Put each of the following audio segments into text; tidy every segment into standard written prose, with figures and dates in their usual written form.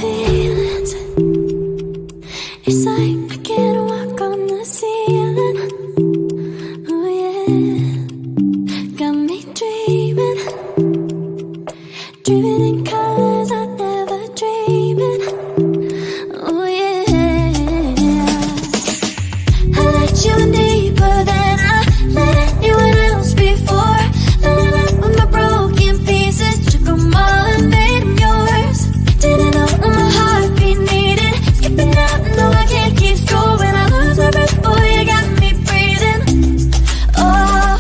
feelings. It's like I can't walk on the ceiling. Oh yeah, got me dreaming, dreaming in colors I never dreamed. Oh yeah, I let you in deeper than I let anyone else before. Fell in love with my broken pieces, took them all and made them yours. Didn't know what my heartbeat needed, skipping out, no I can't keep score. When I lose my breath, boy, you got me breathing. Oh,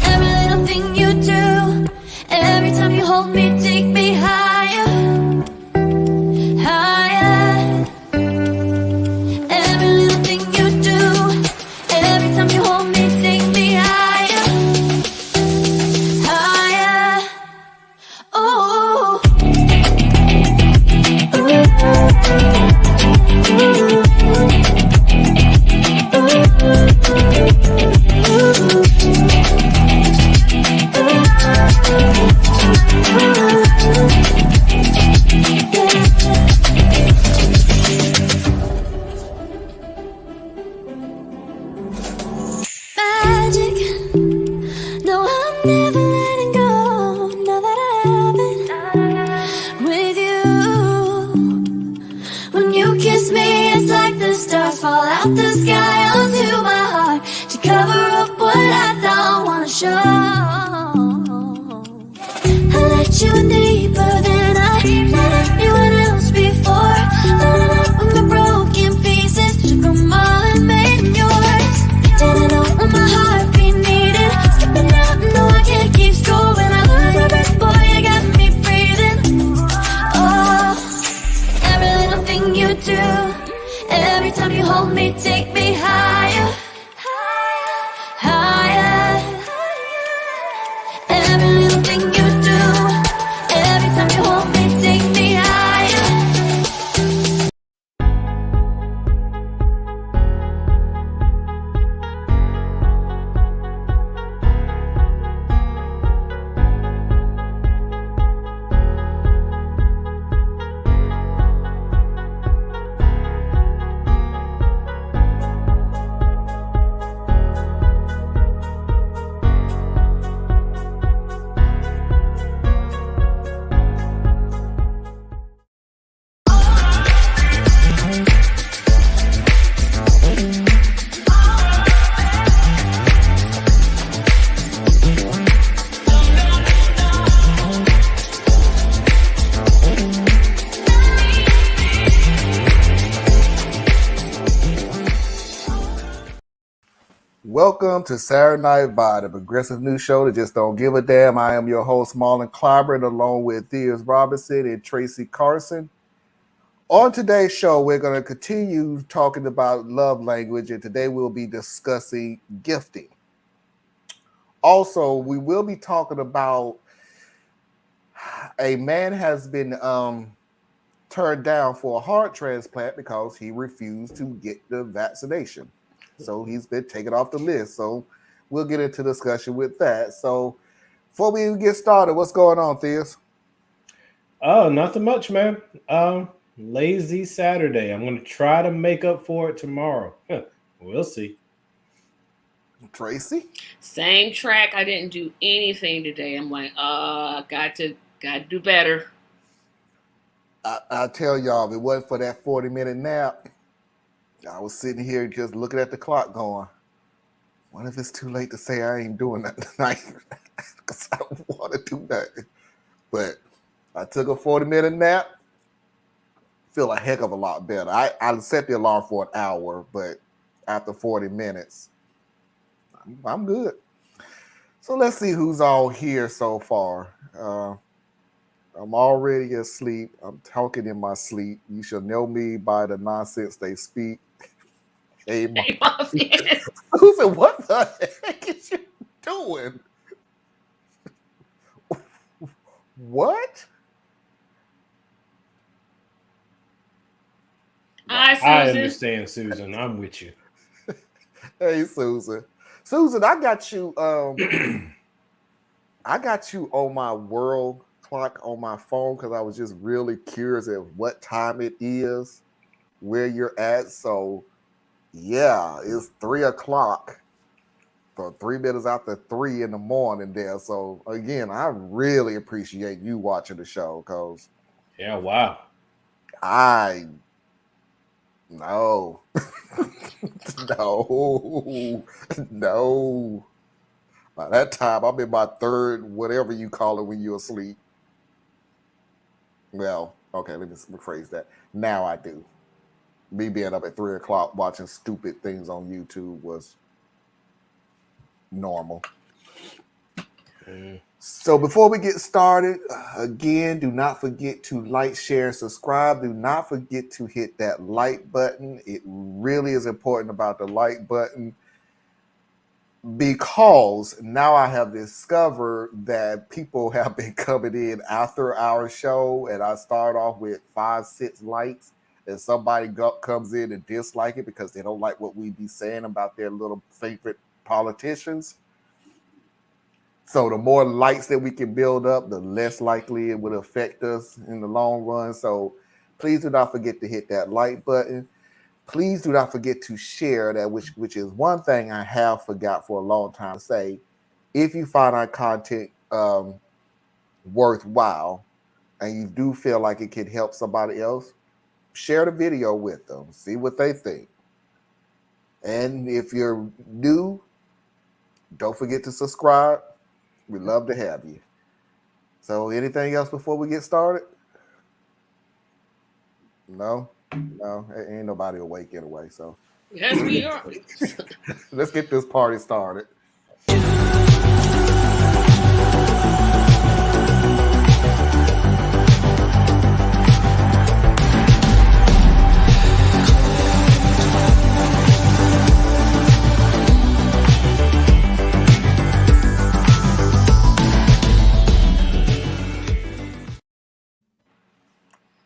every little thing you do, every time you hold me, take me higher, higher. Every little thing you do, every time you hold me, take me higher, higher. Oh, magic. No, I'm never letting go. Now that I have it with you. When you kiss me, it's like the stars fall out the sky onto my heart to cover up what I don't wanna show. I let you in deeper than I let anyone else before. Fell in love with my broken pieces, took them all and made them yours. Didn't know what my heartbeat needed, skipping out, no I can't keep score. When I lose my breath, boy, you got me breathing. Oh, every little thing you do, every time you hold me, take me higher, higher. Every little thing you do, every time you hold me, take me higher. Welcome to Saturday Night Vibe, the progressive news show that just don't give a damn. I am your host, Marlon Clyburn, along with Theus Robinson and Tracy Carson. On today's show, we're going to continue talking about love language, and today we'll be discussing gifting. Also, we will be talking about a man has been turned down for a heart transplant because he refused to get the vaccination. So he's been taken off the list. So we'll get into discussion with that. So before we even get started, what's going on, Theus? Oh, nothing much, man. Lazy Saturday. I'm going to try to make up for it tomorrow. We'll see. Tracy? Same track. I didn't do anything today. I'm like, got to do better. I tell y'all, if it wasn't for that 40-minute nap, I was sitting here just looking at the clock going, what if it's too late to say I ain't doing that tonight? Because I don't want to do that. But I took a 40-minute nap, feel a heck of a lot better. I set the alarm for an hour, but after 40 minutes, I'm good. So let's see who's all here so far. I'm already asleep. I'm talking in my sleep. You shall know me by the nonsense they speak. Hey, who said, what the heck is you doing? What? Hi, Susan. I understand, Susan. I'm with you. Hey, Susan. Susan, I got you. I got you on my world clock on my phone because I was just really curious at what time it is, where you're at. So yeah, it's 3 o'clock. So 3 minutes after 3 in the morning there. So again, I really appreciate you watching the show because Yeah, wow. No. No. By that time, I'm in my third, whatever you call it when you're asleep. Well, okay, let me rephrase that. Now I do. Me being up at 3 o'clock watching stupid things on YouTube was normal. So before we get started, again, do not forget to like, share, subscribe. Do not forget to hit that like button. It really is important about the like button because now I have discovered that people have been coming in after our show, and I start off with 5-6 likes, and somebody comes in and dislike it because they don't like what we be saying about their little favorite politicians. So the more likes that we can build up, the less likely it would affect us in the long run. So please do not forget to hit that like button. Please do not forget to share that, which is one thing I have forgot for a long time to say. If you find our content worthwhile and you do feel like it could help somebody else, share the video with them. See what they think. And if you're new, don't forget to subscribe. We'd love to have you. So anything else before we get started? No, ain't nobody awake anyway. So Yes, we are. let's get this party started.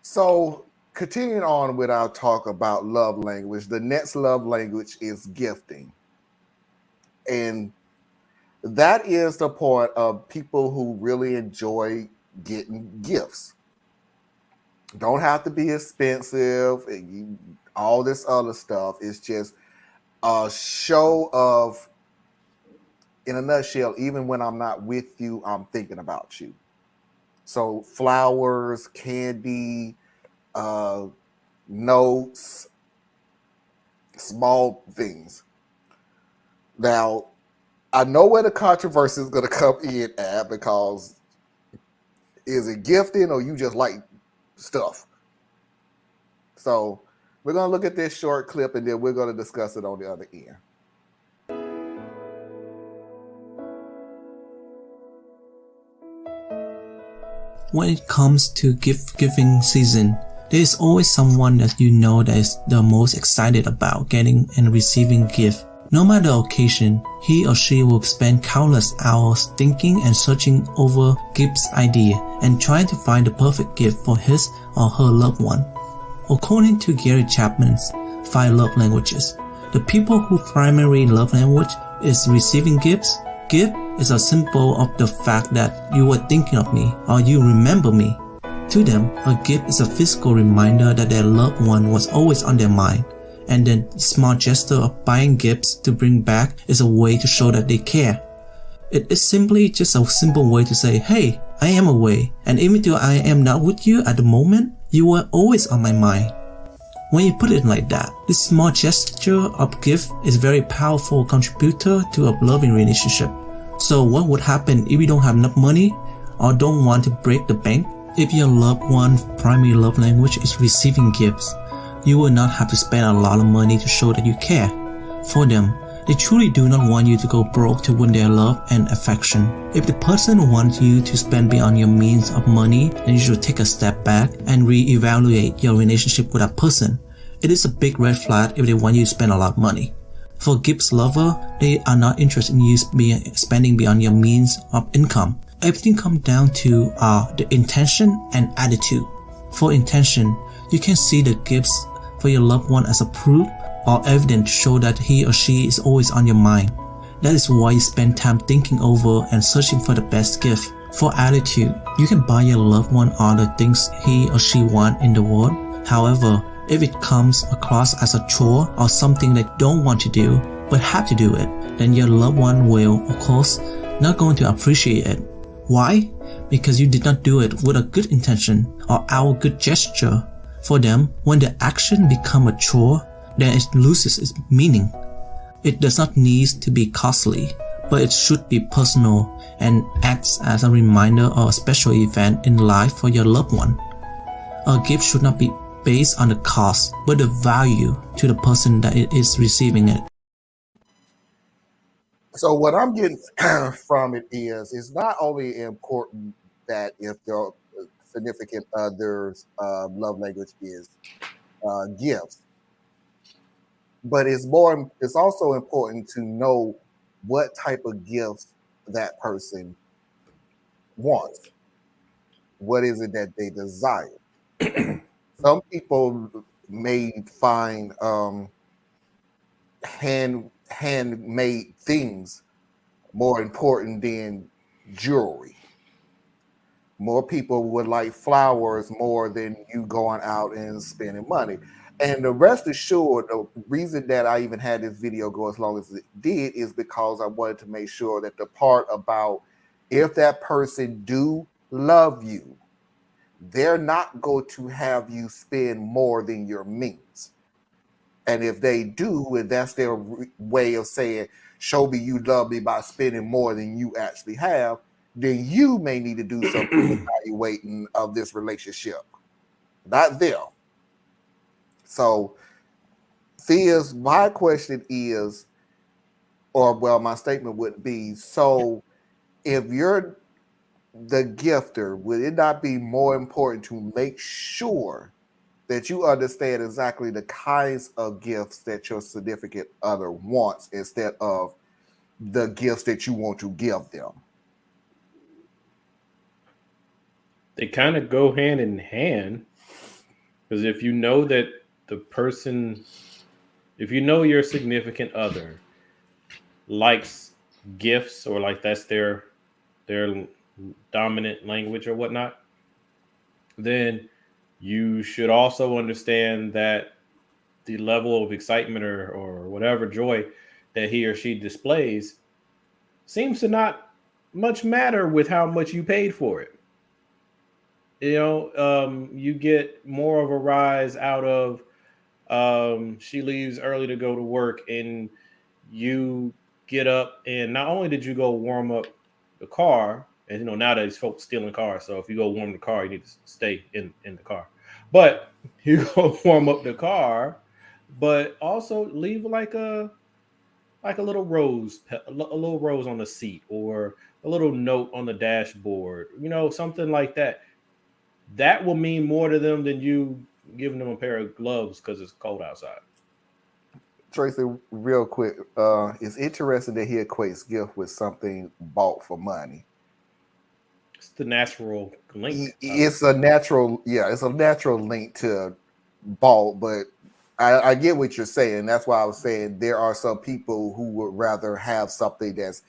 So continuing on with our talk about love language, the next love language is gifting. And that is the part of people who really enjoy getting gifts. Don't have to be expensive, all this other stuff. It's just a show of, in a nutshell, even when I'm not with you, I'm thinking about you. So flowers, candy, notes, small things. Now, I know where the controversy is going to come in at, because is it gifting or you just like stuff? So we're going to look at this short clip and then we're going to discuss it on the other end. When it comes to gift-giving season, there is always someone that you know that is the most excited about getting and receiving gift. No matter the occasion, he or she will spend countless hours thinking and searching over gifts idea and trying to find the perfect gift for his or her loved one. According to Gary Chapman's 5 Love Languages, the people whose primary love language is receiving gifts. Gift is a symbol of the fact that you were thinking of me or you remember me. To them, a gift is a physical reminder that their loved one was always on their mind, and the small gesture of buying gifts to bring back is a way to show that they care. It is simply just a simple way to say, hey, I am away, and even though I am not with you at the moment, you were always on my mind. When you put it like that, this small gesture of gift is a very powerful contributor to a loving relationship. So what would happen if you don't have enough money or don't want to break the bank? If your loved one's primary love language is receiving gifts, you will not have to spend a lot of money to show that you care. For them, they truly do not want you to go broke to win their love and affection. If the person wants you to spend beyond your means of money, then you should take a step back and re-evaluate your relationship with that person. It is a big red flag if they want you to spend a lot of money. For gifts lover, they are not interested in you spending beyond your means of income. Everything comes down to the intention and attitude. For intention, you can see the gifts for your loved one as a proof or evidence to show that he or she is always on your mind. That is why you spend time thinking over and searching for the best gift. For attitude, you can buy your loved one all the things he or she want in the world. However, if it comes across as a chore or something they don't want to do but have to do it, then your loved one will, of course, not going to appreciate it. Why? Because you did not do it with a good intention or our good gesture. For them, when the action becomes a chore, then it loses its meaning. It does not need to be costly, but it should be personal and acts as a reminder of a special event in life for your loved one. A gift should not be based on the cost, but the value to the person that it is receiving it. So what I'm getting from it is, it's not only important that if your significant other's love language is gifts, but it's also important to know what type of gifts that person wants. What is it that they desire? Some people may find handmade things more important than jewelry. More people would like flowers more than you going out and spending money. And the rest assured, the reason that I even had this video go as long as it did is because I wanted to make sure that the part about if that person do love you, they're not going to have you spend more than your means. And if they do, and that's their way of saying, show me you love me by spending more than you actually have, then you may need to do some evaluating of this relationship, not them. So, Thea's, my question is, or well, my statement would be, so if you're the gifter, would it not be more important to make sure that you understand exactly the kinds of gifts that your significant other wants instead of the gifts that you want to give them? They kind of go hand in hand, because if you know that the person, if you know your significant other likes gifts, or like that's their dominant language or whatnot, then you should also understand that the level of excitement or whatever joy that he or she displays seems to not much matter with how much you paid for it. You get more of a rise out of she leaves early to go to work, and you get up, and not only did you go warm up the car, and nowadays folks stealing cars, so if you go warm the car, you need to stay in the car. But you go warm up the car, but also leave like a little rose, a little rose on the seat, or a little note on the dashboard, something like that. That will mean more to them than you giving them a pair of gloves because it's cold outside. Tracy, real quick, it's interesting that he equates gift with something bought for money. It's the natural link. It's a natural link to bought, but I get what you're saying. That's why I was saying there are some people who would rather have something that's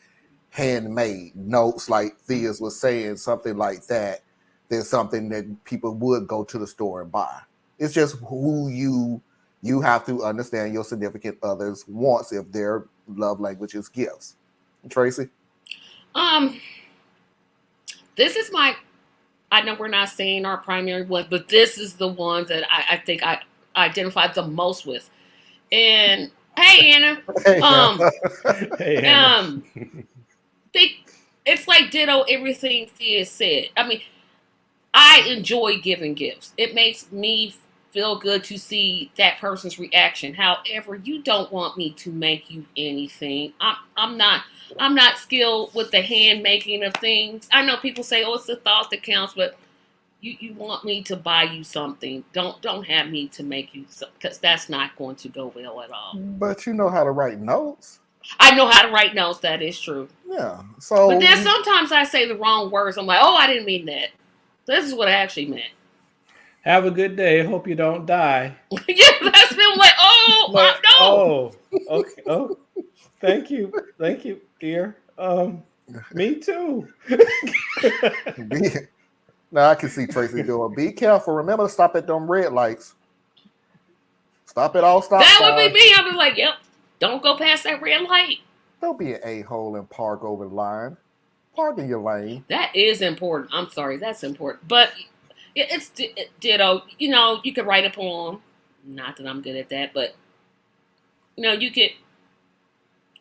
handmade, notes like Thea's was saying, something like that, than something that people would go to the store and buy. It's just who you have to understand your significant other's wants if their love language is gifts. Tracy? This is I know we're not saying our primary one, but this is the one that I think I identified the most with. And hey, Anna. Hey, Anna. It's like ditto everything Thea said. I mean, I enjoy giving gifts. It makes me feel good to see that person's reaction. However, you don't want me to make you anything. I'm not skilled with the hand making of things. I know people say, "Oh, it's the thought that counts," but you want me to buy you something. Don't have me to make you, because that's not going to go well at all. But you know how to write notes. I know how to write notes. That is true. Yeah. So, but then sometimes I say the wrong words. I'm like, "Oh, I didn't mean that. This is what I actually meant." Have a good day. Hope you don't die. Yeah, that's been like, no. Oh, okay. Oh, thank you, dear. Me too. Now I can see Tracy doing. Be careful. Remember to stop at them red lights. Stop at all stop That signs. would be me. I'd be like, yep, don't go past that red light. Don't be an a-hole and park over the line. Park in your lane. That is important. I'm sorry, that's important. But it's ditto. You know, you could write a poem. Not that I'm good at that, but you know, you could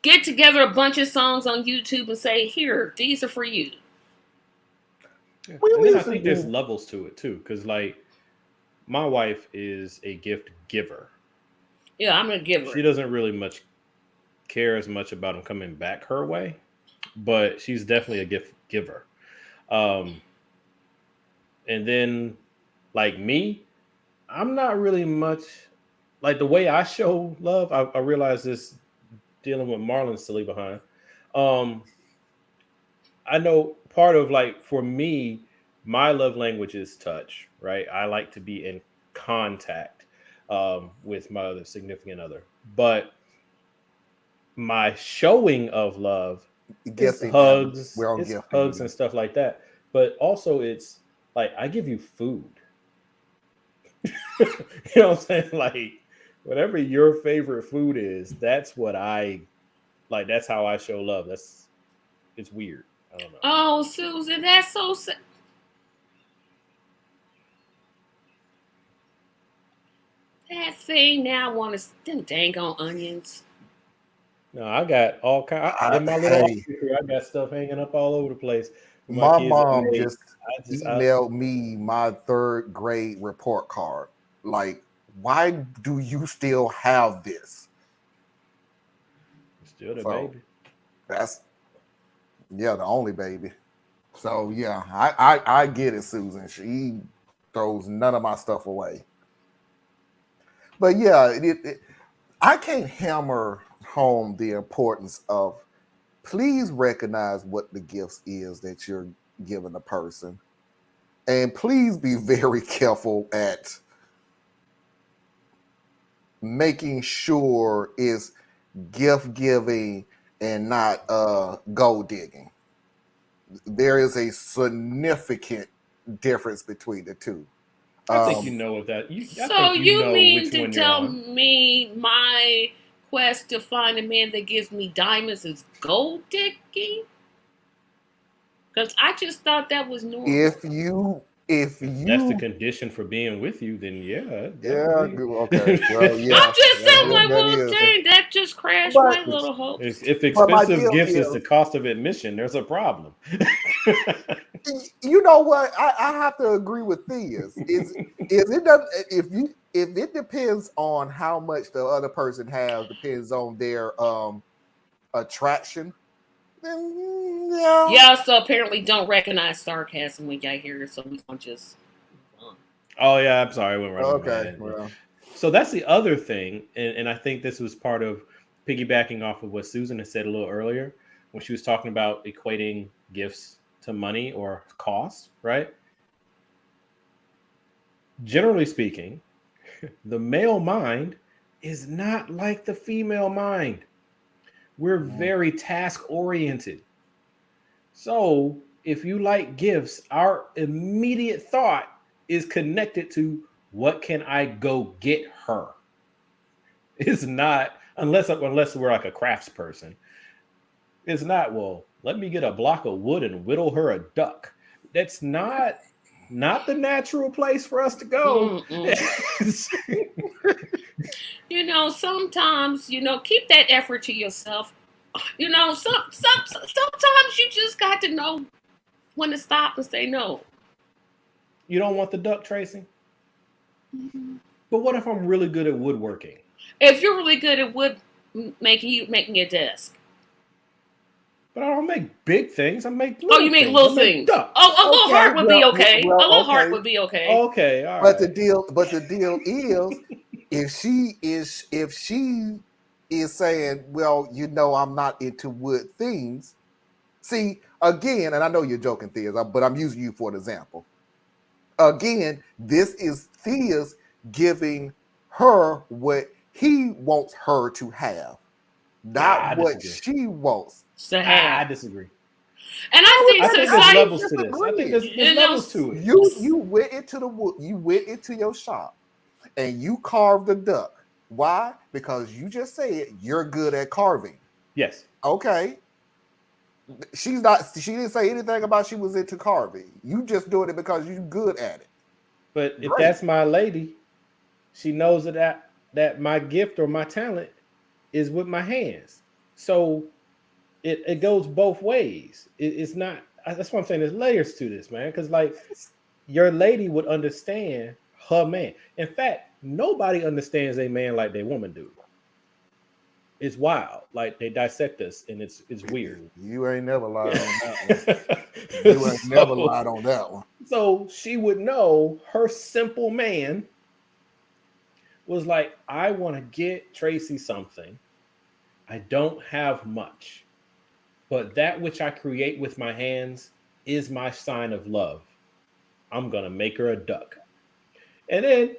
get together a bunch of songs on YouTube and say, "Here, these are for you." Yeah. And then I think there's levels to it too, because like my wife is a gift giver. Yeah, I'm a giver. She doesn't really much care as much about them coming back her way, but she's definitely a gift giver. And then like me, I'm not really much like the way I show love. I realize this dealing with Marlon silly behind. I know part of like for me, my love language is touch, right? I like to be in contact with my other significant other, but my showing of love is hugs, and stuff like that. But also, it's like I give you food. You know what I'm saying? Like whatever your favorite food is, that's what I like. That's how I show love. It's weird. I don't know. Oh, Susan, that's so sad. That thing now want to them dang on onions. No, I got all kind. In my little office here, I got stuff hanging up all over the place. My mom just emailed me my 3rd grade report card. Like, why do you still have this? Still the baby. That's the only baby. So yeah, I get it, Susan. She throws none of my stuff away. But yeah, I can't hammer home the importance of please recognize what the gifts is that you're giving a person. And please be very careful at making sure it's gift giving and not gold digging. There is a significant difference between the two. I think you know what that. So you mean to tell me my quest to find a man that gives me diamonds is gold digging? Because I just thought that was normal. If you that's the condition for being with you, then okay. Well, yeah. I'm just saying, like, well, dang, that just crashed my little hopes. If expensive gifts is the cost of admission, there's a problem. You know what? I have to agree with Theas. If it depends on how much the other person has, depends on their attraction. Then yeah. Yeah. So apparently, don't recognize sarcasm when y'all hear it. So we don't just. Oh yeah, I'm sorry. I went right. Okay. Well. So that's the other thing, and I think this was part of piggybacking off of what Susan had said a little earlier when she was talking about equating gifts to money or cost, right? Generally speaking, the male mind is not like the female mind. We're very task oriented. So if you like gifts, our immediate thought is connected to what can I go get her? It's not, unless we're like a crafts person. It's not, well, let me get a block of wood and whittle her a duck. That's not the natural place for us to go. You know, sometimes, keep that effort to yourself. You know, sometimes you just got to know when to stop and say no. You don't want the duck, Tracy? Mm-hmm. But what if I'm really good at woodworking? If you're really good at wood making a desk. But I don't make big things. I make little you make things. Little things. A little heart would be okay. A little heart would be okay. Okay, all right. But the deal is, if she is saying, well, I'm not into wood things. See, again, and I know you're joking, Theas, but I'm using you for an example. Again, this is Theas giving her what he wants her to have, not what she wants to have. I disagree. And I think I think there's society, levels to this. I think there's you know, levels to it. You went into the wood. You went into your shop and you carved a duck. Why? Because you just said you're good at carving. Yes. Okay. She's not. She didn't say anything about she was into carving. You just doing it because you're good at it. But if Great. that's my lady, she knows that my gift or my talent is with my hands. So it goes both ways. It's not. That's what I'm saying. There's layers to this, man. Because like your lady would understand her man. In fact, nobody understands a man like their woman do. It's wild. Like they dissect us, and it's weird. You ain't never lied on that one. You ain't never lied on that one. So she would know her simple man was like, I want to get Tracy something. I don't have much, but that which I create with my hands is my sign of love. I'm going to make her a duck. And then,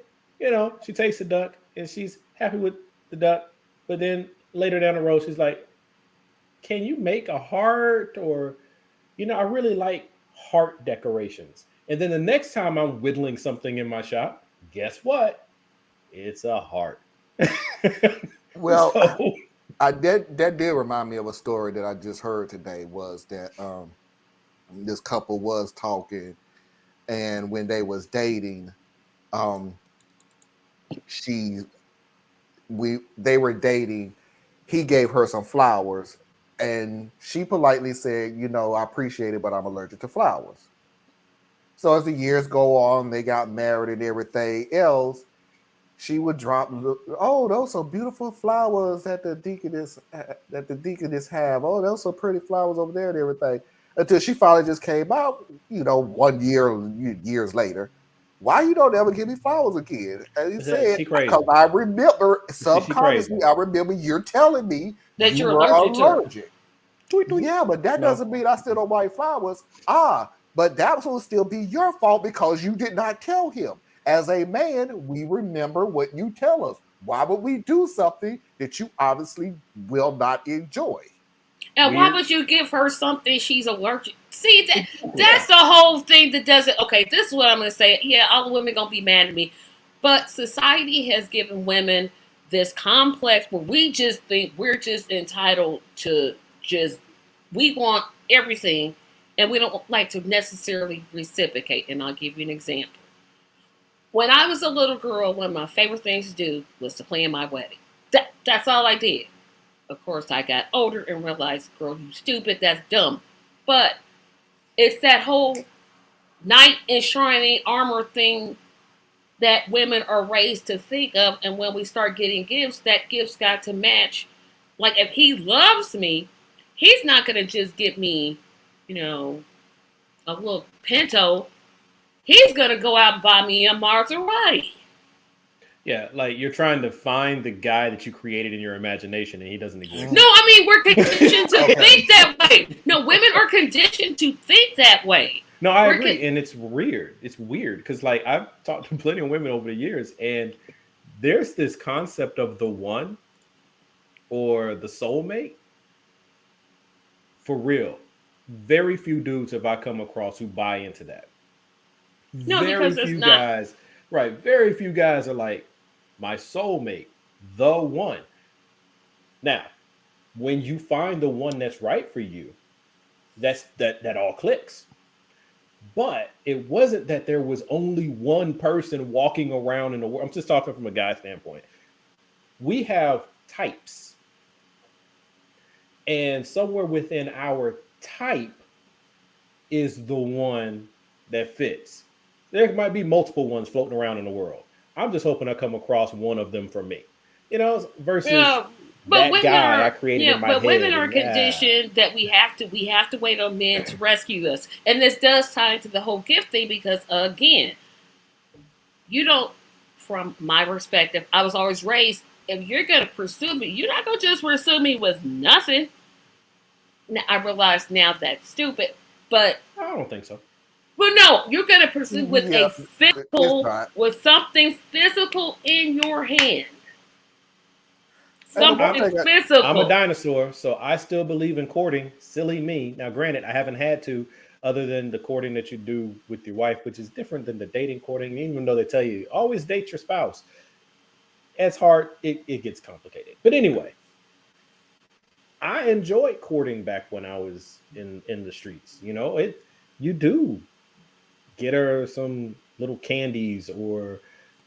she takes the duck and she's happy with the duck. But then later down the road, she's like, can you make a heart? Or, I really like heart decorations. And then the next time I'm whittling something in my shop, guess what? It's a heart. Well, that did remind me of a story that I just heard today. Was that this couple was talking, and when they was dating, they were dating. He gave her some flowers, and she politely said, I appreciate it, but I'm allergic to flowers. So as the years go on, they got married and everything else. She would drop, oh, those are beautiful flowers that the deaconess have. Oh, those are pretty flowers over there and everything. Until she finally just came out, 1 year, years later. Why you don't ever give me flowers again? And he said, because I remember subconsciously, I remember you're telling me that you you're were allergic. Yeah, but that doesn't mean I still don't like flowers. But that will still be your fault because you did not tell him. As a man, we remember what you tell us. Why would we do something that you obviously will not enjoy? And why would you give her something she's allergic? See, that's the whole thing that doesn't. Okay, this is what I'm going to say. Yeah, all the women going to be mad at me. But society has given women this complex where we just think we're just entitled to we want everything. And we don't like to necessarily reciprocate. And I'll give you an example. When I was a little girl, one of my favorite things to do was to plan my wedding. That's all I did. Of course, I got older and realized, girl, you stupid, that's dumb. But it's that whole knight in shining armor thing that women are raised to think of. And when we start getting gifts, that gift's got to match. Like, if he loves me, he's not going to just give me, a little Pinto. He's going to go out and buy me a Maserati. Yeah, like you're trying to find the guy that you created in your imagination and he doesn't exist. No, I mean, we're conditioned to think that way. No, women are conditioned to think that way. No, I agree. And it's weird. It's weird because, like, I've talked to plenty of women over the years, and there's this concept of the one or the soulmate. For real. Very few dudes have I come across who buy into that. No, because it's not. Guys, right. Very few guys are like, my soulmate, the one. Now, when you find the one that's right for you, that all clicks. But it wasn't that there was only one person walking around in the world. I'm just talking from a guy standpoint. We have types. And somewhere within our type is the one that fits. There might be multiple ones floating around in the world. I'm just hoping I come across one of them for me. Versus that guy I created in my head. But women are conditioned that we have to wait on men to rescue us. And this does tie into the whole gift thing because, again, from my perspective, I was always raised, if you're going to pursue me, you're not going to just pursue me with nothing. Now, I realize now that's stupid, but I don't think so. Well, no, you're going to pursue with with something physical in your hand. something I'm physical. I'm a dinosaur, so I still believe in courting. Silly me. Now, granted, I haven't had to, other than the courting that you do with your wife, which is different than the dating courting. Even though they tell you always date your spouse, it's hard. It gets complicated. But anyway, I enjoyed courting back when I was in the streets. You know, you do get her some little candies or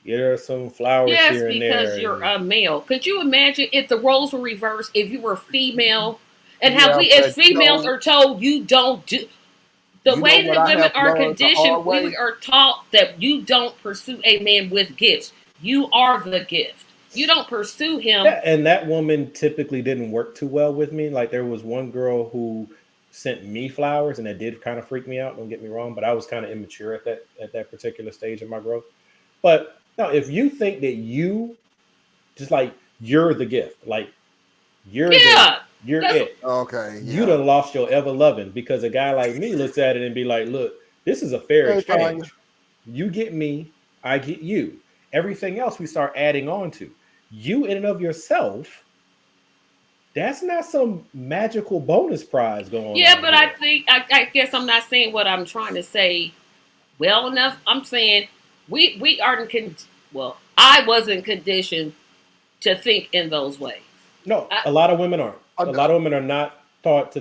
get her some flowers Yes, here and because there. you're And a male. Could you imagine if the roles were reversed, if you were female, and how Yeah, we as but females are told you don't do the you know way what that I women have are learned the conditioned, hard we way? are taught that you don't pursue a man with gifts. You are the gift. You don't pursue him. yeah, and that woman typically didn't work too well with me. Like there was one girl who sent me flowers, and that did kind of freak me out. Don't get me wrong, but I was kind of immature at that particular stage of my growth. But now, if you think that you just like you're the gift, like Yeah. you're That's it, Okay, you yeah. done lost your ever loving because a guy like me looks at it and be like, look, this is a fair Hey, Tanya. exchange. You get me, I get you. Everything else we start adding on to. You in and of yourself, that's not some magical bonus prize going yeah, on but I here. think I guess I'm not saying what I'm trying to say well enough. I'm saying we aren't well, I wasn't conditioned to think in those ways. No, I, a lot of women aren't. A Uh, lot of women are not taught to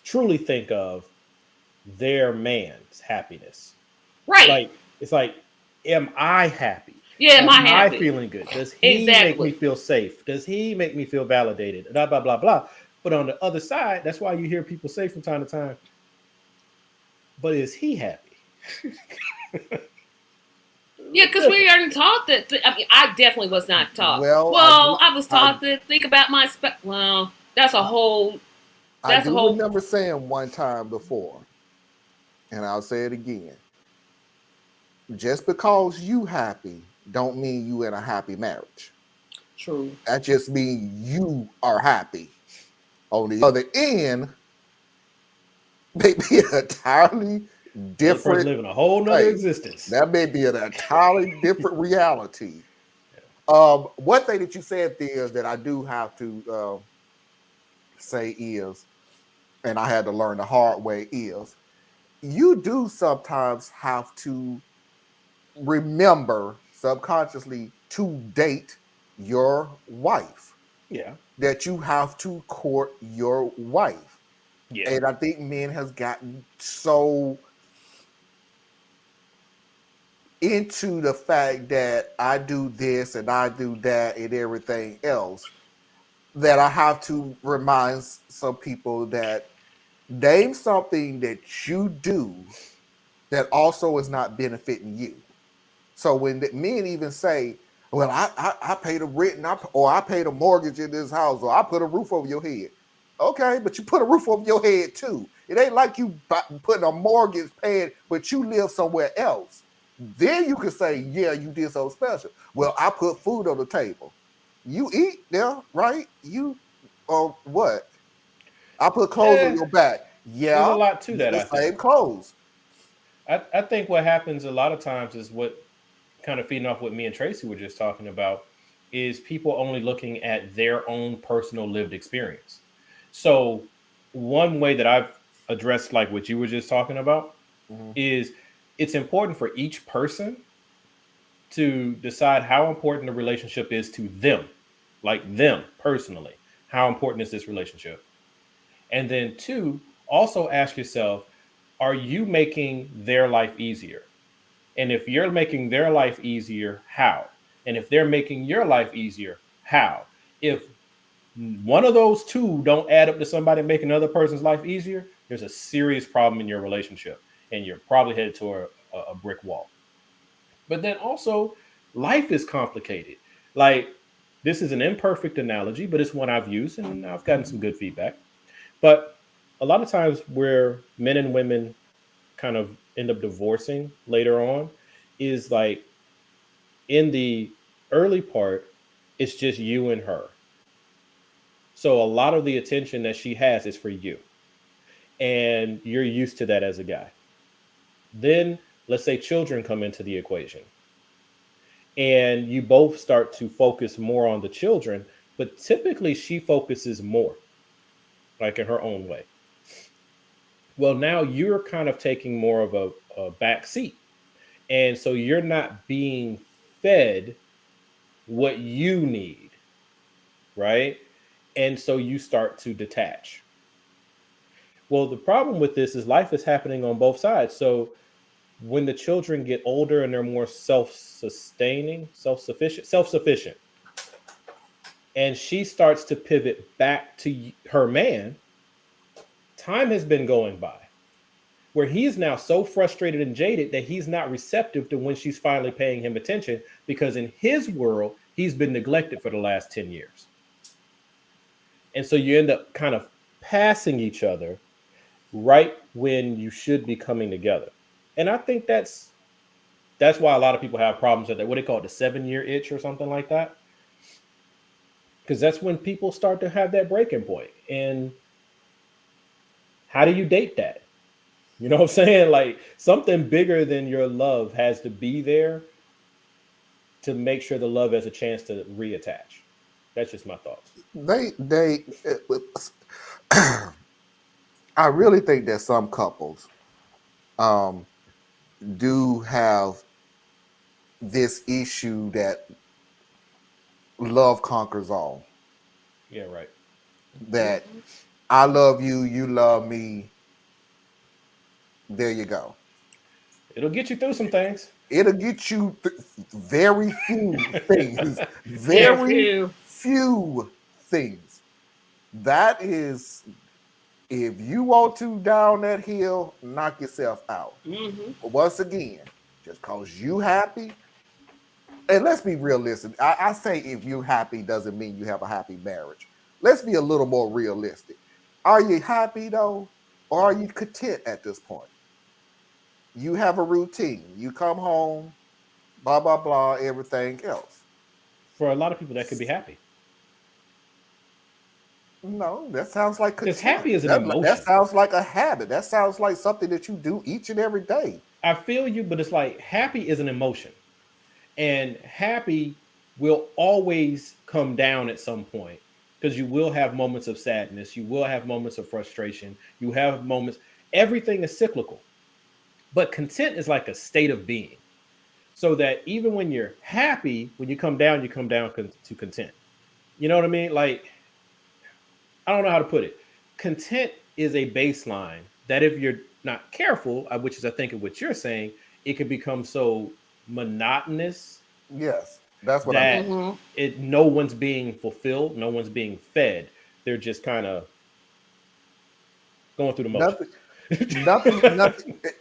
truly think of their man's happiness. right. It's like, am I happy? Yeah, am I Am I happy? feeling good? Does he make me Exactly. feel safe? Does he make me feel validated? Blah blah blah blah. But on the other side, that's why you hear people say from time to time, "But is he happy?" Yeah, because we aren't taught that. I mean, I definitely was not taught. well, Well, I was I, taught to think about my. Well, that's a whole. I That's a do whole. remember saying one time before, and I'll say it again. Just because you happy don't mean you in a happy marriage. True. That just means you are happy. On the other end, may be an entirely The other person different living a whole nother place. existence. That may be an entirely different reality. One thing that you said there that I do have to say is, and I had to learn the hard way, is you do sometimes have to remember subconsciously to date your wife, Yeah, that you have to court your wife. yeah. And I think men has gotten so into the fact that I do this and I do that and everything else that I have to remind some people that name something that you do that also is not benefiting you. So when men even say, "Well, I paid a rent or I paid a mortgage in this house or I put a roof over your head," okay, but you put a roof over your head too. It ain't like you putting a mortgage paying, but you live somewhere else. Then you can say, "Yeah, you did something special." Well, I put food on the table. You eat there, right? You or what? I put clothes on Eh, your back. there's a Yeah, lot to that, the I think. same clothes. I think what happens a lot of times is what kind of feeding off what me and Tracy were just talking about is people only looking at their own personal lived experience. So one way that I've addressed like what you were just talking about Mhm. is it's important for each person to decide how important the relationship is to them, like them personally. How important is this relationship? And then two, also ask yourself, are you making their life easier? And if you're making their life easier, how? And if they're making your life easier, how? If one of those two don't add up to somebody making another person's life easier, there's a serious problem in your relationship, and you're probably headed to a brick wall. But then also, life is complicated. Like, this is an imperfect analogy, but it's one I've used and I've gotten some good feedback. But a lot of times where men and women kind of end up divorcing later on is like in the early part, it's just you and her. So a lot of the attention that she has is for you. And you're used to that as a guy. Then let's say children come into the equation and you both start to focus more on the children. but typically she focuses more, like in her own way. Well, now you're kind of taking more of a back seat. And so you're not being fed what you need, right? And so you start to detach. Well, the problem with this is life is happening on both sides. So when the children get older and they're more self-sustaining, self-sufficient, and she starts to pivot back to her man, time has been going by where he's now so frustrated and jaded that he's not receptive to when she's finally paying him attention, because in his world, he's been neglected for the last 10 years. And so you end up kind of passing each other right when you should be coming together. And I think that's why a lot of people have problems with that. What they call it, the 7-year itch or something like that. Because that's when people start to have that breaking point. And how do you date that? You know what I'm saying? Like, something bigger than your love has to be there to make sure the love has a chance to reattach. That's just my thoughts. I really think that some couples do have this issue that love conquers all. Yeah, right. That I love you, you love me. There you go. It'll get you through some things. It'll get you very few things. Very Very few. few things. That is, if you want to down that hill, knock yourself out. Mm-hmm. But once again, just cause you happy, and let's be realistic. I say if you're happy doesn't mean you have a happy marriage. Let's be a little more realistic. Are you happy though? Or are you content at this point? You have a routine. You come home, blah, blah, blah, everything else. For a lot of people, that could be happy. No, that sounds like Because content. happy is an That emotion. sounds like a habit. That sounds like something that you do each and every day. I feel you, but it's like happy is an emotion. And happy will always come down at some point, because you will have moments of sadness. You will have moments of frustration. You have moments. Everything is cyclical. But content is like a state of being. So that even when you're happy, when you come down to content. You know what I mean? Like, I don't know how to put it. Content is a baseline that if you're not careful, which is I think what you're saying, it can become so monotonous. Yes, that's what that I mean. no one's being fulfilled, no one's being fed. They're just kind of going through the motions.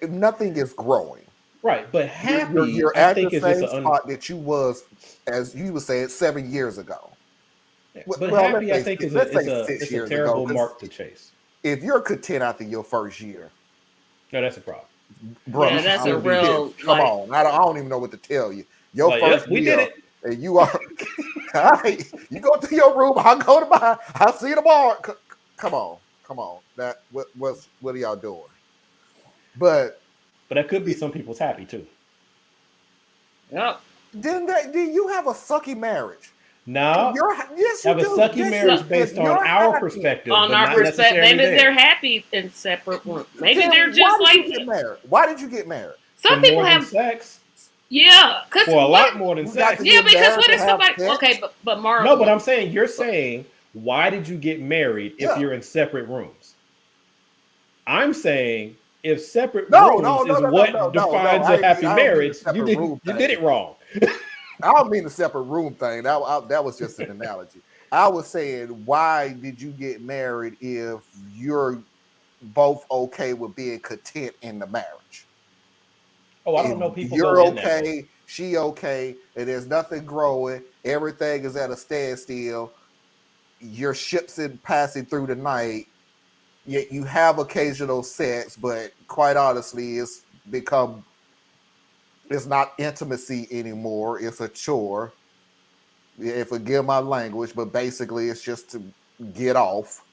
Nothing is growing. Right, but happy, You're I at think, the is same just spot that you was, as you were saying, 7 years ago. But Well, happy, I think, is a terrible mark to chase. If you're content after your first year, No, that's a problem. bro, Yeah, that's I'm a real, come like- on. I don't even know what to tell you. Your Like, first yep, we year, did it. and you are. All right, you go to your room. I'll go to mine. I'll see you tomorrow. Come on. What are y'all doing? But that could be some people's happy too. Yep. then you have a sucky marriage. No, Yes, you have a do. sucky Yes, marriage you- based you're on our happy. perspective. On but our not perspective, necessarily maybe they're theirs. happy in separate rooms. Maybe Then they're just why did like you get married? Why did you get married? some For people more than have. sex. Yeah, because For a lot more than You got sex. to Yeah, get because married what to if have somebody? sex? Okay, but Marlon. No, but I'm saying you're saying why did you get married if Yeah. you're in separate rooms? I'm saying if separate No, rooms no, is no, what no. defines I a happy don't mean the marriage, you separate did room you thing. did it wrong. I don't mean the separate room thing. That was just an analogy. I was saying, why did you get married if you're both okay with being content in the marriage? Oh, I don't know people You're go in that way. okay, she okay, and there's nothing growing. Everything is at a standstill. Your ships in passing through the night. Yet you have occasional sex, but quite honestly, it's not intimacy anymore. It's a chore. Forgive my language, but basically it's just to get off.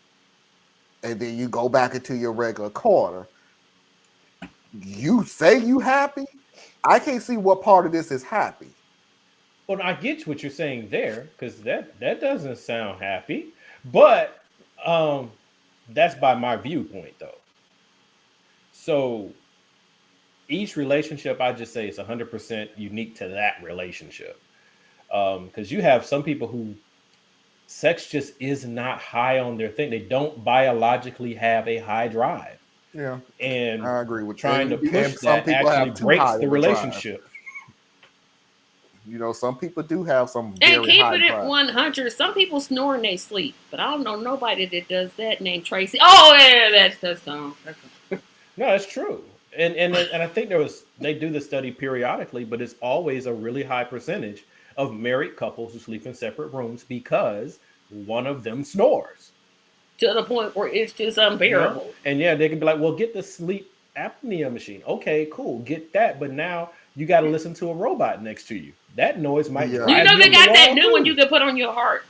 And then you go back into your regular quarter. You say you happy? I can't see what part of this is happy. Well, I get what you're saying there because that doesn't sound happy, but um, that's by my viewpoint though. So each relationship, I just say, is 100% unique to that relationship. Because you have some people who sex just is not high on their thing. They don't biologically have a high drive, Yeah, and I agree with you. trying to And push some that people actually have too breaks high the of a drive. relationship. You know, some people do have some And very high keeping it drive. 100, some people snore in they sleep, but I don't know nobody that does that named Tracy. Oh, yeah, that's No, that's true. And I think they do the study periodically, but it's always a really high percentage of married couples who sleep in separate rooms because one of them snores. to the point where it's just You know? unbearable. And yeah, they can be like, well, get the sleep apnea machine. Okay, cool, get that. But now you got to listen to a robot next to you. That noise might Yeah. You drive know you they up the got that wall new one too. you can put on your heart.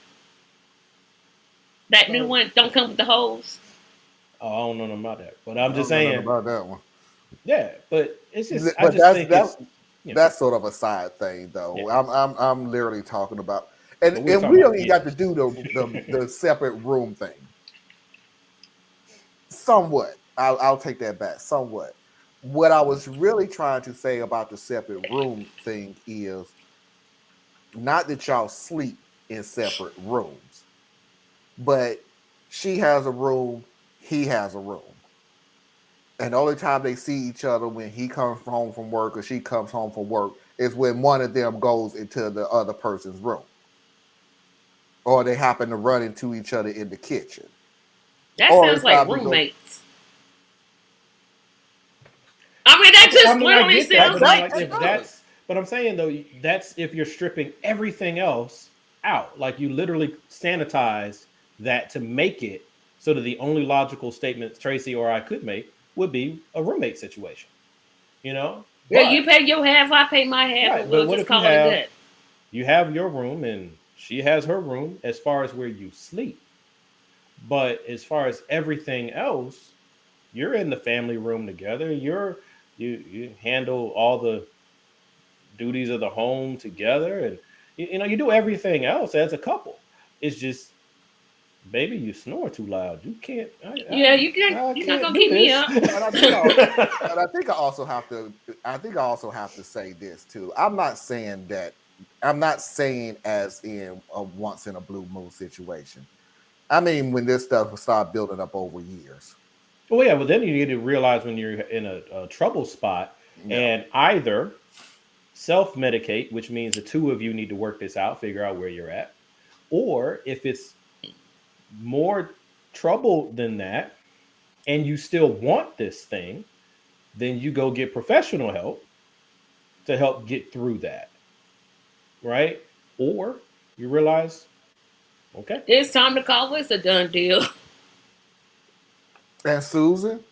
That new So, one don't come with the hose. oh, I don't know nothing about that, but I I'm just don't know nothing saying, about that one. yeah. But it's just, I But just think it's, you know, that's sort of a side thing, though. yeah. I'm literally talking about, and But we were we talking don't about even got to gifts. do the separate room thing. Somewhat, I'll take that back. Somewhat. What I was really trying to say about the separate room thing is not that y'all sleep in separate rooms, but she has a room, he has a room. And the only time they see each other when he comes home from work or she comes home from work is when one of them goes into the other person's room. Or they happen to run into each other in the kitchen. That Or sounds it's like time to go. roommates. I mean, that I just mean, I literally get that, sounds but I'm like like, if that's, but I'm saying though, that's if you're stripping everything else out. Like you literally sanitized that to make it so that the only logical statements Tracy or I could make would be a roommate situation, you know? yeah. You But pay your half, I pay my half, right, and but we'll what just if you call it a have day. your room and she has her room as far as where you sleep. But as far as everything else, you're in the family room together. You handle all the duties of the home together, and you know you do everything else as a couple. It's just, baby, you snore too loud. You can't. Yeah, you can. I You're not can't gonna do keep me this. up. And I think and I think I also have to. I think I also have to say this too. I'm not saying that. I'm not saying as in a once in a blue moon situation. I mean when this stuff will start building up over years. Well, yeah, but then you need to realize when you're in a trouble spot Yeah. and either self medicate, which means the two of you need to work this out, figure out where you're at, or if it's more trouble than that and you still want this thing, then you go get professional help to help get through that, right? Or you realize, okay, It's time to call this a done deal. And Susan,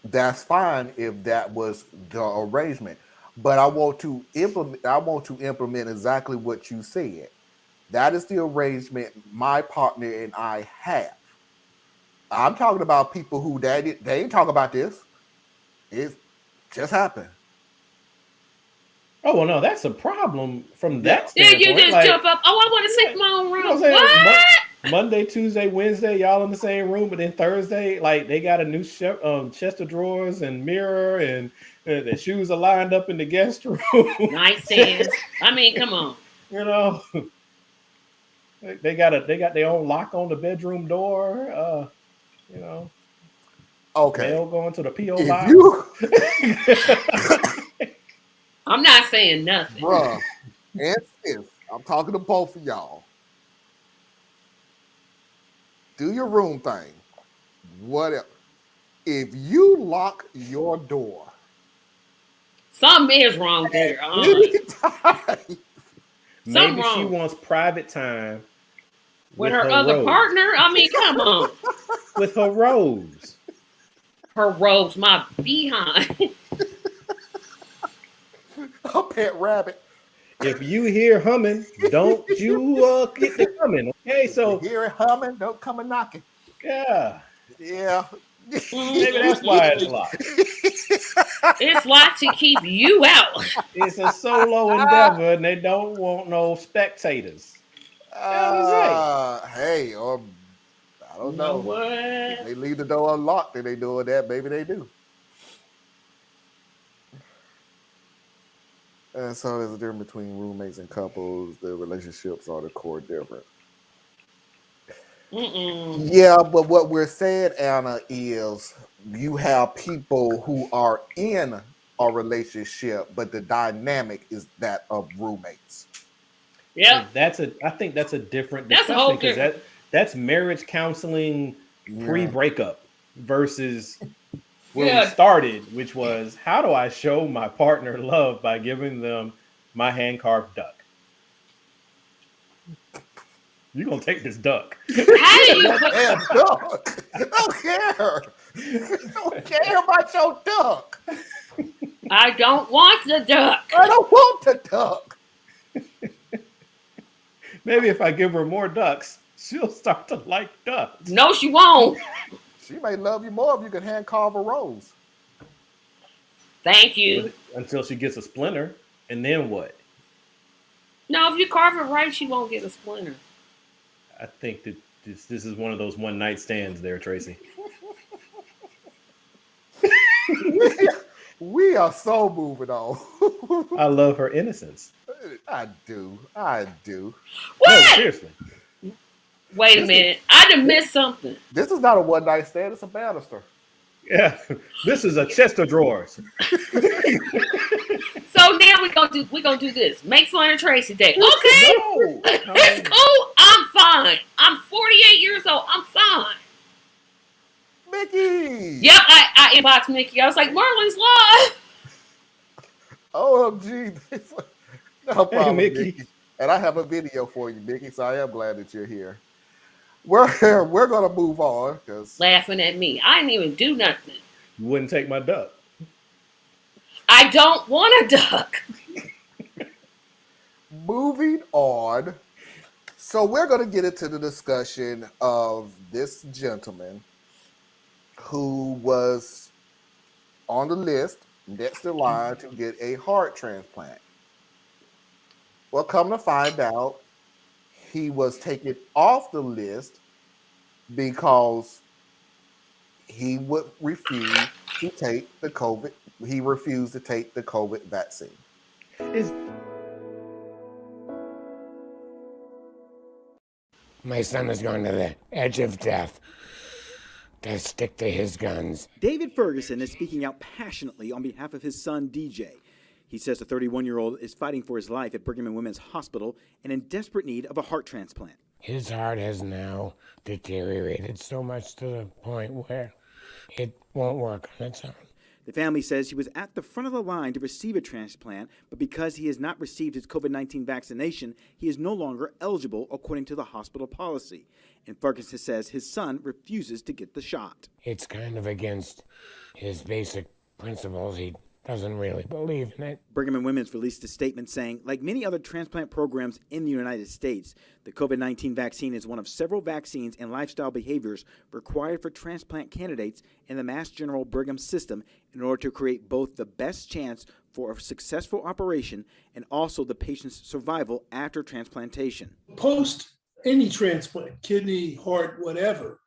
that's fine if that was the arrangement. But I want to implement. I want to implement exactly what you said. That is the arrangement my partner and I have. I'm talking about people who they ain't talk about this. It just happened. oh well, no, that's a problem from Yeah. that Then you standpoint. just Like, jump up. Oh, I want to sleep yeah, in my own you know room. what I'm saying? What? Monday, Tuesday, Wednesday, y'all in the same room, but then Thursday, like they got a new chest of drawers and mirror, and the shoes are lined up in the guest room. Nightstands. I mean, come on. You know, they got their own lock on the bedroom door. You know, Okay. mail going to the PO If box. you, I'm not saying nothing. bruh, and sis, I'm talking to both of y'all. Do your room thing. Whatever. If you lock your door Something is wrong there. anytime, Something Maybe she wrong wants private time with with her her other rose. partner. I mean, come on. With her rose. Her robes, my behind. a pet rabbit. If you hear humming, don't you get the coming. Okay, If you so hear it humming, don't come and knocking. yeah. Yeah. Maybe that's why it's locked. It's locked to keep you out. It's a solo endeavor, and they don't want no spectators. Hey, or I don't know. What? If they leave the door unlocked and they doing that, maybe they do. And so there's a difference between roommates and couples. The relationships are the core difference. Yeah, but what we're saying, Anna, is you have people who are in a relationship, but the dynamic is that of roommates. Yeah, I think that's a different That's a discussion whole because different- that's marriage counseling pre-breakup versus where Yeah. we started, which was how do I show my partner love by giving them my hand-carved duck? You're gonna take this duck. How do you Damn duck. I don't care. I don't care about your duck. I don't want the duck. I don't want the duck. Maybe if I give her more ducks, she'll start to like ducks. No, she won't. She may love you more if you can hand carve a rose. Thank you. Until she gets a splinter, and then what? No, if you carve it right, she won't get a splinter. I think that this is one of those one night stands there, Tracy. We are so moving on. I love her innocence. I do. No, What? seriously. Wait a minute. I done missed something. This is not a one night stand. It's a banister. Yeah, this is a chest of drawers. So now we're gonna do this. Make fun of Tracy Day. Okay. No. It's cool. I'm fine. I'm 48 years old. I'm fine. Mickey. Yep, I inboxed Mickey. I was like, Merlin's live. OMG. No problem, Hey, Mickey. Mickey. And I have a video for you, Mickey, so I am glad that you're here. We're gonna move on because Laughing at me. I didn't even do nothing. You wouldn't take my duck. I don't want a duck. moving on. So we're gonna get into the discussion of this gentleman who was on the list next in line to get a heart transplant. Well, come to find out, he was taken off the list because he would refuse to take the COVID. He refused to take the COVID vaccine. My son has gone to the edge of death to stick to his guns. David Ferguson is speaking out passionately on behalf of his son, DJ. He says the 31-year-old is fighting for his life at Brigham and Women's Hospital and in desperate need of a heart transplant. His heart has now deteriorated so much to the point where it won't work on its own. The family says he was at the front of the line to receive a transplant, but because he has not received his COVID-19 vaccination, he is no longer eligible according to the hospital policy. And Ferguson says his son refuses to get the shot. It's kind of against his basic principles. He doesn't really believe in it. Brigham and Women's released a statement saying, like many other transplant programs in the United States, the COVID-19 vaccine is one of several vaccines and lifestyle behaviors required for transplant candidates in the Mass General Brigham system in order to create both the best chance for a successful operation and also the patient's survival after transplantation. Post any transplant, kidney, heart, whatever,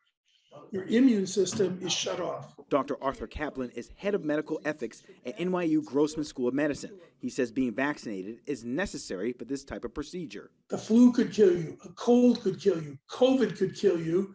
your immune system is shut off. Dr. Arthur Kaplan is head of medical ethics at NYU Grossman School of Medicine. He says being vaccinated is necessary for this type of procedure. The flu could kill you, a cold could kill you, COVID could kill you.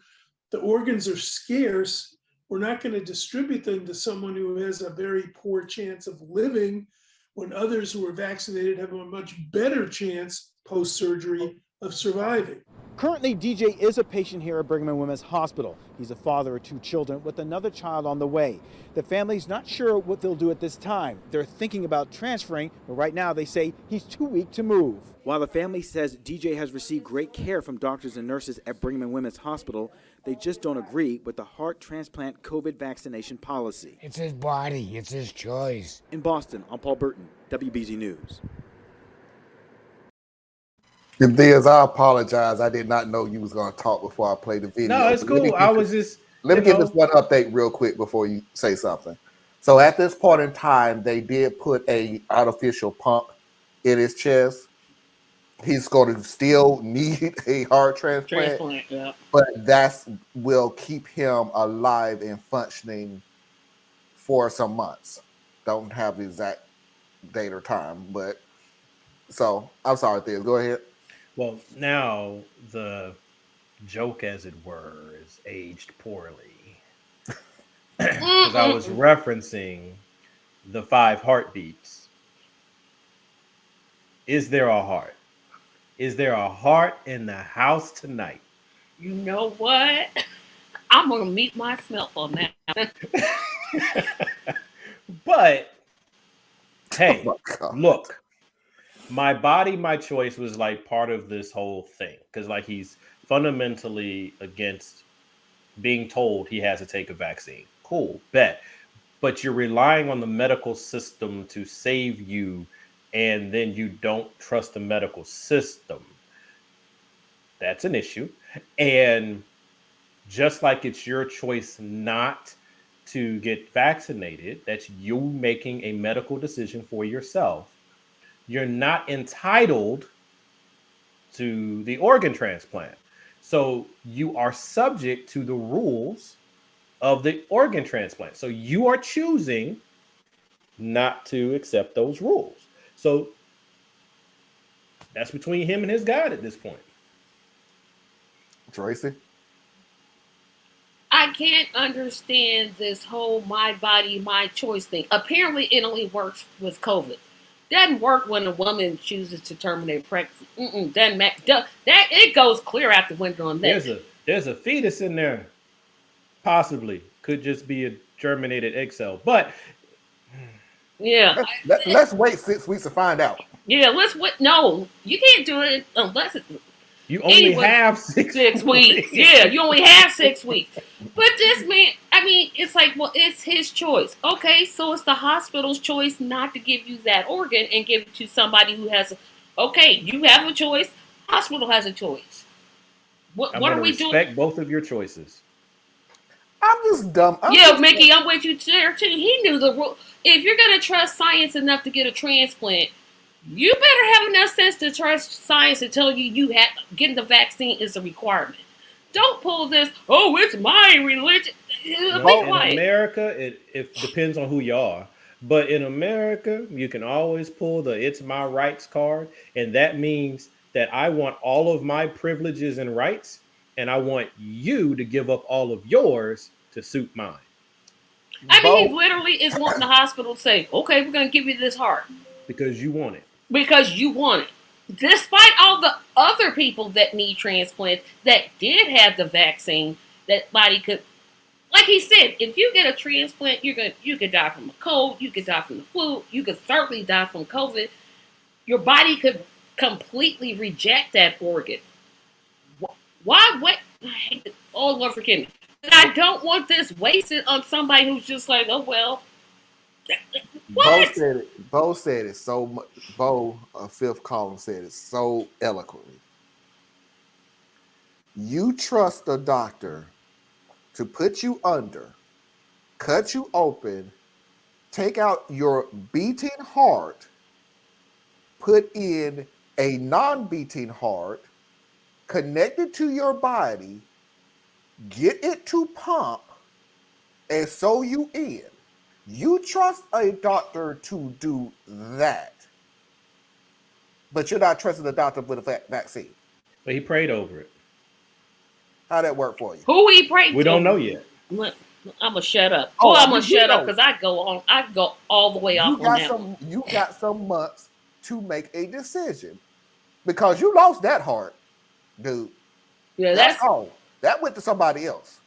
The organs are scarce. We're not going to distribute them to someone who has a very poor chance of living when others who are vaccinated have a much better chance post-surgery of surviving. Currently, DJ is a patient here at Brigham and Women's Hospital. He's a father of 2 children with another child on the way. The family's not sure what they'll do at this time. They're thinking about transferring, but right now they say he's too weak to move. While the family says DJ has received great care from doctors and nurses at Brigham and Women's Hospital, they just don't agree with the heart transplant COVID vaccination policy. It's his body. It's his choice. In Boston, I'm Paul Burton, WBZ News. If there's, I apologize. I did not know you was going to talk before I played the video. No, it's cool. I was just Let me give this one update real quick before you say something. So at this point in time, they did put a artificial pump in his chest. He's going to still need a heart transplant, Yeah. but that's will keep him alive and functioning for some months. Don't have the exact date or time, but so I'm sorry, Theo. Go ahead. Well, now the joke, as it were, is aged poorly. Because I was referencing the 5 heartbeats. Is there a heart? Is there a heart in the house tonight? You know what? I'm gonna meet myself on that. But hey, Oh my God. look, my body, my choice was like part of this whole thing because like he's fundamentally against being told he has to take a vaccine. Cool, bet. But you're relying on the medical system to save you, and then you don't trust the medical system. That's an issue. And just like it's your choice not to get vaccinated, that's you making a medical decision for yourself. You're not entitled to the organ transplant. So you are subject to the rules of the organ transplant. So you are choosing not to accept those rules. So that's between him and his God at this point. Tracy? I can't understand this whole my body, my choice thing. Apparently, it only works with COVID. Doesn't work when a woman chooses to terminate pregnancy. Doesn't matter. That it goes clear out the window on that. There's a fetus in there, possibly could just be a germinated egg cell, but Yeah, Let's wait 6 weeks to find out. yeah. Let's wait. No, you can't do it unless it. you only Anyway, have 6 weeks. Yeah, you only have 6 weeks. But this man, I mean, it's like, well, it's his choice. Okay, so it's the hospital's choice not to give you that organ and give it to somebody who has. Okay, you have a choice. Hospital has a choice. What are we doing? Respect both of your choices. I'm just dumb. Mickey, I'm with you there too. He knew the rule. If you're gonna trust science enough to get a transplant, you better have enough sense to trust science to tell you getting the vaccine is a requirement. Don't pull this. Oh, it's my religion. No, in America, it depends on who you are. But in America, you can always pull the "it's my rights" card, and that means that I want all of my privileges and rights, and I want you to give up all of yours to suit mine. I mean, he literally is wanting the hospital to say, "Okay, we're going to give you this heart because you want it." Because you want it. Despite all the other people that need transplants that did have the vaccine, that body could, like he said, if you get a transplant, you could die from a cold, you could die from the flu, you could certainly die from COVID. Your body could completely reject that organ. Why? What? I hate it. Oh, Lord, forgive me. And I don't want this wasted on somebody who's just like, oh well. What? Bo said it so much. Bo, fifth column, said it so eloquently. You trust the doctor to put you under, cut you open, take out your beating heart, put in a non-beating heart, connect it to your body, get it to pump, and sew you in. You trust a doctor to do that, but you're not trusting the doctor with a vaccine. But he prayed over it. How'd that work for you? Who he prayed to? We don't know yet. I'm gonna shut up. I'm gonna shut up because I go all the way off on that. You got some months to make a decision because you lost that heart, dude. Yeah, that's all. That went to somebody else.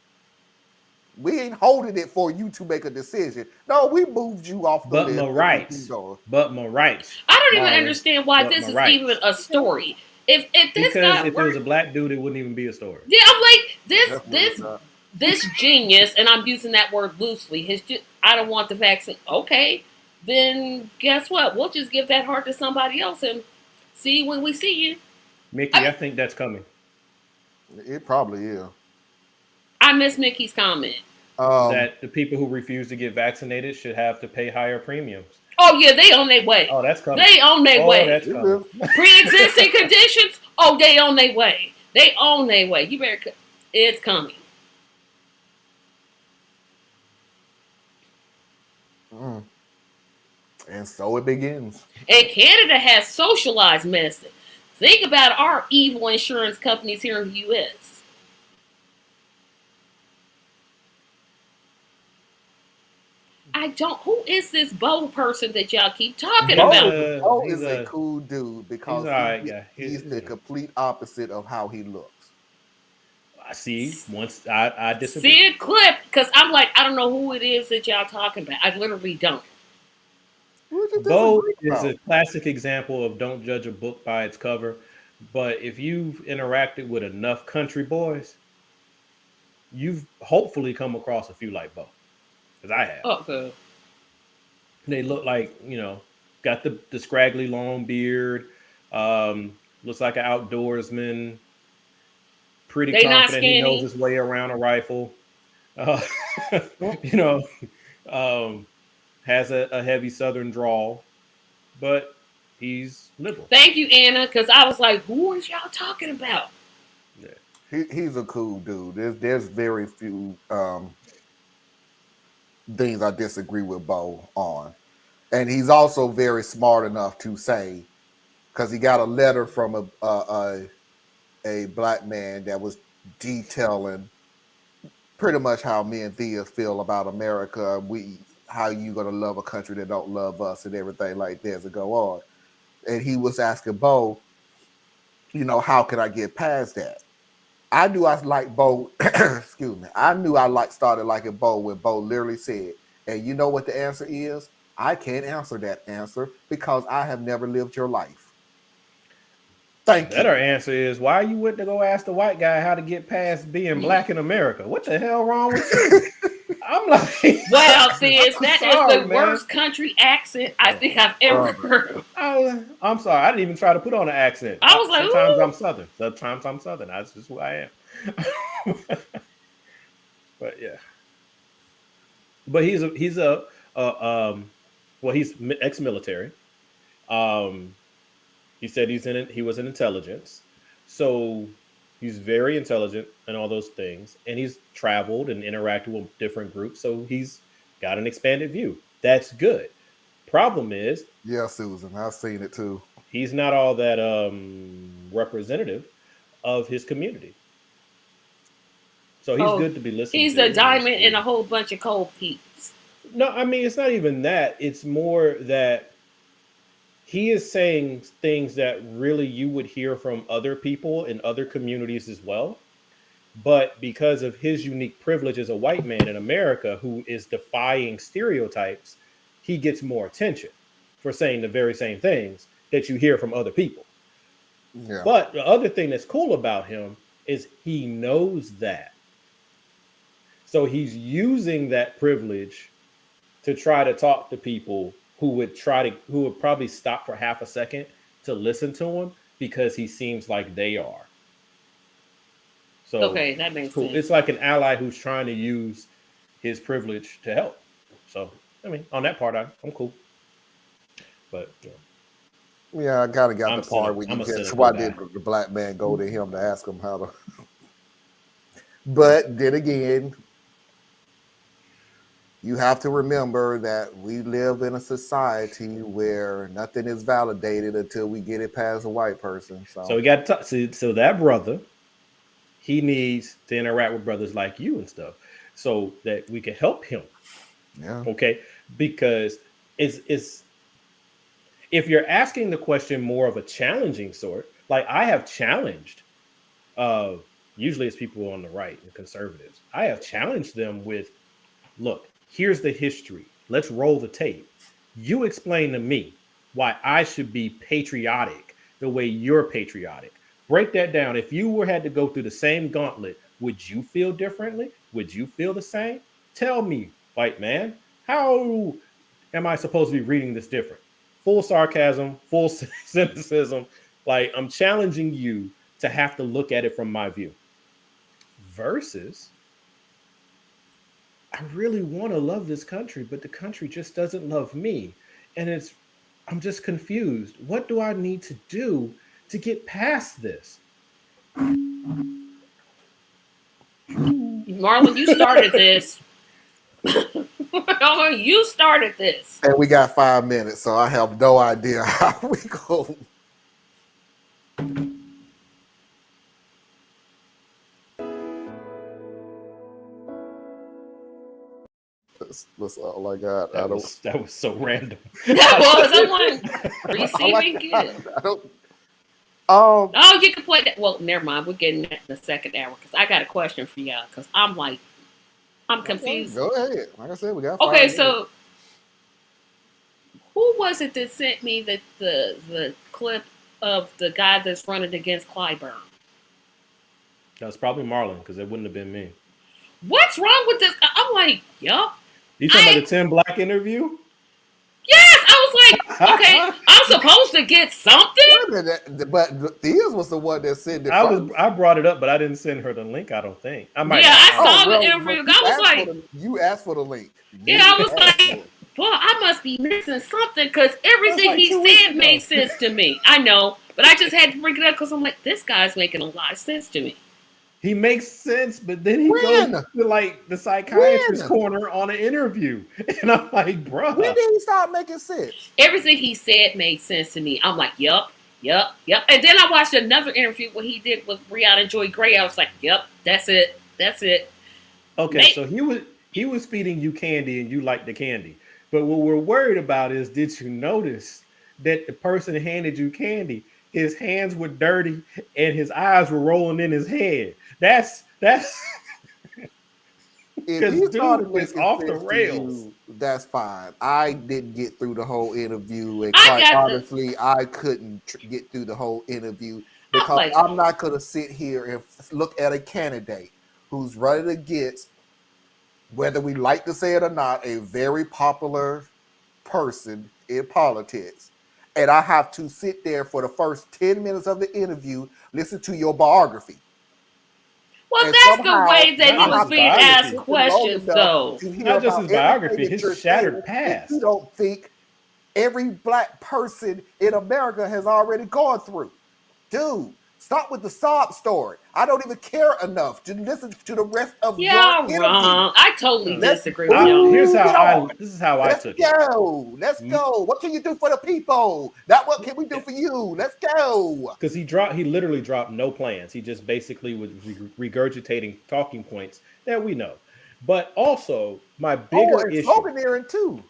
We ain't holding it for you to make a decision. No, we moved you off the list. But my rights. I don't even understand why this is even a story. If it was a black dude, it wouldn't even be a story. Yeah, I'm like this genius, and I'm using that word loosely. I don't want the vaccine. Okay, then guess what? We'll just give that heart to somebody else and see when we see you. Mickey, I think that's coming. It probably is. I miss Mickey's comment. That the people who refuse to get vaccinated should have to pay higher premiums. Oh yeah, they on their way. Oh, that's coming. They on their way. That's coming. Pre-existing conditions. Oh, they on their way. They on their way. You better. It's coming. And so it begins. And Canada has socialized medicine. Think about our evil insurance companies here in the U.S. Who is this bold person that y'all keep talking about? Bo is a cool dude because he's the complete opposite of how he looks. I see. Once I disagree. See a clip because I'm like, I don't know who it is that y'all talking about. I literally don't. Bo is a classic example of don't judge a book by its cover. But if you've interacted with enough country boys, you've hopefully come across a few like Bo. Because I have. Oh, good. They look like, got the scraggly long beard. Looks like an outdoorsman. Pretty confident he knows his way around a rifle. Has a heavy Southern drawl, but he's liberal. Thank you, Anna, because I was like, who is y'all talking about? Yeah. He's a cool dude. There's very few things I disagree with Bo on. And he's also very smart enough to say, because he got a letter from a black man that was detailing pretty much how me and Thea feel about America. How you gonna love a country that don't love us and everything like that to go on. And he was asking Bo, how can I get past that? I knew I liked Bo, excuse me. I knew I started liking Bo when Bo literally said, and you know what the answer is? I can't answer that answer because I have never lived your life. Thank you. Better answer is, why you went to go ask the white guy how to get past being black in America? What the hell wrong with you? I'm like, well, sis, that is the worst country accent I think I've ever heard. I'm sorry, I didn't even try to put on an accent. I was like, sometimes I'm Southern. Sometimes I'm Southern. That's just who I am. But yeah, but he's ex-military. He said he was in intelligence, so he's very intelligent and all those things, and he's traveled and interacted with different groups, so he's got an expanded view. That's good. Problem is, yeah, Susan, I've seen it too. He's not all that representative of his community, so he's good to be listening. He's a diamond in a whole bunch of coal peaks. No, I mean it's not even that. It's more that he is saying things that really you would hear from other people in other communities as well. But because of his unique privilege as a white man in America who is defying stereotypes, he gets more attention for saying the very same things that you hear from other people. Yeah. But the other thing that's cool about him is he knows that. So he's using that privilege to try to talk to people who would probably stop for half a second to listen to him because he seems like they are. So okay, that makes sense. It's like an ally who's trying to use his privilege to help. So I mean, on that part, I'm cool. But yeah, I kind of got the part where you said, why did the black man go to him to ask him how to? But then again, you have to remember that we live in a society where nothing is validated until we get it past a white person. So we got to so that brother, he needs to interact with brothers like you and stuff, so that we can help him. Yeah. Okay. Because it's if you're asking the question more of a challenging sort, like I have challenged, usually it's people on the right and conservatives. I have challenged them with, look, here's the history. Let's roll the tape. You explain to me why I should be patriotic the way you're patriotic. Break that down. If you had to go through the same gauntlet, would you feel differently? Would you feel the same? Tell me, white man, how am I supposed to be reading this different? Full sarcasm, full cynicism. Like I'm challenging you to have to look at it from my view. Versus I really want to love this country, but the country just doesn't love me. And I'm just confused. What do I need to do to get past this? Marlon, you started this. Marlon, you started this. And we got 5 minutes, so I have no idea how we go. That's all I got. That was so random. That was someone receiving gifts. I don't. Oh, you can play that. Well, never mind. We're getting that in the second hour because I got a question for y'all because I'm confused. Go ahead. Like I said, we got 5 Okay, minutes. so who was it that sent me the clip of the guy that's running against Clyburn? That was probably Marlon because it wouldn't have been me. What's wrong with this? I'm like, yup. You talking about the Tim Black interview? Yes, I was like, okay, I'm supposed to get something. But Thea's was the one that said that. I brought it up, but I didn't send her the link. I don't think. I might. Yeah, I saw well, the interview. I was like, you asked for the link. Yeah, I was like, boy, I must be missing something because everything like he 2 weeks said ago. made sense to me. I know, but I just had to bring it up because I'm like, this guy's making a lot of sense to me. He makes sense, but then he When? goes to like the psychiatrist When? corner on an interview, and I'm like, bro, When did he start making sense? Everything he said made sense to me. I'm like, yup. And then I watched another interview what he did with Brianna Joy Gray. I was like, yup, that's it. Okay, so he was feeding you candy, and you like the candy. But what we're worried about is, did you notice that the person handed you candy, his hands were dirty, and his eyes were rolling in his head? That's If he started dude is making off the sense to rails. you, that's fine. I didn't get through the whole interview, and I quite got honestly, I couldn't get through the whole interview because like- I'm not going to sit here and look at a candidate who's running against, whether we like to say it or not, a very popular person in politics. And I have to sit there for the first 10 minutes of the interview, listen to your biography. Well, And that's the somehow- way that he Not was his being biography. asked questions, though. To hear Not just about his biography, everything that his you're shattered saying, past. if you don't think every black person in America has already gone through. Dude, stop with the sob story. I don't even care enough to listen to the rest of Y'all your interview. wrong. I totally Let's disagree with move y'all. Here's how on. this is how I Let's took it. go. Let's go. What can you do for the people? Not what can we do for you? Let's go. Because he literally dropped no plans. He just basically was regurgitating talking points that we know. But also, my bigger and issue. sloganeering too.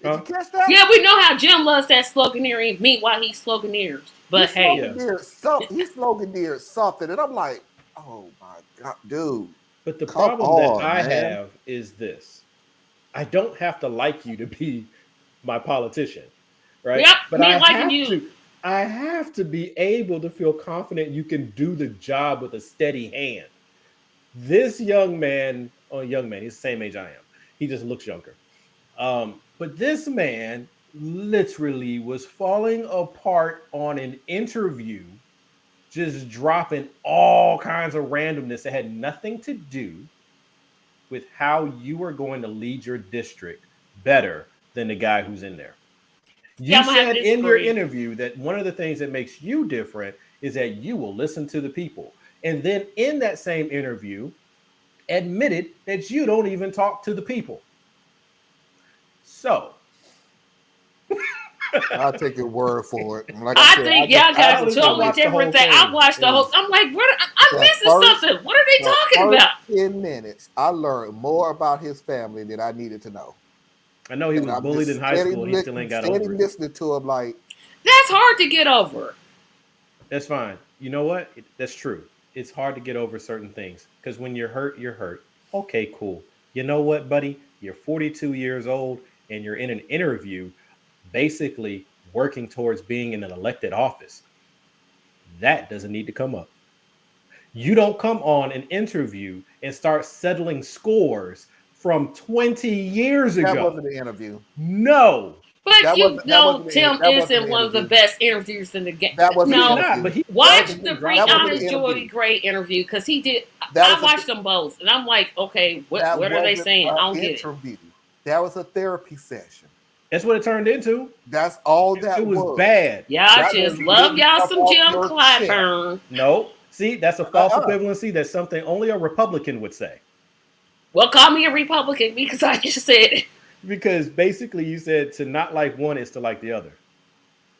Did Huh? you catch that? Yeah, we know how Jim loves that sloganeering. Meanwhile, he sloganeers. But He hey, sloganeered something, and I'm like, oh my god, dude. But the Come problem on, that I man. have is this. I don't have to like you to be my politician, right? Yep, but me I liking have you. I have to be able to feel confident you can do the job with a steady hand. This young man, he's the same age I am. He just looks younger. But this man literally was falling apart on an interview, just dropping all kinds of randomness that had nothing to do with how you are going to lead your district better than the guy who's in there. You I'm gonna have said to in your disagree. interview that one of the things that makes you different is that you will listen to the people. And then in that same interview, admitted that you don't even talk to the people. So I'll take your word for it. Like I said, think I y'all just- got I a just totally watched the whole different thing. I thing. watched the whole. I'm like, I'm The missing first- something. What are they the talking first about? 10 minutes, I learned more about his family than I needed to know. I know he And was I'm bullied just in high school and he still ain't got over it. listening to him like, That's hard to get over. That's fine. You know what? That's true. It's hard to get over certain things because when you're hurt, you're hurt. Okay, cool. You know what, buddy? You're 42 years old and you're in an interview basically working towards being in an elected office. That doesn't need to come up. You don't come on an interview and start settling scores from 20 years ago. that wasn't the interview. No, But you know, Tim that isn't wasn't one of the interview. best interviews in the game. That wasn't He's No, an not, interview. but he watch wasn't the dropping That wasn't Brianna an Jordy interview. Gray interview because he did. That I was a, watched them both, and I'm like, okay, what that are they wasn't saying? I an don't get it. interview. That was a therapy session. That's what it turned into. That's all It that was was. bad. Y'all That just was love getting y'all stuff some off Jim your chest. Clyburn. No, see, that's a false Uh-uh. equivalency. That's something only a Republican would say. Well, call me a Republican because I just said it. Because basically, you said to not like one is to like the other.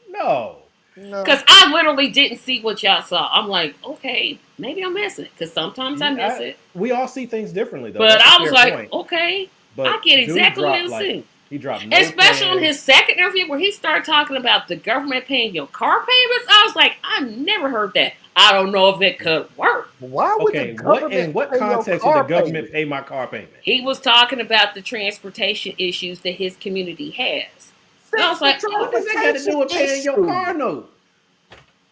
No. No. Because I literally didn't see what y'all saw. I'm like, okay, maybe I'm missing it because sometimes I miss it. We all see things differently, though. But That's a I was fair like, point. okay, But I get dude exactly what dropped, he was like, saying. he dropped no Especially on plans. his second interview where he started talking about the government paying your car payments. I was like, I never heard that. I don't know if it could work. Why would Okay, the government in what pay your context would car the government payment? pay my car payment? He was talking about the transportation issues that his community has. And I was like, What does that got to do with paying your car note?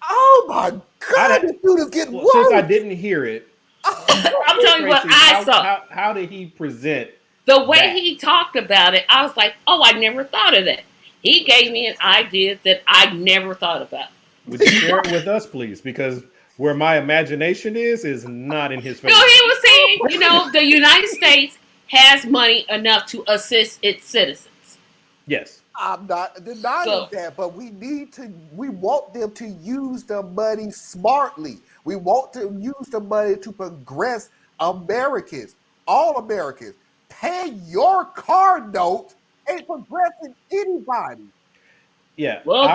Oh my God, this dude is getting worse. Since I didn't hear it, I'm telling you what Tracy, I saw. How did he present? The way that? he talked about it, I was like, oh, I never thought of that. He gave me an idea that I never thought about. Would you share it with us, please? Because where my imagination is not in his favor. No, he was saying, you know, the United States has money enough to assist its citizens. Yes. I'm not denying that, but we want them to use the money smartly. We want to use the money to progress Americans, all Americans. Paying your car note ain't progressing anybody. Yeah. Well,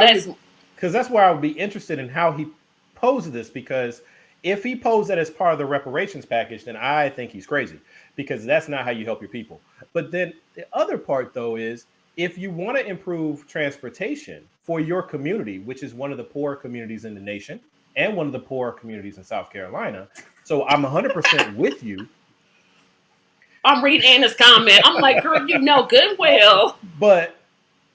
because that's where I would be interested in how he posed this, because if he posed that as part of the reparations package, then I think he's crazy, because that's not how you help your people. But then the other part, though, is if you want to improve transportation for your community, which is one of the poorer communities in the nation and one of the poorer communities in South Carolina. So I'm 100% with you. I'm reading Anna's comment. I'm like, girl, you know good and well. But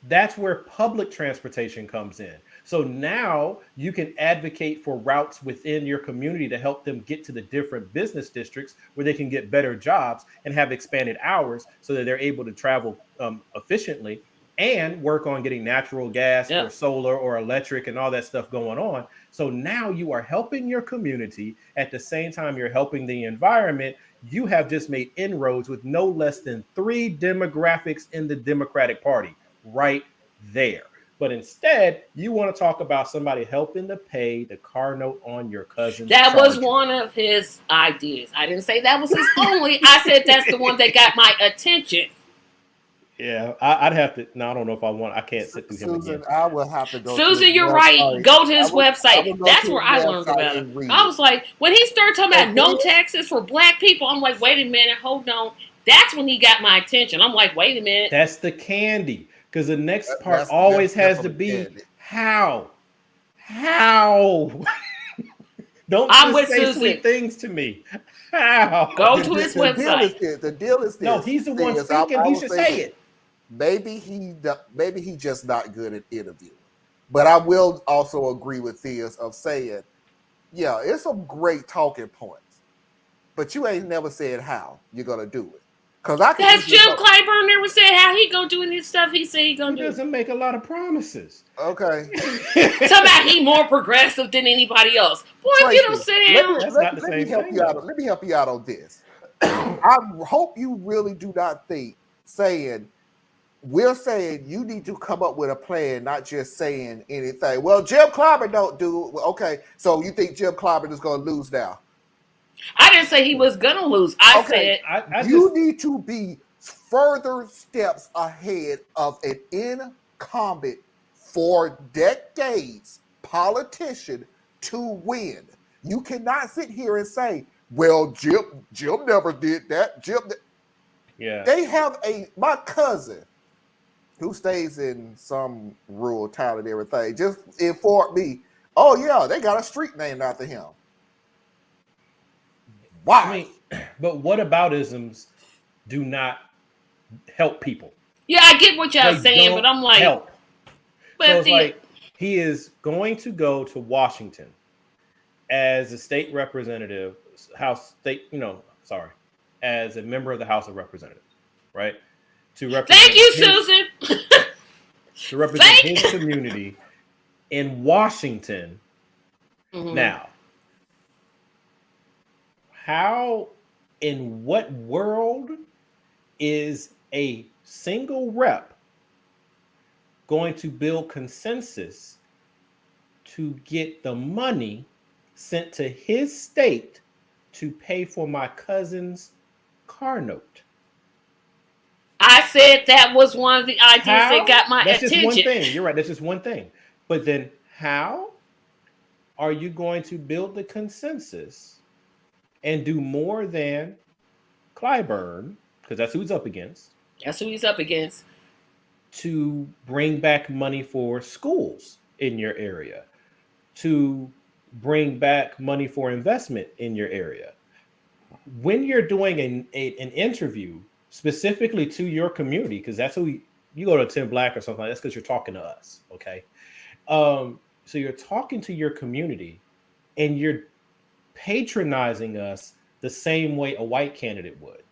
that's where public transportation comes in. So now you can advocate for routes within your community to help them get to the different business districts where they can get better jobs and have expanded hours so that they're able to travel efficiently and work on getting natural gas or solar or electric and all that stuff going on. So now you are helping your community at the same time you're helping the environment. You have just made inroads with no less than 3 demographics in the Democratic Party right there. But instead, you want to talk about somebody helping to pay the car note on your cousin's That was Charger. one of his ideas. I didn't say that was his only. I said that's the one that got my attention. Yeah, I'd have to. No, I don't know if I want. I can't sit through him Susan, again. I will have to go. Susan, you're right. Go to his website. That's where I learned about it. I was like, when he started talking about no taxes for black people, I'm like, wait a minute, hold on. That's when he got my attention. I'm like, wait a minute. That's the candy. Because the next part always has to be how. Don't just say sweet things to me. How? Go to his website. The deal is this. No, he's the one speaking. He should say it. Maybe he's just not good at interviewing. But I will also agree with Theus of saying, yeah, it's some great talking points. But you ain't never said how you're gonna do it. Has Jim Clyburn never said how he gonna do any stuff he said he gonna do? He doesn't make a lot of promises. Okay. Somehow he more progressive than anybody else. Boy, if you don't sit down. Let me help you out on this. I hope you really do not think we're saying you need to come up with a plan, not just saying anything. Well, Jim Clyburn don't do it. Okay, so you think Jim Clyburn is gonna lose now? I didn't say he was gonna lose. I said you need to be further steps ahead of an incumbent for decades politician to win. You cannot sit here and say, well, Jim never did that. Yeah. They have my cousin who stays in some rural town and everything just informed me, oh yeah, they got a street named after him. Why? I mean, but whataboutisms do not help people. Yeah, I get what y'all saying, but I'm like, help. But so it's like he is going to go to Washington as a state representative, as a member of the House of Representatives, right? To represent. Thank you, Susan. to represent his community in Washington. Mhm. Now, how in what world is a single rep going to build consensus to get the money sent to his state to pay for my cousin's car note? I said that was one of the ideas that got my That's attention. just one thing. You're right. That's just one thing. But then how are you going to build the consensus and do more than Clyburn, because that's who he's up against, That's who he's up against. to bring back money for schools in your area, to bring back money for investment in your area? When you're doing an interview specifically to your community, because that's who you go to Tim Black or something, that's because you're talking to us, okay? So you're talking to your community and you're patronizing us the same way a white candidate would,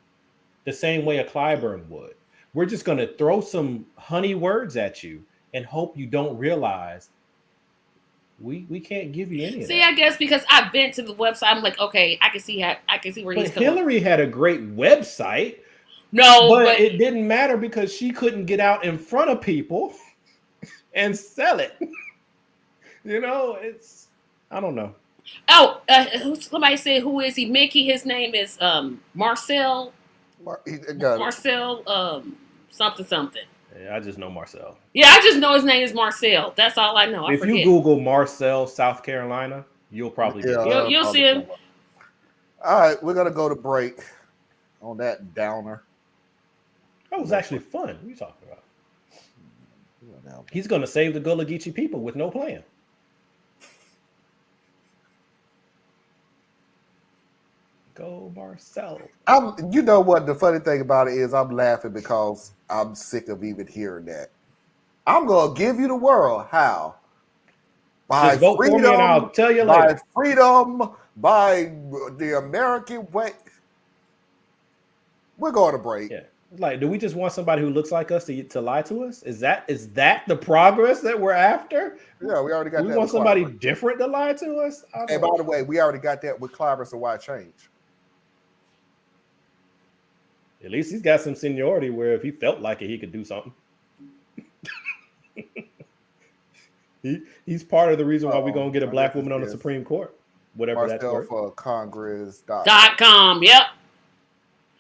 the same way a Clyburn would. We're just going to throw some honey words at you and hope you don't realize we can't give you any of See, that. I guess because I've been to the website, I'm like, okay, I can see where he's But coming. Hillary had a great website. No, but it didn't matter because she couldn't get out in front of people and sell it. You know, I don't know. Oh, somebody said, who is he? Mickey. His name is Marcel. Marcel something. Yeah, I just know Marcel. Yeah, I just know his name is Marcel. That's all I know. If you Google Marcel, South Carolina, you'll probably get it. You'll see him. All right, we're gonna go to break on that downer. That was actually fun. What are you talking about? He's going to save the Gullah Geechee people with no plan. Go Marcel. You know what the funny thing about it is? I'm laughing because I'm sick of even hearing that. I'm gonna give you the world. How? By Just vote freedom, for me and I'll tell you by later. freedom, by the American way. We're going to break. Yeah. Like, do we just want somebody who looks like us to lie to us? Is that the progress that we're after? Yeah, we already got that. We want somebody different to lie to us? And by the way, we already got that with Clyburn, so why change? At least he's got some seniority where if he felt like it, he could do something. He's part of the reason why we're going to get a black woman on the Supreme Court. Whatever that's worth. for Congress.com. Yep.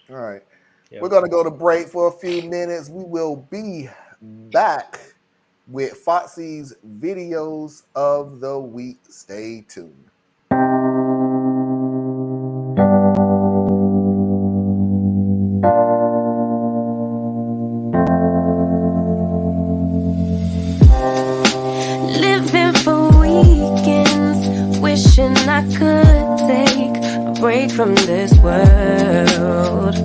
All right. Yep. We're going to go to break for a few minutes. We will be back with Foxy's videos of the week. Stay tuned. Living for weekends, wishing I could take a break from this world.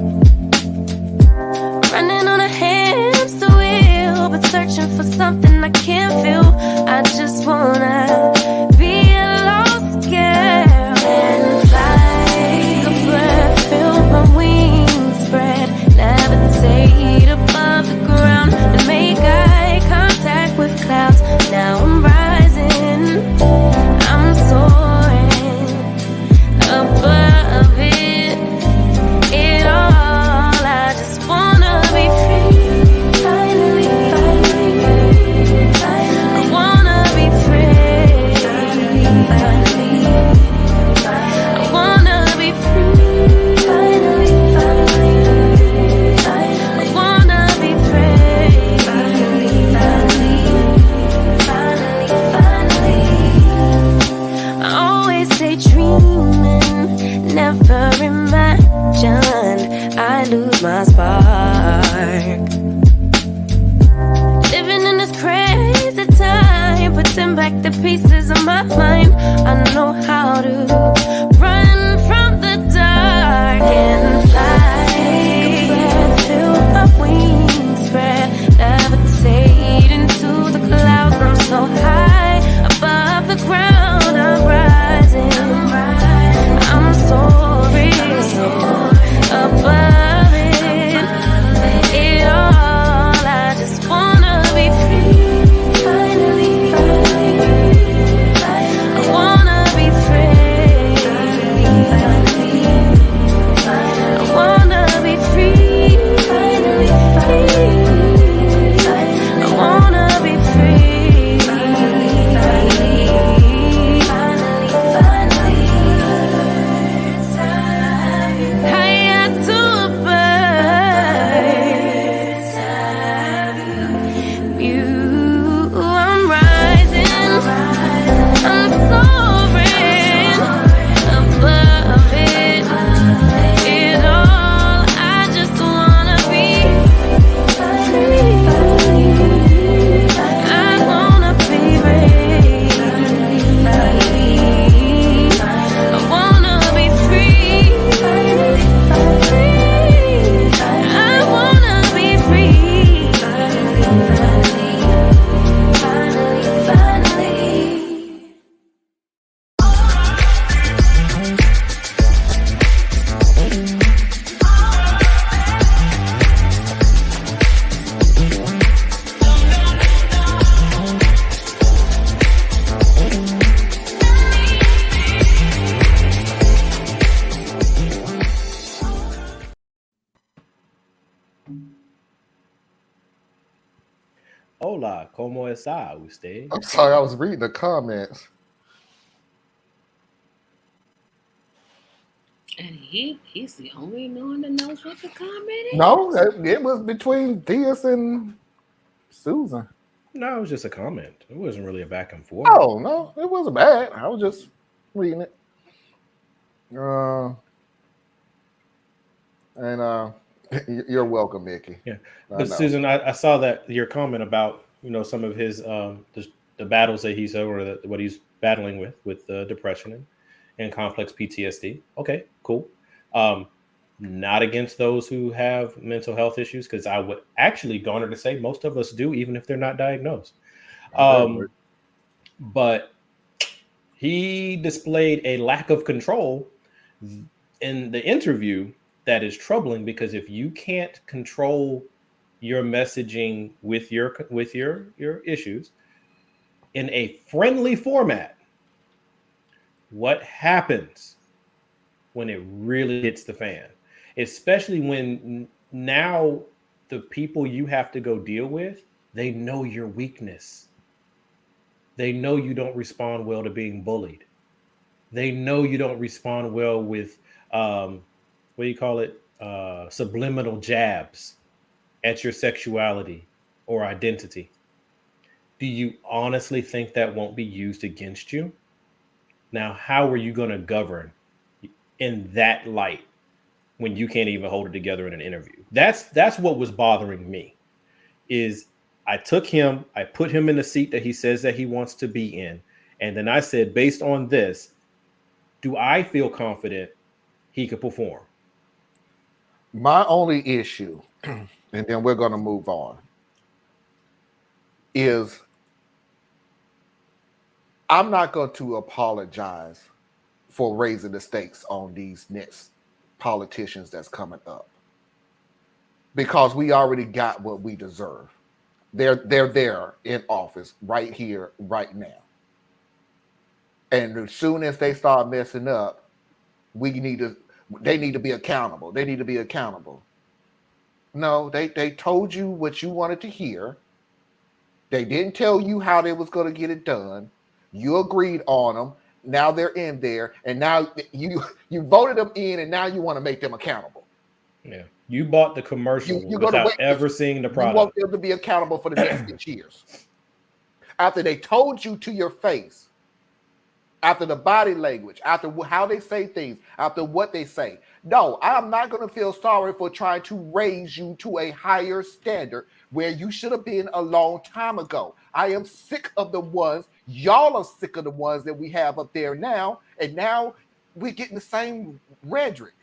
Running on a hamster wheel, but searching for something I can't feel. I just wanna be a lost girl and fly. Take a breath, feel my wings spread, levitate above the ground and make eye contact with clouds. Now I'm rising, I'm soaring above it all. I just wanna be free, finally, finally, finally. Hola, ¿cómo está usted? I'm sorry, I was reading the comments. And he's the only one that knows what the comment is. No, it was between Theus and Susan. No, it was just a comment. It wasn't really a back and forth. Oh no, it wasn't bad. I was just reading it. You're welcome, Mickey. Yeah, I but know. Susan, I saw that your comment about some of his the battles that he's over, what he's battling with depression and complex PTSD. Okay, cool. Not against those who have mental health issues, because I would actually garner to say most of us do, even if they're not diagnosed. But he displayed a lack of control in the interview that is troubling, because if you can't control your messaging with your issues in a friendly format, what happens when it really hits the fan? Especially when now the people you have to go deal with, they know your weakness. They know you don't respond well to being bullied. They know you don't respond well with what do you call it? Subliminal jabs at your sexuality or identity. Do you honestly think that won't be used against you? Now, how are you going to govern in that light when you can't even hold it together in an interview? That's what was bothering me. Is I took him, I put him in the seat that he says that he wants to be in, and then I said, based on this, do I feel confident he could perform? My only issue, and then we're going to move on, is I'm not going to apologize for raising the stakes on these next politicians that's coming up, because we already got what we deserve. They're there in office right here, right now. And as soon as they start messing up, they need to be accountable. They need to be accountable. No, they told you what you wanted to hear. They didn't tell you how they was going to get it done. You agreed on them. Now they're in there, and now you voted them in, and now you want to make them accountable. Yeah, you bought the commercial without ever seeing the product. You want them to be accountable for the next 6 years. After they told you to your face, after the body language, after how they say things, after what they say. No, I'm not going to feel sorry for trying to raise you to a higher standard where you should have been a long time ago. I am sick of the ones, y'all are sick of the ones that we have up there now, and now we're getting the same rhetoric.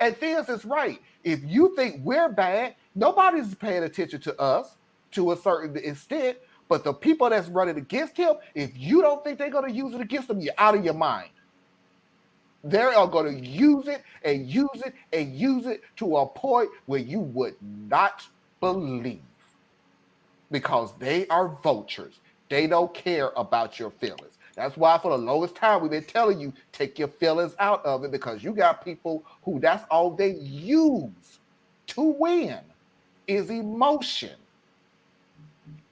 And Theus is right. If you think we're bad, nobody's paying attention to us to a certain extent. But the people that's running against him, if you don't think they're going to use it against him, you're out of your mind. They are going to use it and use it and use it to a point where you would not believe. Because they are vultures. They don't care about your feelings. That's why for the longest time we've been telling you, take your feelings out of it, because you got people who that's all they use to win is emotion.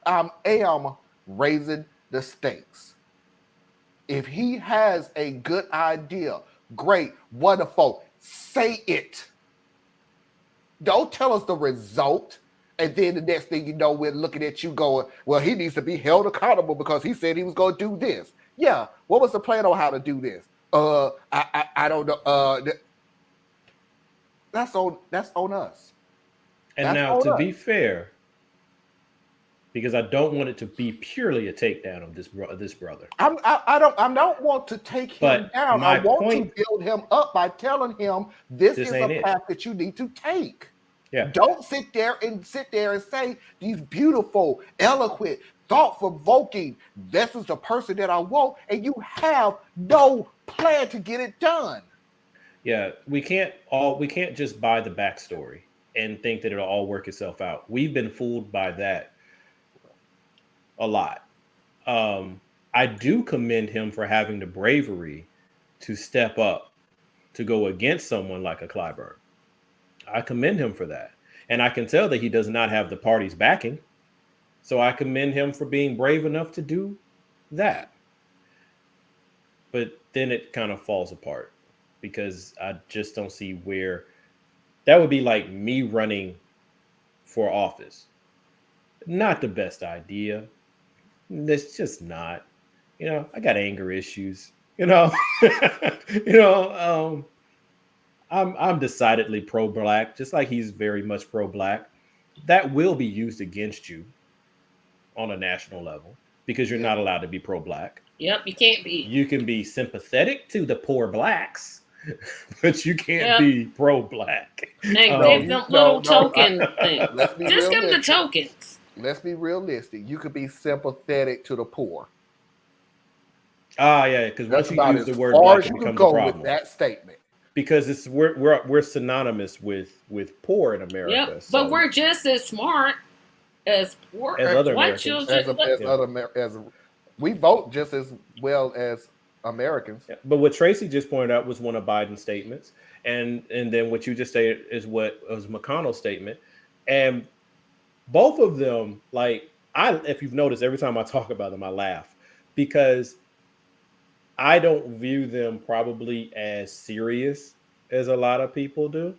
I am raising the stakes. If he has a good idea, great, wonderful, say it. Don't tell us the result. And then the next thing you know, we're looking at you going, well, he needs to be held accountable because he said he was going to do this. Yeah, what was the plan on how to do this? I don't know. That's on us. And that's now, to be fair, because I don't want it to be purely a takedown of this brother. I don't want to take him down. I want to build him up by telling him this is a path that you need to take. Yeah. Don't sit there and say these beautiful, eloquent, thought-provoking, this is the person that I want, and you have no plan to get it done. Yeah, we can't just buy the backstory and think that it'll all work itself out. We've been fooled by that a lot. I do commend him for having the bravery to step up to go against someone like a Clyburn. I commend him for that. And I can tell that he does not have the party's backing. So I commend him for being brave enough to do that. But then it kind of falls apart because I just don't see where that would be like me running for office. Not the best idea. That's just not. I got anger issues. you know, you know, I'm decidedly pro-black, just like he's very much pro-black. That will be used against you on a national level because you're not allowed to be pro-black. Yep, you can't be. You can be sympathetic to the poor blacks, but you can't be pro-black. And give them little token things. Just give them the tokens. Let's be realistic. You could be sympathetic to the poor. Ah, yeah, because once you use the word black, it becomes a problem. With that statement. Because we're synonymous with poor in America. Yep, so. But we're just as smart as poor as other white children. We vote just as well as Americans. Yeah, but what Tracy just pointed out was one of Biden's statements, and then what you just stated is what was McConnell's statement, and both of them, if you've noticed, every time I talk about them, I laugh because I don't view them probably as serious as a lot of people do,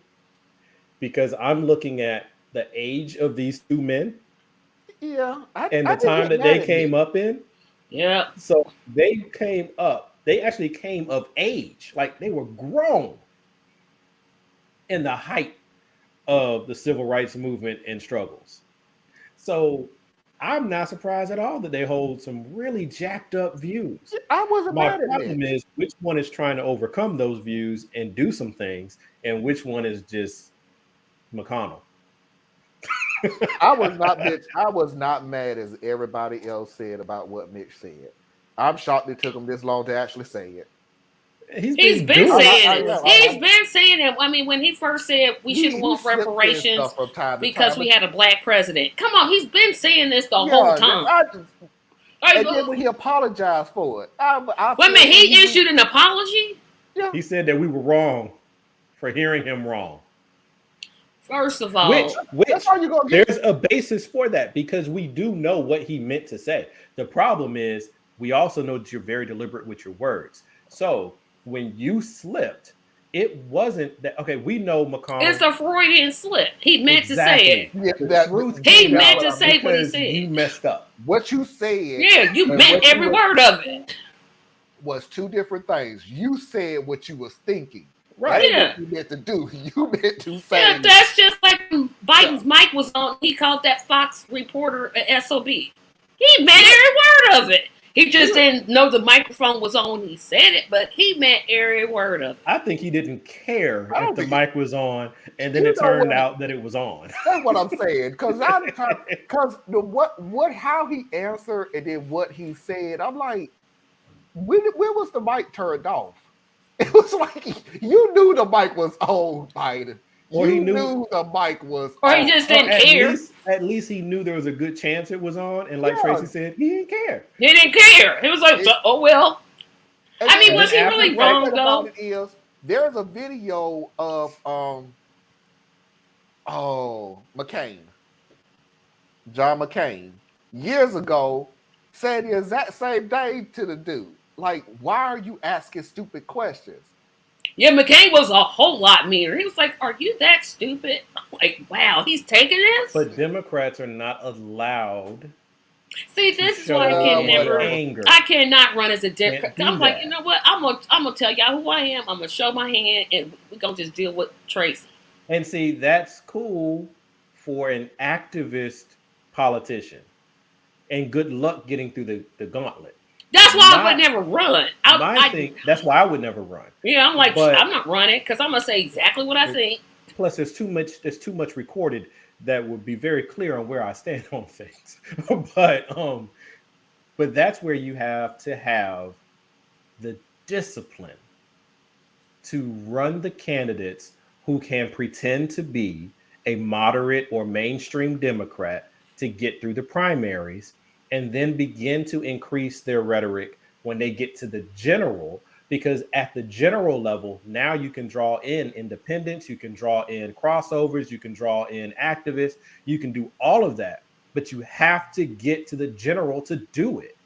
because I'm looking at the age of these two men. Yeah. And the time that they came up in. Yeah. So they actually came of age. Like they were grown in the height of the civil rights movement and struggles. So I'm not surprised at all that they hold some really jacked up views. I wasn't mad at it. My problem is which one is trying to overcome those views and do some things, and which one is just McConnell. I was not mad as everybody else said about what Mitch said. I'm shocked it took him this long to actually say it. He's been saying it. He's been saying it. I mean, when he first said we shouldn't want reparations because we had a black president. Come on, he's been saying this the whole time. And then when he apologized for it. Wait a minute, he issued an apology? Yeah. He said that we were wrong for hearing him wrong. First of all, which there's a basis for that because we do know what he meant to say. The problem is we also know that you're very deliberate with your words. So when you slipped, it wasn't that okay. We know McConnell. It's a Freudian slip. He meant to say it. Yeah, he meant to say what he said. You messed up. What you said. Yeah, you meant every word of it. Was two different things. You said what you was thinking. Right. Yeah. What you meant to do. You meant to say. Yeah, that's just like Biden's mic was on. He called that Fox reporter an SOB. He meant every word of it. He just didn't know the microphone was on when he said it, but he meant every word of it. I think he didn't care if the mic was on, and then it turned out that it was on. That's what I'm saying. Because how he answered and then what he said, I'm like, when was the mic turned off? It was like you knew the mic was on, Biden. Or he knew the mic was on. Or he just didn't care. At least he knew there was a good chance it was on. And like Tracy said, he didn't care. He didn't care. It was like, oh, well. I mean, was he really wrong, though? There's a video of McCain. John McCain. Years ago, said the exact same day to the dude. Like, why are you asking stupid questions? Yeah, McCain was a whole lot meaner. He was like, are you that stupid? I'm like, wow, he's taking this? But Democrats are not allowed. See, this is why I cannot run as a Democrat. I'm like, you know what? I'm gonna tell y'all who I am. I'm gonna show my hand, and we're gonna just deal with Tracy. And see, that's cool for an activist politician. And good luck getting through the gauntlet. That's why I would never run. That's why I would never run. Yeah, I'm like, I'm not running because I'm gonna say exactly what I think. Plus, there's too much recorded that would be very clear on where I stand on things. but that's where you have to have the discipline to run the candidates who can pretend to be a moderate or mainstream Democrat to get through the primaries, and then begin to increase their rhetoric when they get to the general, because at the general level, now you can draw in independents, you can draw in crossovers, you can draw in activists, you can do all of that. but you have to get to the general to do it.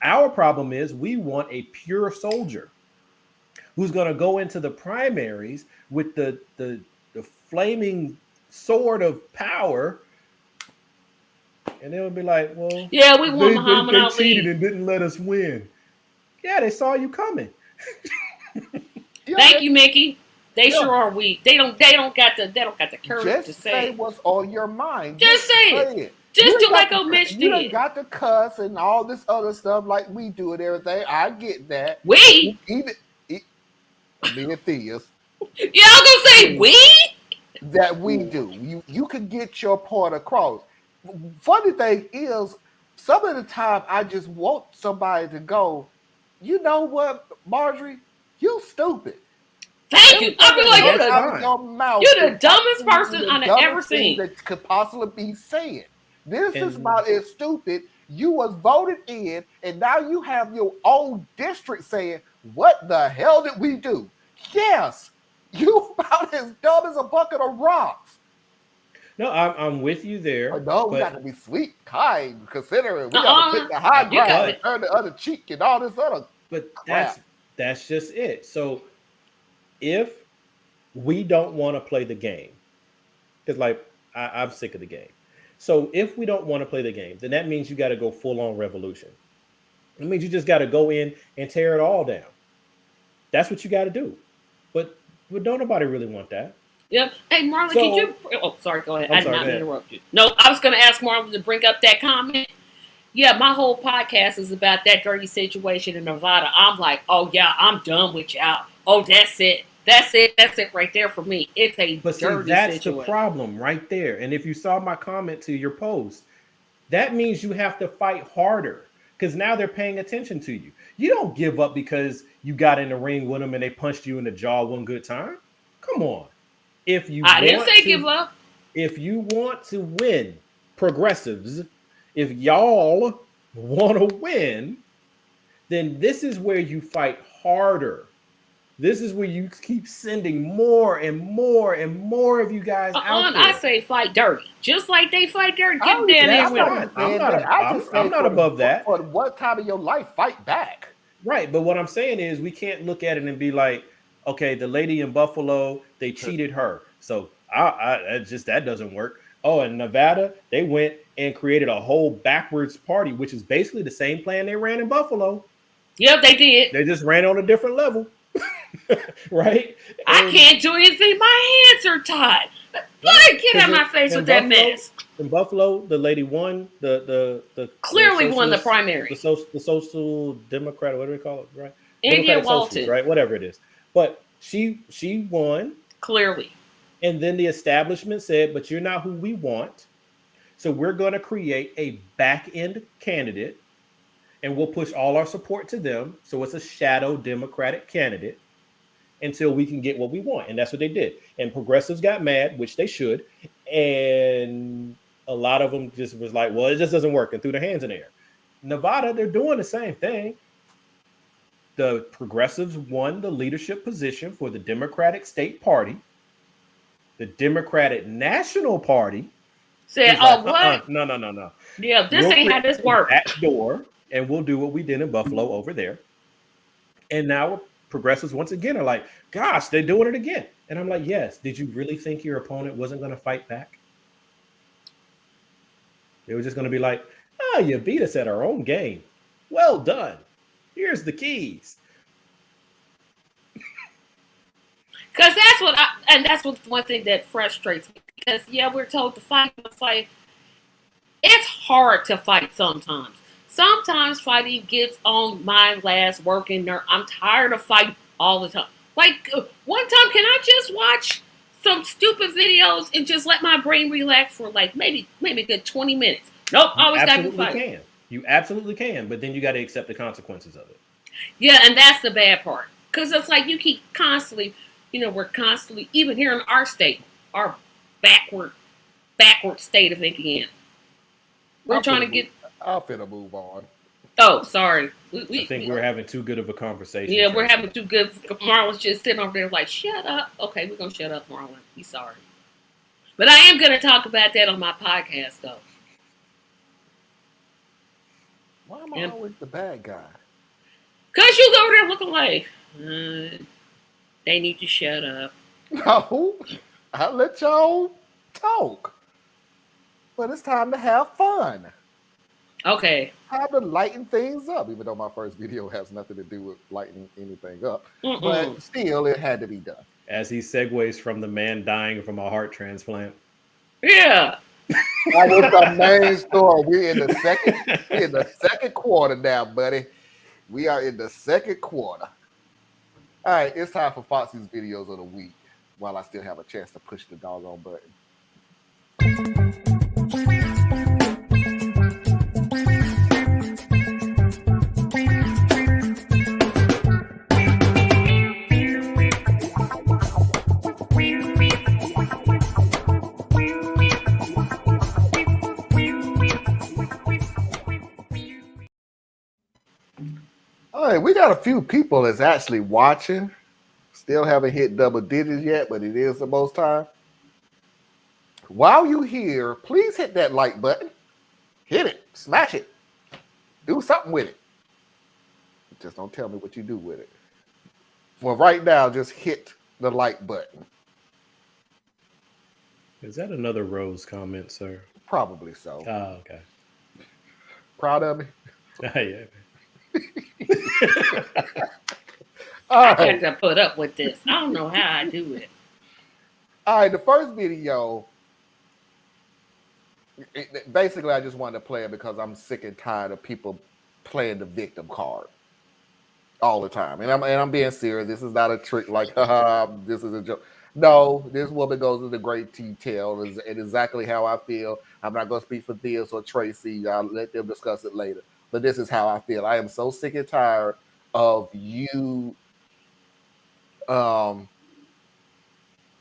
Our problem is we want a pure soldier who's going to go into the primaries with the flaming sword of power, and they'll be like, well, Yeah, we want they Muhammad cheated Ali. and didn't let us win. Yeah, they saw you coming. Thank you, Mickey. They Yeah. sure are weak. They don't got the courage to Just say say it. what's on your mind. Just say it. Just You do ain't like got Mitch you ain't did. got to cuss and all this other stuff like we do and everything. I get that. We? Even me and Theus, Yeah, I was gonna say we? that we do. You can get your point across. Funny thing is, some of the time I just want somebody to go, you know what, Marjorie? You stupid. Thank you. I'll be like, That's Out of fine. your mouth you're the is dumbest absolutely person the I've ever dumbest thing seen. that could possibly be said. This is And- about as stupid. You was voted in, and now you have your own district saying, "What the hell did we do?" Yes, you about as dumb as a bucket of rocks. No, I'm with you there. No, we got to But be sweet, kind, considerate. We got to pick the high You got ground to. and turn the other cheek and all this other crap. that's just it. So if we don't want to play the game, because like I'm sick of the game. So if we don't want to play the game, then that means you got to go full on revolution. It means you just got to go in and tear it all down. That's what you got to do. But don't nobody really want that. Yep. Hey, Marlon, So- can you? Oh, sorry. Go ahead. I'm I did sorry, not go ahead. interrupt you. No, I was going to ask Marlon to bring up that comment. Yeah, my whole podcast is about that dirty situation in Nevada. I'm like, oh yeah, I'm done with y'all. Oh, that's it. That's it. That's it right there for me. It's a But see, dirty that's situation. the problem right there. And if you saw my comment to your post, that means you have to fight harder because now they're paying attention to you. You don't give up because you got in the ring with them and they punched you in the jaw one good time. Come on. If you I didn't want say to- give up. If you want to win, progressives, if y'all want to win, then this is where you fight harder. This is where you keep sending more and more and more of you guys out there. I say fight dirty, just like they fight dirty. Get Oh, down there that's with fine. them. I'm not above that. For what time of your life, fight back. Right, but what I'm saying is we can't look at it and be like, okay, the lady in Buffalo, they cheated her, so that doesn't work. Oh, in Nevada, they went and created a whole backwards party, which is basically the same plan they ran in Buffalo. Yep, they did. They just ran on a different level, right? I can't do anything. My hands are tied. Boy, get out of my face with that mess. In Buffalo, the lady won the Clearly won the socialist- primary. the social democrat, what do we call it, right? India Democratic Walton. Socialist, right? Whatever it is. But she won. Clearly. And then the establishment said, but you're not who we want. So we're going to create a back end candidate and we'll push all our support to them. So it's a shadow Democratic candidate until we can get what we want. And that's what they did. And progressives got mad, which they should. And a lot of them just was like, well, it just doesn't work, and threw their hands in the air. Nevada, they're doing the same thing. The progressives won the leadership position for the Democratic State Party. The Democratic National Party said, like, what? No. Yeah, this ain't how this works. Back door, and we'll do what we did in Buffalo over there. And now progressives once again are like, gosh, they're doing it again. And I'm like, yes. Did you really think your opponent wasn't going to fight back? They were just going to be like, oh, you beat us at our own game. Well done. Here's the keys. Because that's what one thing that frustrates me. Because yeah, we're told to fight, but like, it's hard to fight sometimes. Sometimes fighting gets on my last working nerve. I'm tired of fighting all the time. Like one time, can I just watch some stupid videos and just let my brain relax for like maybe a good 20 minutes? Nope, always got to fight. You absolutely can, but then you got to accept the consequences of it. Yeah, and that's the bad part. Because it's like you keep constantly, we're constantly, even here in our state, our backward state of Indiana. We're trying to get. I'm finna move on. Oh, sorry. I think we're having too good of a conversation. Yeah, we're having too good. Marlon's just sitting over there like, shut up. Okay, we're going to shut up, Marlon. He's sorry. But I am going to talk about that on my podcast, though. Why am I And always the bad guy? because you go over there looking like, they need to shut up. No, I let y'all talk. But it's time to have fun. Okay. Time to lighten things up, even though my first video has nothing to do with lightening anything up. But still, it had to be done. As he segues from the man dying from a heart transplant. Yeah. That was the main story. We're in the second quarter now, buddy. We are in the second quarter. All right, it's time for Foxy's videos of the week while I still have a chance to push the doggone button. All right, we got a few people that's actually watching. Still haven't hit double digits yet, but it is the most time. While you here, please hit that like button. Hit it, smash it, do something with it. Just don't tell me what you do with it. For right now, just hit the like button. Is that another Rose comment, sir? Probably so. Oh, okay. Proud of me? Yeah. I got to put up with this. I don't know how I do it. All right, the first video, basically I just wanted to play it because I'm sick and tired of people playing the victim card all the time. And I'm being serious. This is not a trick like, this is a joke. No, this woman goes into great detail and exactly how I feel. I'm not going to speak for Theus or Tracy. I'll let them discuss it later. But this is how I feel. I am so sick and tired of you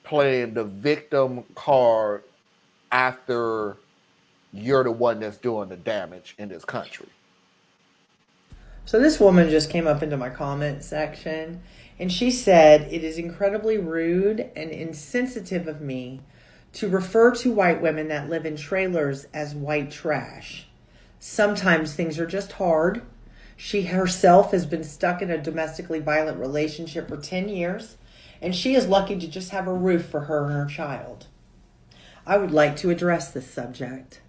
playing the victim card after you're the one that's doing the damage in this country. So this woman just came up into my comment section and she said, "It is incredibly rude and insensitive of me to refer to white women that live in trailers as white trash. Sometimes things are just hard. She herself has been stuck in a domestically violent relationship for 10 years, and she is lucky to just have a roof for her and her child. I would like to address this subject.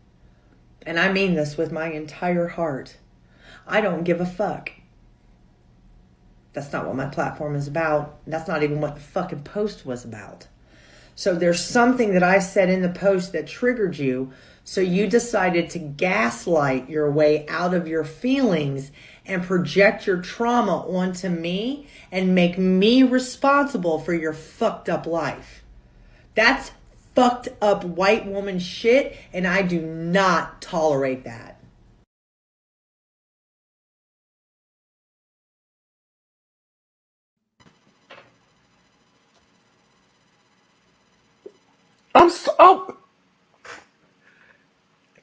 And I mean this with my entire heart. I don't give a fuck. That's not what my platform is about. That's not even what the fucking post was about. So there's something that I said in the post that triggered you, so you decided to gaslight your way out of your feelings and project your trauma onto me and make me responsible for your fucked up life. That's fucked up white woman shit, and I do not tolerate that."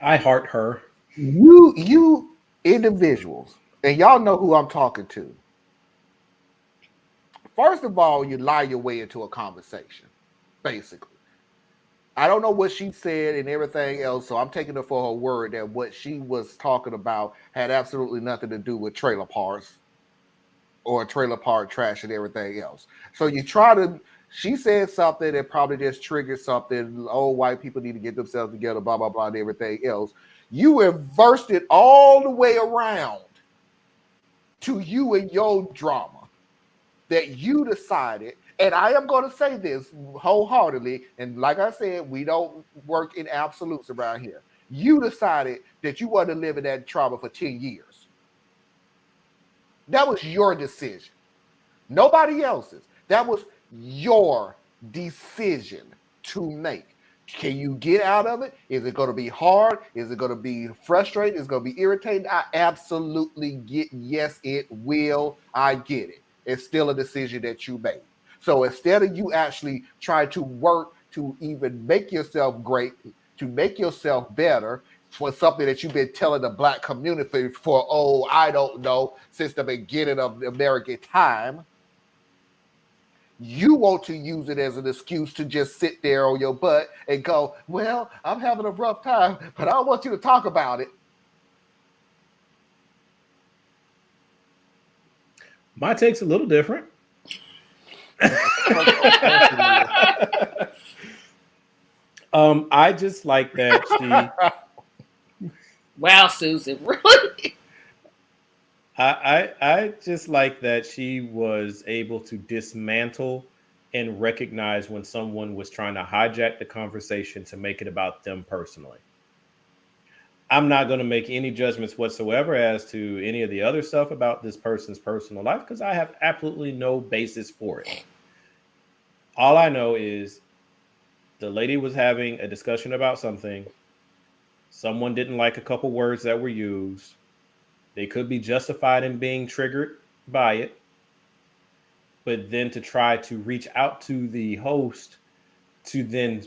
I heart her. You individuals, and y'all know who I'm talking to. First of all, you lie your way into a conversation, basically. I don't know what she said and everything else, so I'm taking her for her word that what she was talking about had absolutely nothing to do with trailer parks or trailer park trash and everything else. So you try to, she said something that probably just triggered something. Oh, white people need to get themselves together, blah, blah, blah, and everything else. You reversed it all the way around to you and your drama that you decided. And I am going to say this wholeheartedly. And like I said, we don't work in absolutes around here. You decided that you wanted to live in that trauma for 10 years. That was your decision. Nobody else's. That was your decision to make. Can you get out of it? Is it going to be hard? Is it going to be frustrating? Is it going to be irritating? I absolutely get, yes, it will. I get it. It's still a decision that you made. So instead of you actually trying to work to even make yourself great, to make yourself better for something that you've been telling the Black community for, oh, I don't know, since the beginning of the American time, you want to use it as an excuse to just sit there on your butt and go, well, I'm having a rough time, but I don't want you to talk about it. My take's a little different. I just like that she. Wow, Susan, really? I just like that she was able to dismantle and recognize when someone was trying to hijack the conversation to make it about them personally. I'm not going to make any judgments whatsoever as to any of the other stuff about this person's personal life because I have absolutely no basis for it. All I know is the lady was having a discussion about something. Someone didn't like a couple words that were used. They could be justified in being triggered by it. But then to try to reach out to the host to then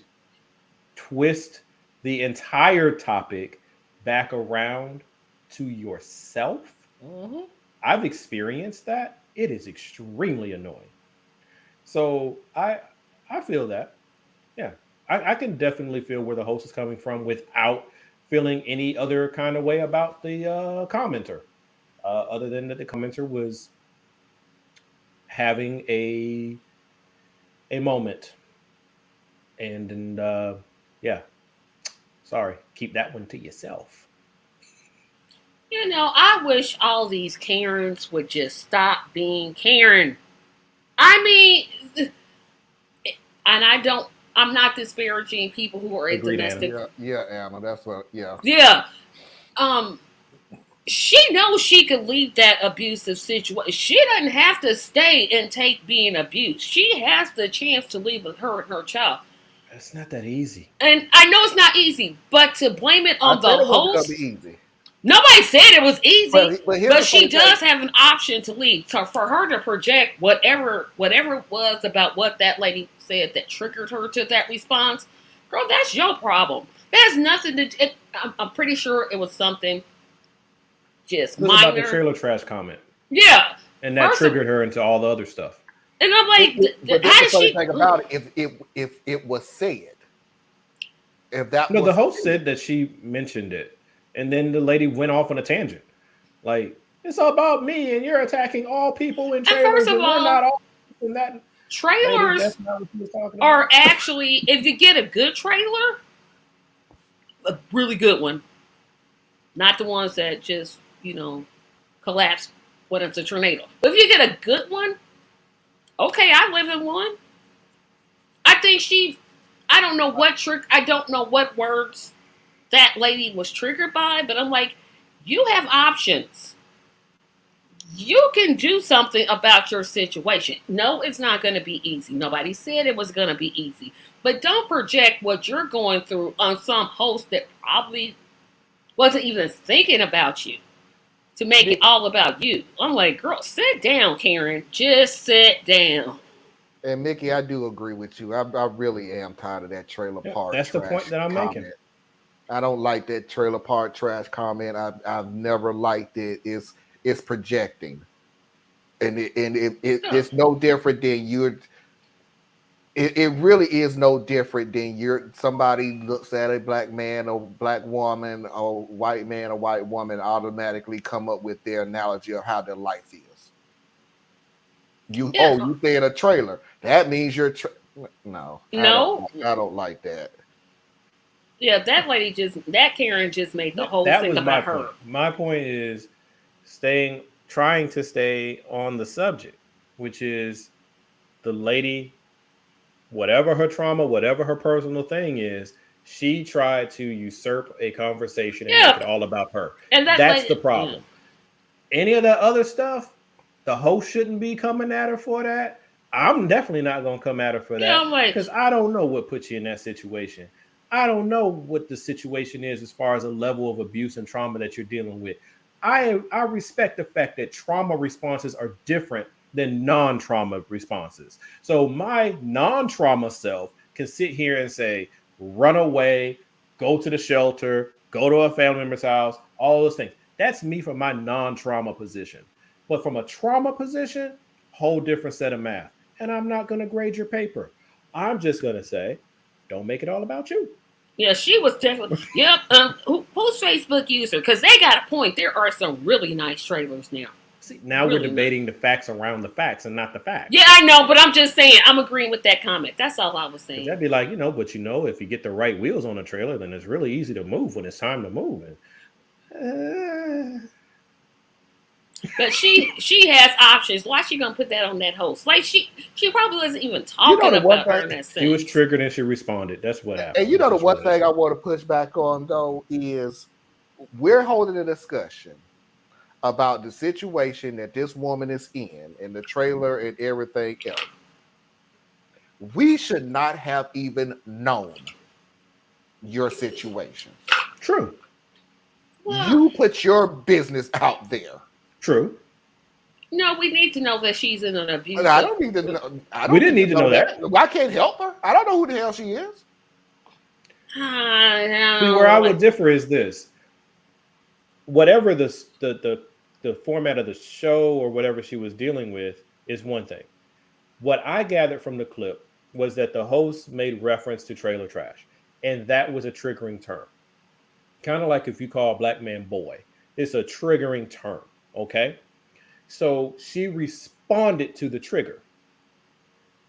twist the entire topic back around to yourself. Mm-hmm. I've experienced that. It is extremely annoying. So I feel that. Yeah. I can definitely feel where the host is coming from without feeling any other kind of way about the commenter. Other than that the commenter was having a moment. And yeah. Sorry. Keep that one to yourself. You know, I wish all these Karens would just stop being Karen. I mean, and I'm not disparaging people who are in Agreed, domestic. Anna. Yeah, Anna. That's what. Yeah. Yeah. She knows she could leave that abusive situation. She doesn't have to stay and take being abused. She has the chance to leave with her and her child. It's not that easy. And I know it's not easy, but to blame it on the it wasn't host. gonna be easy. Nobody said it was easy, here's but the she funny does thing. have an option to leave. So for her to project whatever it was about what that lady said that triggered her to that response, girl, that's your problem. That has nothing to. I'm pretty sure it was something just It was about the minor. trailer trash comment. Yeah, And that triggered her into all the other stuff. and I'm like, But how that's did the funny she? thing about it. If it was said, if that No, was the host said that she mentioned it. And then the lady went off on a tangent. Like, it's about me and you're attacking all people in trailers. first of and we're all, not all in that. trailers Lady, that's not what she was talking are about. actually, if you get a good trailer, a really good one, not the ones that just, collapse when it's a tornado. But if you get a good one, okay, I live in one. I think I don't know what words that lady was triggered by, but I'm like, you have options. You can do something about your situation. No, it's not going to be easy. Nobody said it was going to be easy. But don't project what you're going through on some host that probably wasn't even thinking about you to make it all about you. I'm like, girl, sit down, Karen. Just sit down. And Mickey, I do agree with you. I really am tired of that trailer park. That's the point that I'm making. I don't like that trailer park trash comment. I've never liked it. It's projecting, and it's no different than you're. It really is no different than somebody looks at a black man or black woman or white man or white woman automatically come up with their analogy of how their life is. You say in a trailer. That means you're no. I don't like that. Yeah, that Karen just made the whole thing about her. Point. My point is trying to stay on the subject, which is the lady, whatever her trauma, whatever her personal thing is, she tried to usurp a conversation and make it all about her. And that's the problem. Yeah. Any of that other stuff, the host shouldn't be coming at her for that. I'm definitely not going to come at her for that because I don't know what put you in that situation. I don't know what the situation is as far as a level of abuse and trauma that you're dealing with. I respect the fact that trauma responses are different than non-trauma responses. So my non-trauma self can sit here and say, run away, go to the shelter, go to a family member's house, all those things. That's me from my non-trauma position. But from a trauma position, whole different set of math. And I'm not going to grade your paper. I'm just going to say, don't make it all about you. Yeah, she was definitely. Yep. Who's Facebook user? Because they got a point. There are some really nice trailers now. See, now we're debating the facts around the facts and not the facts. Yeah, I know, but I'm just saying, I'm agreeing with that comment. That's all I was saying. That'd be like, but if you get the right wheels on a trailer, then it's really easy to move when it's time to move. But she has options. Why she gonna put that on that host? Like she probably wasn't even talking about her in that sense. She was triggered and she responded. That's what happened. And the one thing I want to push back on though is we're holding a discussion about the situation that this woman is in the trailer and everything else. We should not have even known your situation. True. Well, you put your business out there. True. No, we need to know that she's in an abuse. I don't need to know. We didn't need to know that. I can't help her. I don't know who the hell she is. See, where I would differ is this. Whatever the format of the show or whatever she was dealing with is one thing. What I gathered from the clip was that the host made reference to trailer trash, and that was a triggering term. Kind of like if you call a black man boy, it's a triggering term. Okay, so she responded to the trigger,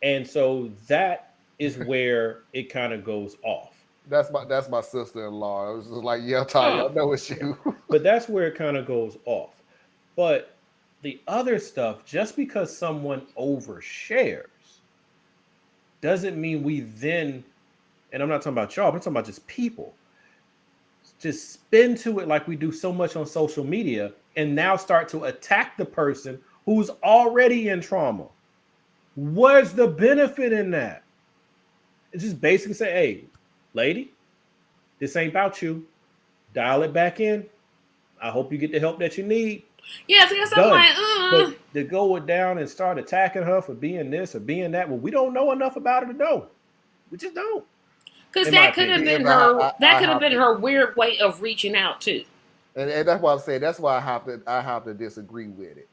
and so that is where it kind of goes off. That's my sister-in-law. It was just like, yeah, Ty, I know it's you. But that's where it kind of goes off. But the other stuff, just because someone overshares, doesn't mean we then, and I'm not talking about y'all, I'm talking about just people, just spin to it like we do so much on social media and now start to attack the person who's already in trauma. What's the benefit in that? It's just basically say, hey, lady, this ain't about you. Dial it back in. I hope you get the help that you need. Yes, I'm like, But to go down and start attacking her for being this or being that, well, we don't know enough about her to know. We just don't. Because that could have been her. That could have been her weird way of reaching out too. And that's why I'm saying. That's why I have to disagree with it.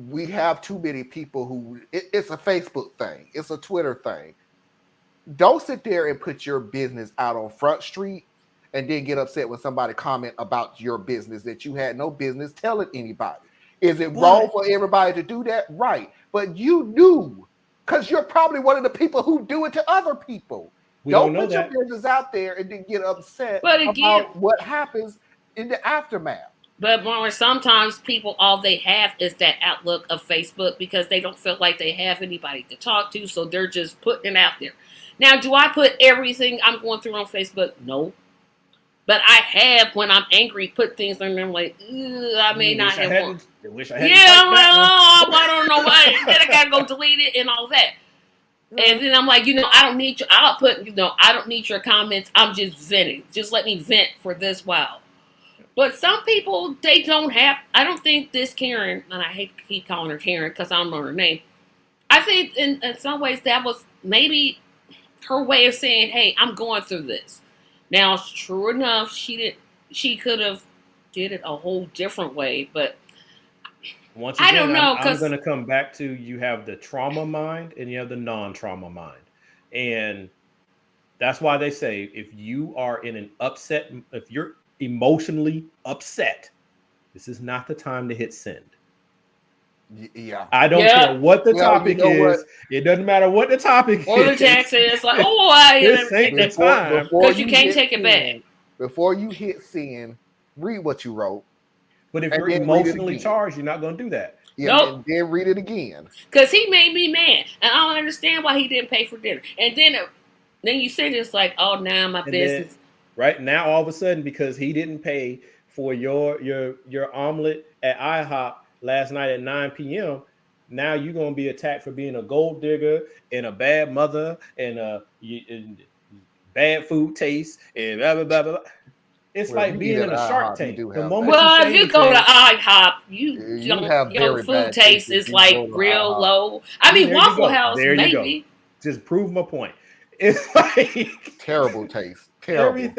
We have too many people who it's a Facebook thing. It's a Twitter thing. Don't sit there and put your business out on Front Street and then get upset when somebody comment about your business that you had no business telling anybody. Is it wrong for everybody to do that? Right. But you knew, because you're probably one of the people who do it to other people. Don't put your business out there and then get upset about what happens in the aftermath. But more sometimes people, all they have is that outlook of Facebook because they don't feel like they have anybody to talk to. So they're just putting it out there. Now, do I put everything I'm going through on Facebook? No. But I have, when I'm angry, put things on there like, I may not have one. I don't know why. Then I gotta go delete it and all that. And then I'm like, I don't need your, I'll put, I don't need your comments. I'm just venting. Just let me vent for this while. But some people, they don't have, I don't think this Karen, and I hate to keep calling her Karen because I don't know her name. I think in some ways that was maybe her way of saying, hey, I'm going through this. Now, true enough, she could have did it a whole different way, but once again, I don't know. I'm going to come back to, you have the trauma mind and you have the non-trauma mind. And that's why they say, if you are in an upset, if you're emotionally upset, this is not the time to hit send. Yeah, I don't care what the topic is. It doesn't matter what the topic is. Or the text is like, this ain't the time because you can't take it back. Before you hit send, read what you wrote. But if you're emotionally charged, you're not going to do that. Yeah, nope. And then read it again. Because he made me mad, and I don't understand why he didn't pay for dinner. And then you say it's like, oh, now my business. Then, right now, all of a sudden, because he didn't pay for your omelet at IHOP last night at 9 p.m., now you're going to be attacked for being a gold digger and a bad mother and bad food taste and blah, blah, blah, blah. It's like being in a Shark Tank. Well, if you go to IHOP, your food taste is like real low. I mean, Waffle House, maybe. Just prove my point. It's like terrible taste. Terrible.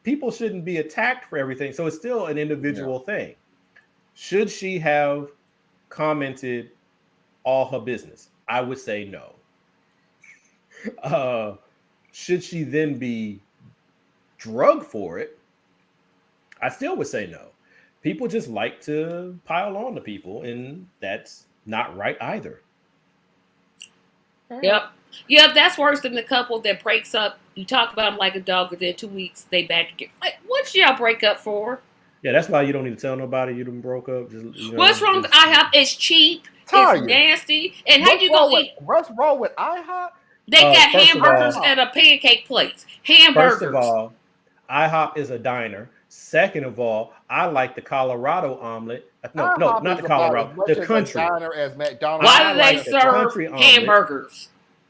People shouldn't be attacked for everything. So it's still an individual thing. Should she have commented all her business? I would say no. Should she then be drugged for it? I still would say no. people just like to pile on to people, and that's not right either. Yep. Yep, that's worse than the couple that breaks up. You talk about them like a dog, and then 2 weeks they back together. Like, what y'all break up for? Yeah, that's why you don't need to tell nobody you done broke up. Just, What's wrong with IHOP? It's cheap. Tanya, It's nasty. And how you gonna eat? What's wrong with IHOP? They got first of hamburgers all- at a pancake place. Hamburgers. First of all, IHOP is a diner. Second of all, I like the Colorado omelet. No, IHOP not is the Colorado. about as much The as a country. diner as McDonald's. Why I do they like the serve country omelet. hamburgers?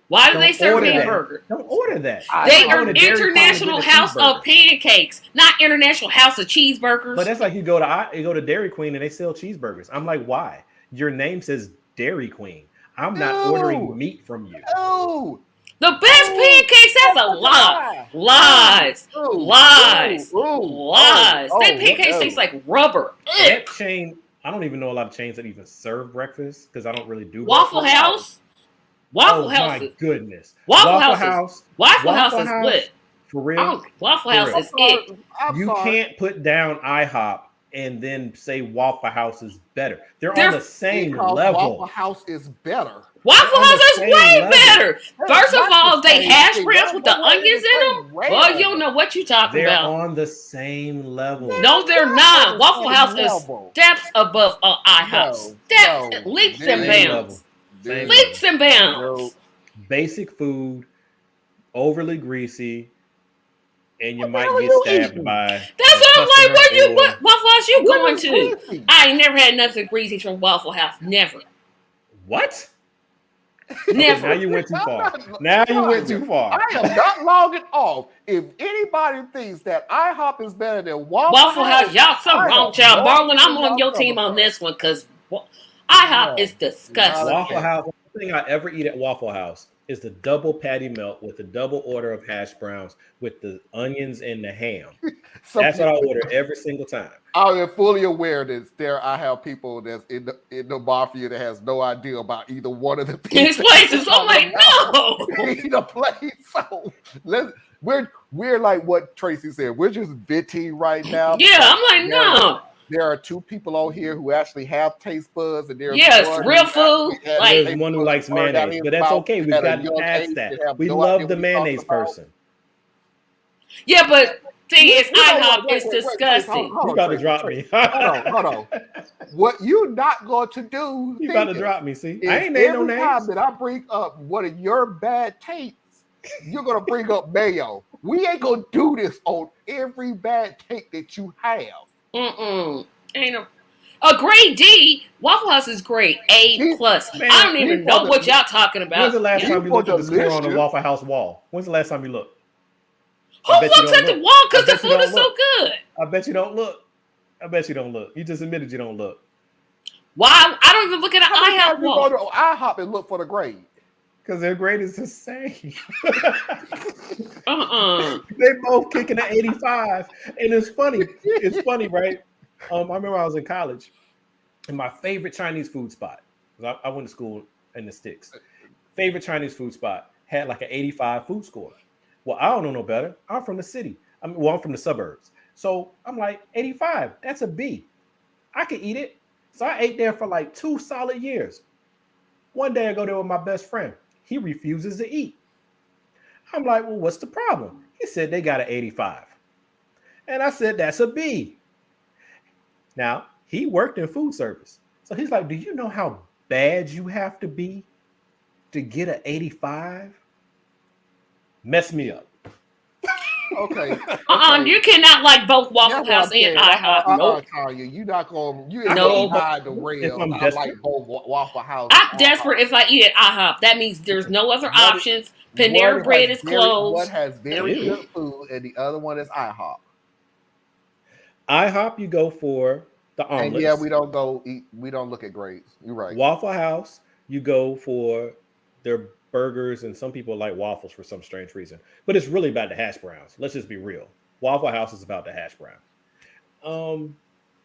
Why do they Don't serve order that. hamburgers? Don't order that. They Go are to Dairy Queen and International get a House cheeseburger. of Pancakes, not International House of Cheeseburgers. But that's like you go to Dairy Queen and they sell cheeseburgers. I'm like, why? Your name says Dairy Queen. I'm not ordering meat from you. Oh, The best pancakes, that's a lie. Lies. Lies. Lies. That pancakes taste like rubber. That chain, I don't even know a lot of chains that even serve breakfast because I don't really do Waffle breakfast. House? Waffle Oh House. my goodness. Waffle House is House lit. For real? Waffle House For is it. You can't put down IHOP and then say Waffle House is better. They're on the same because level. Waffle House is better. Waffle on House the is same way level. better. First of not all, the they same hash thing. browns with the They're onions in them. the Well, same you don't know what you talking They're about. on the same level. No, they're not. Waffle House is level. steps above IHOP. Steps, no, leaps same and Same bounds. level. Same Leaps level. and bounds. Basic food, overly greasy, and you might hell are get you stabbed eating? by. That's what I'm like. What Waffle House you What going is to? greasy? I ain't never had nothing greasy from Waffle House. Never. What? Never. Now you went too far. Now you went too far. I am not logging off. If anybody thinks that IHOP is better than Waffle House, y'all something wrong, y'all. Marlon, I'm on your team on this one because IHOP is disgusting. Waffle House. The only thing I ever eat at Waffle House is the double patty melt with the double order of hash browns with the onions and the ham. That's what I order every single time. I am fully aware that I have people that's in the mafia that has no idea about either one of the These places, I'm like, no. Either place. So we're like what Tracy said. We're just venting right now. Yeah, I'm like, no. There are two people on here who actually have taste buds, and there's Yes, one real who food. actually has Like, There's taste one who buds likes burned out mayonnaise, his but that's mouth okay. We've at a gotten young past age that. that have We no love idea the what you're mayonnaise talking about. person. Yeah, but thing is, You know IHOP what? is Wait, disgusting. hold You on, about to Tracy, drop Tracy. me. Hold on. What you not going to do? You about to thinking, drop me, see? is I ain't named no every time names. that I bring up one of your bad takes, you're gonna bring up mayo. We ain't gonna do this on every bad take that you have. Ain't no. A grade D, Waffle House is grade A plus. Man, I don't even know what y'all talking about. When's the last Yeah. time you looked at the score on the delicious. Waffle House wall? When's the last time you looked? Who I bet you looks don't at the look. wall because I the bet you food don't is so look. good? I bet you don't look. I bet you don't look. You just admitted you don't look. Why? I don't even look at an How many IHOP times you wall. go to IHOP and look for the grade? Because their grade is the same. They both kicking at 85. And it's funny. It's funny, right? I remember I was in college and my favorite Chinese food spot, I went to school in the sticks. Favorite Chinese food spot had like an 85 food score. Well, I don't know no better. I'm from the city. I'm from the suburbs. So I'm like, 85, that's a B. I could eat it. So I ate there for like 2 solid years. One day I go there with my best friend. He refuses to eat. I'm like, well, what's the problem? He said they got an 85. And I said, that's a B. Now, he worked in food service. So he's like, do you know how bad you have to be to get an 85? Mess me up. Okay. You cannot like both Waffle House and IHOP. Nope. Tanya, you not going. You No. hide the rail. I'm I desperate. like both Waffle House. I'm and desperate IHOP. if I eat at IHOP. That means there's no other options. Panera One Bread has is very- closed. One has very Ew. good food, and the other one is IHOP. IHOP, you go for the omelets. And yeah, we don't go eat. We don't look at grades. You're right. Waffle House, you go for their burgers, and some people like waffles for some strange reason. But it's really about the hash browns. Let's just be real. Waffle House is about the hash brown.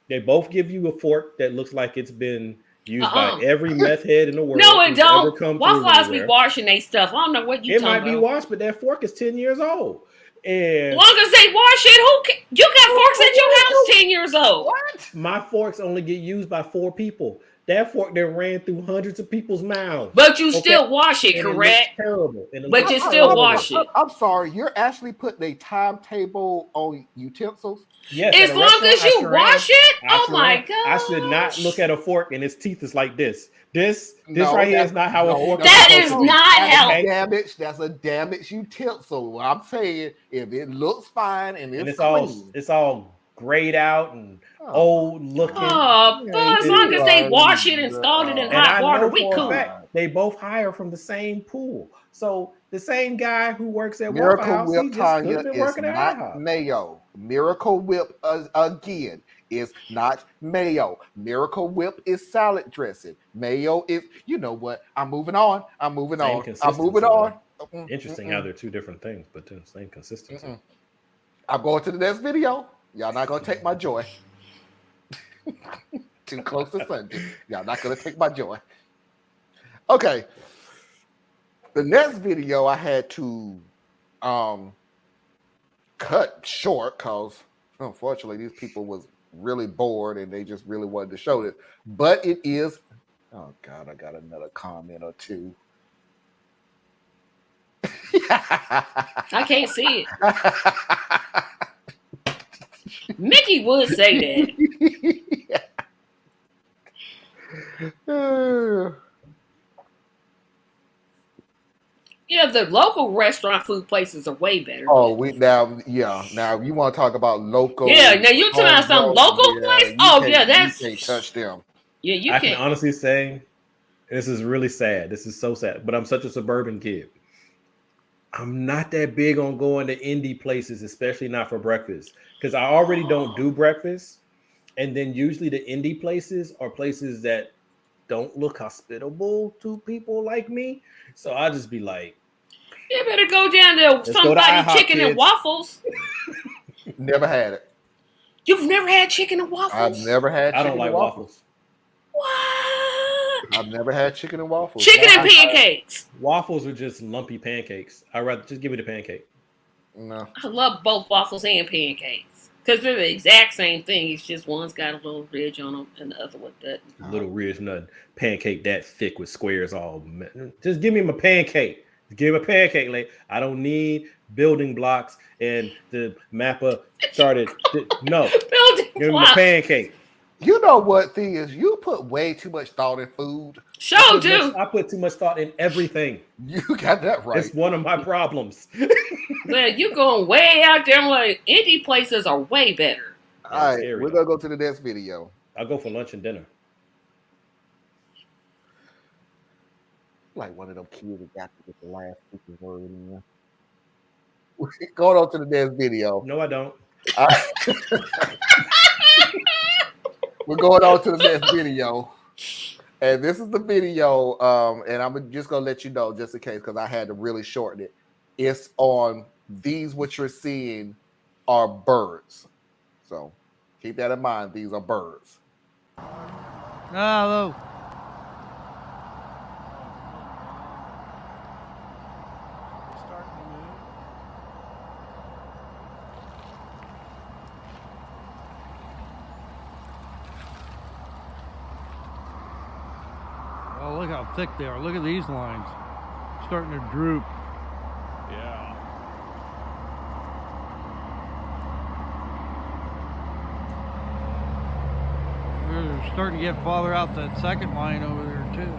They both give you a fork that looks like it's been used by every meth head in the world. No, it who's ever don't. come Waffle through House be anywhere. washing they stuff. I don't know what you It talking might be about. washed, but that fork is 10 years old. And Long as they wash it, you got forks at your house 10 years old. What? my forks only get used by 4 people. That fork that ran through hundreds of people's mouths. But you Okay? still wash it, And it correct? looks terrible. And it But looks you still terrible. wash it. I'm sorry. You're actually putting a timetable on utensils? Yes, As at a long restaurant, as you I sure wash am. it? I Oh sure my am. god. I should not look at a fork and its teeth is like this. This No, right here that's- is not how a no, fork That supposed is to be. not That's how. damage. That's a damaged utensil. What I'm saying, if it looks fine and And it's it's clean, all grayed out and Oh, old looking. Oh, but as long as they wash it and and scald it in And hot I water, know we for cool. a fact they both hire from the same pool. So the same guy who works at Waffle Miracle House, he Whip, just Tanya, could have been is working at not IHOP. mayo. Miracle Whip, again, is not mayo. Miracle Whip is salad dressing. Mayo is, you know what? I'm moving on. I'm moving Same on. I'm consistency, moving on. Interesting how they're two different things, but the same consistency. I'm going to the next video. Y'all not gonna take my joy. Too close to Sunday. Y'all not gonna take my joy. Okay. The next video I had to cut short because unfortunately these people was really bored and they just really wanted to show it. But it is, oh God, I got another comment or two. I can't see it. Mickey would say that. Yeah, the local restaurant food places are way better. Now you want to talk about local? Yeah, now you talking about some local place? Oh yeah, that's you can't touch them. Yeah, you I can't. can honestly say this is really sad. This is so sad. But I'm such a suburban kid. I'm not that big on going to indie places, especially not for breakfast, because I already don't do breakfast. And then usually the indie places are places that don't look hospitable to people like me. So I'll just be like, You better go down there go to somebody IHOP, chicken and kids. waffles. Never had it. You've never had chicken and waffles? I've never had. I don't like waffles. What? I've never had chicken and waffles. Chicken and pancakes. Waffles are just lumpy pancakes. I'd rather just give me the pancake. No. I love both waffles and pancakes because they're the exact same thing. It's just one's got a little ridge on them and the other one doesn't. Little ridge, nothing. Pancake that thick with squares all. Just give me my pancake. Give me a pancake, like I don't need building blocks and the mapper started. No, Building give me blocks. a pancake. You know what thing is? You put way too much thought in food. Sure do. I put too much thought in everything. You got that right. It's one of my problems. Well, you going way out there. Like indie places are way better. All right, we're gonna go to the next video. I'll go for lunch and dinner. Like one of them kids that got to get the last speaking word in. Going on to the next video. No, I don't. All right. We're going on to the next video. And this is the video, and I'm just going to let you know just in case because I had to really shorten it. It's on these, what you're seeing are birds. So keep that in mind. These are birds. Hello. Oh, look how thick they are. Look at these lines. Starting to droop. Yeah. They're starting to get farther out that second line over there, too.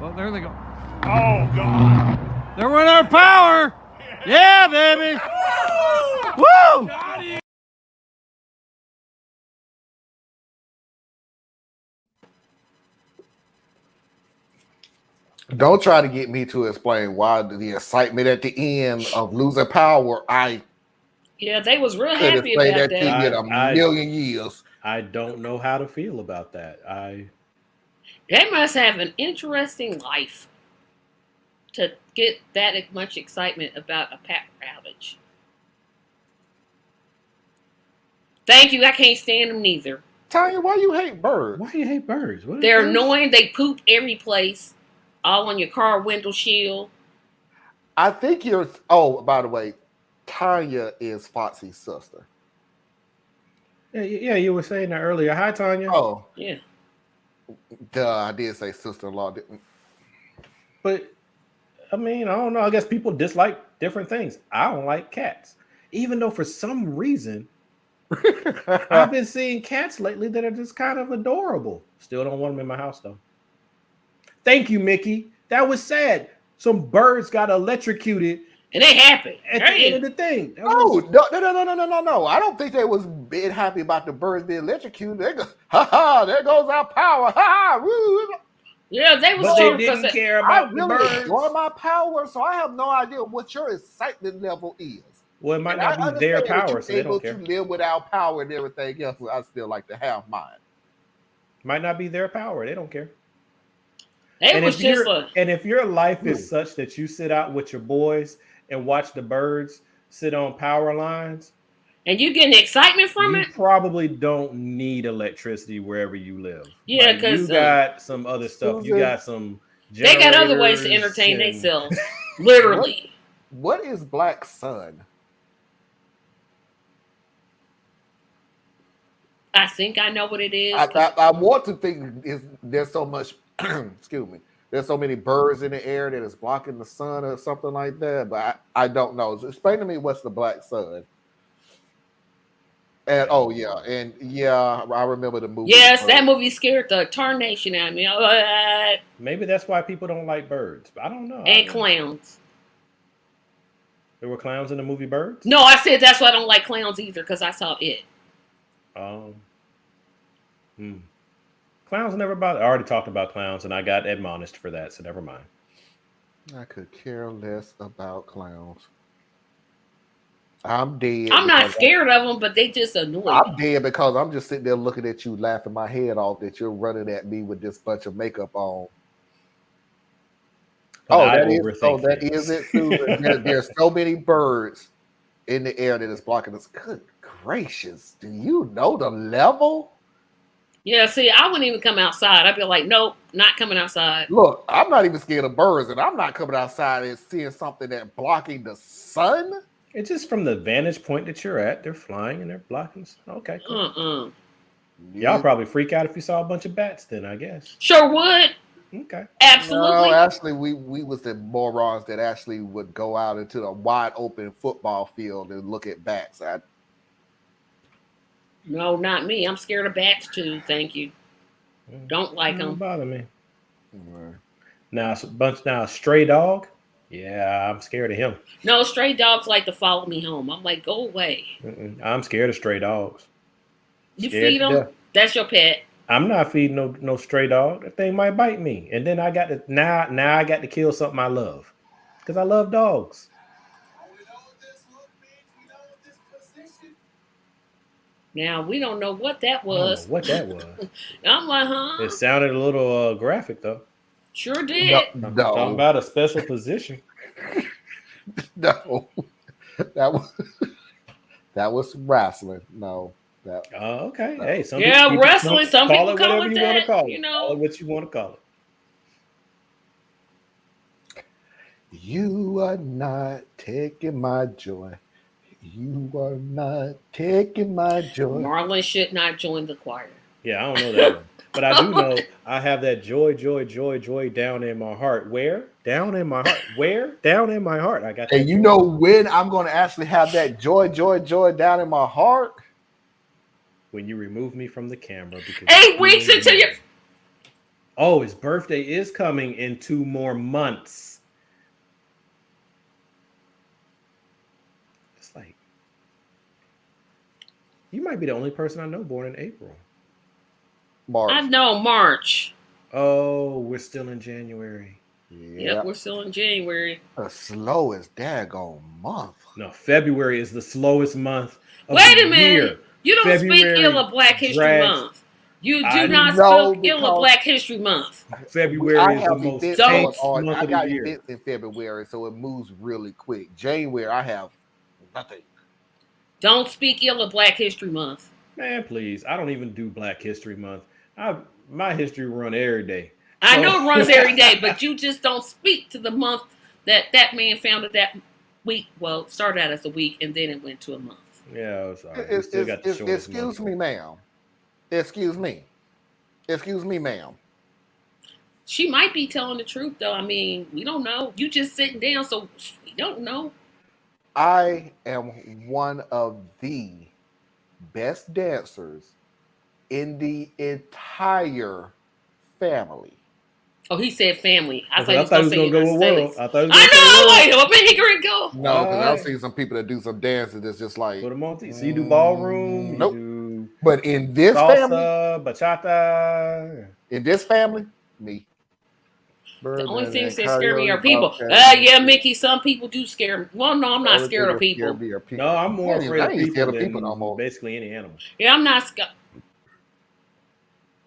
Well, there they go. Oh, God. They're running out of power. Yeah, baby. Woo! Don't try to get me to explain why the excitement at the end of losing power. Yeah, they was real could happy explain about that to you in a million years. I don't know how to feel about that. They must have an interesting life to get that much excitement about a power outage. Thank you. I can't stand them neither. Tanya, why you hate birds? Why you hate birds? They're annoying. They poop every place, all on your car window shield. I think you're. Oh, by the way, Tanya is Foxy's sister. Yeah, you were saying that earlier. Hi, Tanya. Oh, Yeah. duh, I did say sister-in-law. But I mean, I don't know. I guess people dislike different things. I don't like cats, even though for some reason I've been seeing cats lately that are just kind of adorable. Still don't want them in my house though. Thank you, Mickey. That was sad. Some birds got electrocuted And they happy. at the end of the thing. That No, was, no. I don't think they was being happy about the birds being electrocuted. They go, ha ha, there goes our power. Ha ha, woo. Yeah, they was but sure they didn't care I about the really birds. enjoy my power, so I have no idea what your excitement level is. Well, it might And not I be their understand that power, you're so they able don't care. to live without power and everything else. But I still like to have mine. Might not be their power. They don't care. It was just and if your life is such that you sit out with your boys and watch the birds sit on power lines, and you getting excitement from it, you probably don't need electricity wherever you live. Yeah, Like, because you got some other stuff. You got some. They got other ways to entertain themselves. Literally. What is Black Sun? I think I know what it is. I want to think there's so much. Excuse me. There's so many birds in the air that is blocking the sun or something like that, but I don't know. So explain to me what's the Black Sun. And I remember the movie. Yes, that movie scared the tarnation out of me. Maybe that's why people don't like birds. I don't know. And clowns. There were clowns in the movie Birds? No, I said that's why I don't like clowns either, because I saw it. Clowns never bother. I already talked about clowns, and I got admonished for that, so never mind. I could care less about clowns. I'm dead. I'm not scared of them, but they just annoy me. I'm dead because I'm just sitting there looking at you, laughing my head off that you're running at me with this bunch of makeup on. That is it, Susan. There's so many birds in the air that is blocking us. Good gracious. Do you know the level? Yeah, see, I wouldn't even come outside. I'd be like, nope, not coming outside. Look, I'm not even scared of birds, and I'm not coming outside and seeing something that's blocking the sun. It's just from the vantage point that you're at. They're flying and they're blocking. Okay, cool. Y'all probably freak out if you saw a bunch of bats then, I guess. Sure would. Okay. Absolutely. No, actually, we was the morons that actually would go out into the wide open football field and look at bats. No, not me. I'm scared of bats too. Thank you. Don't like them. Don't bother me. Now, stray dog. Yeah, I'm scared of him. No, stray dogs like to follow me home. I'm like, go away. I'm scared of stray dogs. You feed them? That's your pet. I'm not feeding no stray dog. That thing might bite me, and then I got to now I got to kill something I love because I love dogs. Now we don't know what that was. I'm like, huh? It sounded a little graphic though. Sure did. No. Talking about a special position. No, that was wrestling. No, okay. Hey, wrestling. Some people call it that. You know, call it what you want to call it. You are not taking my joy. You are not taking my joy. Marlon should not join the choir. Yeah, I don't know that one. But I do know I have that joy down in my heart. Where? Down in my heart. Where? Down in my heart. I got that. And you know when I'm going to actually have that joy down in my heart? When you remove me from the camera. Because 8 weeks into your... Oh, his birthday is coming in 2 more months. It's like... You might be the only person I know born in April. March. I know March. Oh, we're still in January. Yep, we're still in January. The slowest daggone month. No, February is the slowest month of Wait a the minute. year. You don't speak ill of Black History Month. You do not speak ill of Black History Month. February is the most tense month of the year. I got events in February, so it moves really quick. January, I have nothing. Don't speak ill of Black History Month. Man, please. I don't even do Black History Month. My history run every day. I know it runs every day, but you just don't speak to the month That man found it that week. Well, started out as a week, and then it went to a month. Yeah, it's all right. We still got the shortest Excuse month. me, ma'am. Excuse me. Excuse me, ma'am. She might be telling the truth, though. I mean, we don't know. You just sitting down, so we don't know. I am one of the best dancers in the entire family. Oh, he said family. I Okay, thought he was gonna going to go with say world. States. I thought he was I gonna say know. world. Like, I'm here it go. No, because I've Alright. seen some people that do some dances that's just like Put them on. So you do ballroom. Nope. You do But in this family, salsa, bachata. in this family, me. The only Bourbon things and that scare me are karaoke, people. bobcat, Yeah, Mickey. Some people do scare me. Well, no, I'm not only scared thing of that scare people. me are people. No, I'm more afraid I of ain't people scared of than people no more. basically any animal. Yeah, I'm not scared.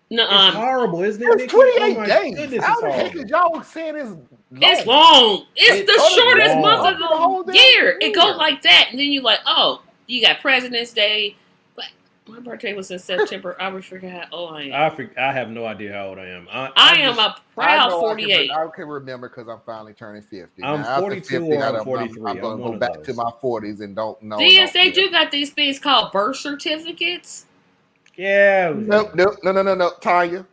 No, It's horrible, isn't it, It's Nikki? Oh 28 my days. goodness, How it's the heck horrible. is y'all saying it's long? it's long. It's It's the shortest long. month of The whole the damn year. It goes year. like that, and then you like, oh, you got President's Day. But my birthday was in September. I always forgot how old I am. I have no idea how old I am. I am a proud 48. I can remember because I'm finally turning 50. I'm now, 42 after 50, or I'm 43. I'm going I'm to one go of back to those. my 40s and don't know. Yes, they do got these things called birth certificates. Yeah. No. Tanya.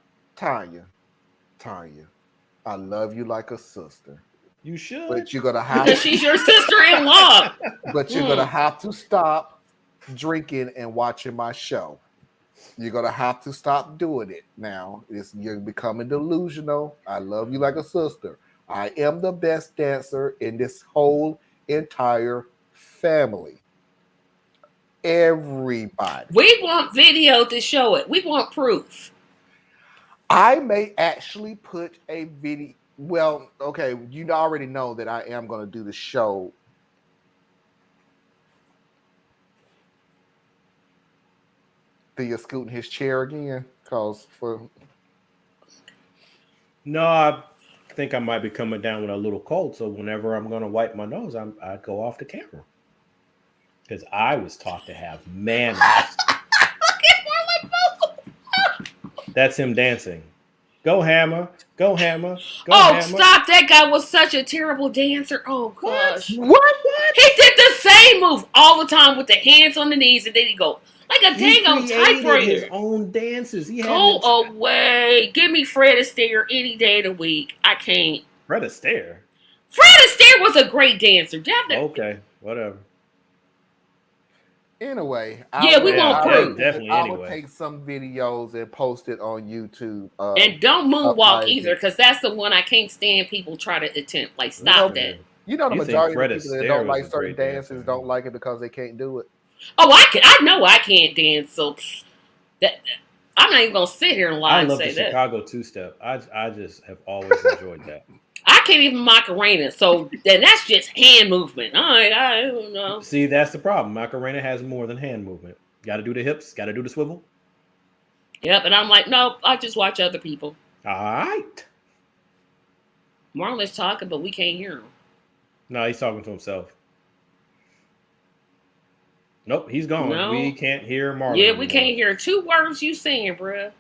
I love you like a sister. You should. But you're going to have Because she's your sister-in-law. But you're going to have to stop drinking and watching my show. You're going to have to stop doing it now. You're becoming delusional. I love you like a sister. I am the best dancer in this whole entire family. Everybody. We want video to show it. We want proof. I may actually put a video. Well, okay, you already know that I am going to do the show. You're scooting his chair again, No, I think I might be coming down with a little cold. So whenever I'm going to wipe my nose, I go off the camera because I was taught to have manners. That's him dancing. Go hammer. Go hammer. Go hammer. Stop. That guy was such a terrible dancer. Oh, gosh. What? He did the same move all the time with the hands on the knees, and then he go like a dang on typewriter. His own dances. Go away. Give me Fred Astaire any day of the week. I can't. Fred Astaire? Fred Astaire was a great dancer. Okay, whatever. Anyway, we won't prove. Definitely. I will take some videos and post it on YouTube. And don't moonwalk either, because that's the one I can't stand. People try to attempt. Like, stop that. You know, the majority of people that don't like certain dances don't like it because they can't do it. Oh, I know I can't dance, so that I'm not even gonna sit here and lie and say that. I love the Chicago two-step. I just have always enjoyed that. I can't even Macarena, so then that's just hand movement. I don't know. See, that's the problem. Macarena has more than hand movement. Got to do the hips. Got to do the swivel. Yep, and I'm like, nope. I just watch other people. All right. Marlon's talking, but we can't hear him. No, he's talking to himself. Nope, he's gone. No. We can't hear Marlon. Yeah, we can't hear 2 words you saying, bruh.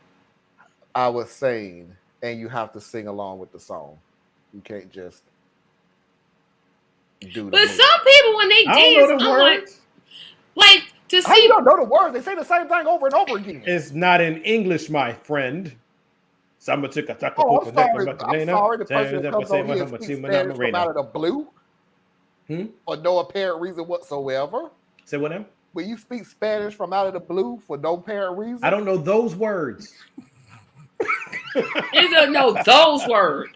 I was saying, and you have to sing along with the song. You can't just do the But move. some people, when they dance, I'm like to see. How you don't know the words? They say the same thing over and over again. It's not in English, my friend. I'm sorry. The person that comes over here and speaks Spanish from out of the blue for no apparent reason whatsoever. Say what now? When you speak Spanish from out of the blue for no apparent reason. I don't know those words. You don't know those words.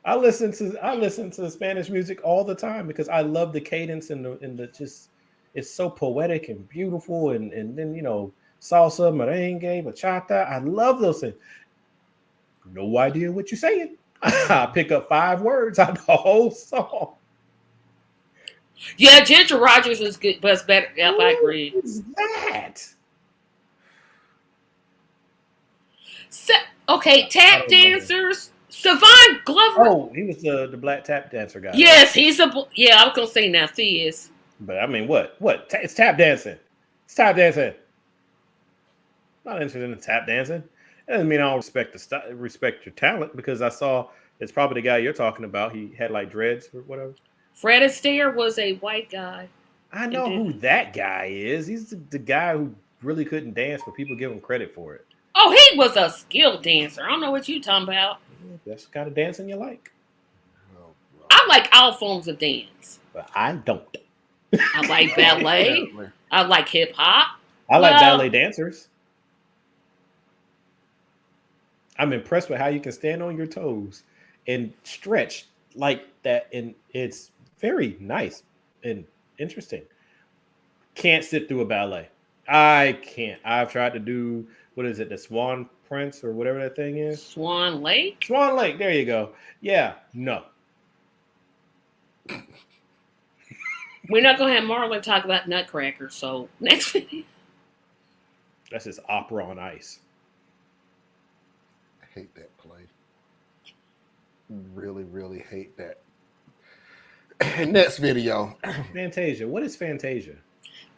I listen to Spanish music all the time because I love the cadence and the just it's so poetic and beautiful and then salsa, merengue, bachata. I love those things. No idea what you're saying. I pick up 5 words out of the whole song. Yeah, Ginger Rogers was good, but better. Yep, I agree. What is that? Okay, tap dancers. Savon Glover. Oh, he was the black tap dancer guy. Yes, he's I was gonna say now he is. But I mean, what? It's tap dancing. It's tap dancing. I'm not interested in tap dancing. That doesn't mean I don't respect your talent because I saw It's probably the guy you're talking about. He had like dreads or whatever. Fred Astaire was a white guy. I know who that guy is. He's the guy who really couldn't dance, but people give him credit for it. Oh, he was a skilled dancer. I don't know what you talking about. That's the kind of dancing you like. I like all forms of dance. But I don't. I like ballet. I like hip hop. I like ballet dancers. I'm impressed with how you can stand on your toes and stretch like that. And it's very nice and interesting. Can't sit through a ballet. I can't. I've tried to do, what is it, the Swan Prince or whatever that thing is? Swan Lake? Swan Lake. There you go. Yeah, no. We're not going to have Marlon talk about Nutcracker, so next video. That's just opera on ice. I hate that play. Really, really hate that. Next video. Fantasia. What is Fantasia?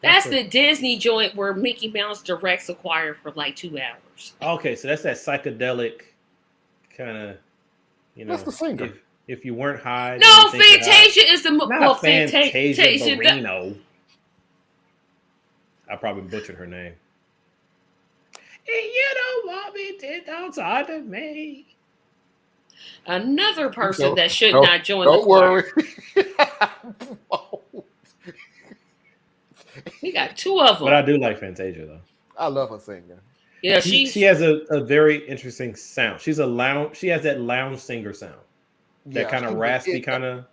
That's the Disney joint where Mickey Mouse directs a choir for like 2 hours. Okay, so that's that psychedelic kind of, you know. That's the singer. If you weren't high. No, Fantasia is the not Fantasia Fantasia. Barrino. I probably butchered her name. And you don't want me to don't talk to me. Another person that should not join the choir. Don't worry. We got 2 of them. But I do like Fantasia though. I love her singing. Yeah, she has a very interesting sound. She has that lounge singer sound. That kind of raspy kind of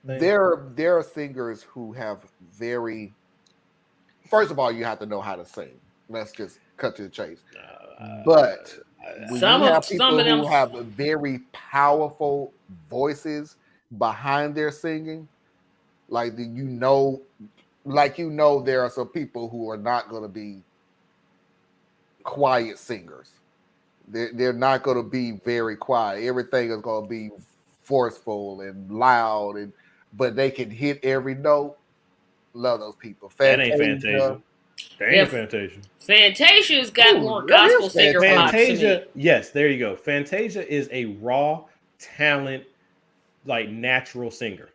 thing. There are singers who have very. First of all, you have to know how to sing. Let's just cut to the chase. But some you of have people them who have very powerful voices behind their singing, like there are some people who are not going to be quiet singers. They're not going to be very quiet. Everything is going to be forceful and loud, but they can hit every note. Love those people. That ain't Fantasia. That ain't Fantasia. Fantasia's got more gospel singer vibes. Fantasia, yes, there you go. Fantasia is a raw talent, like natural singer.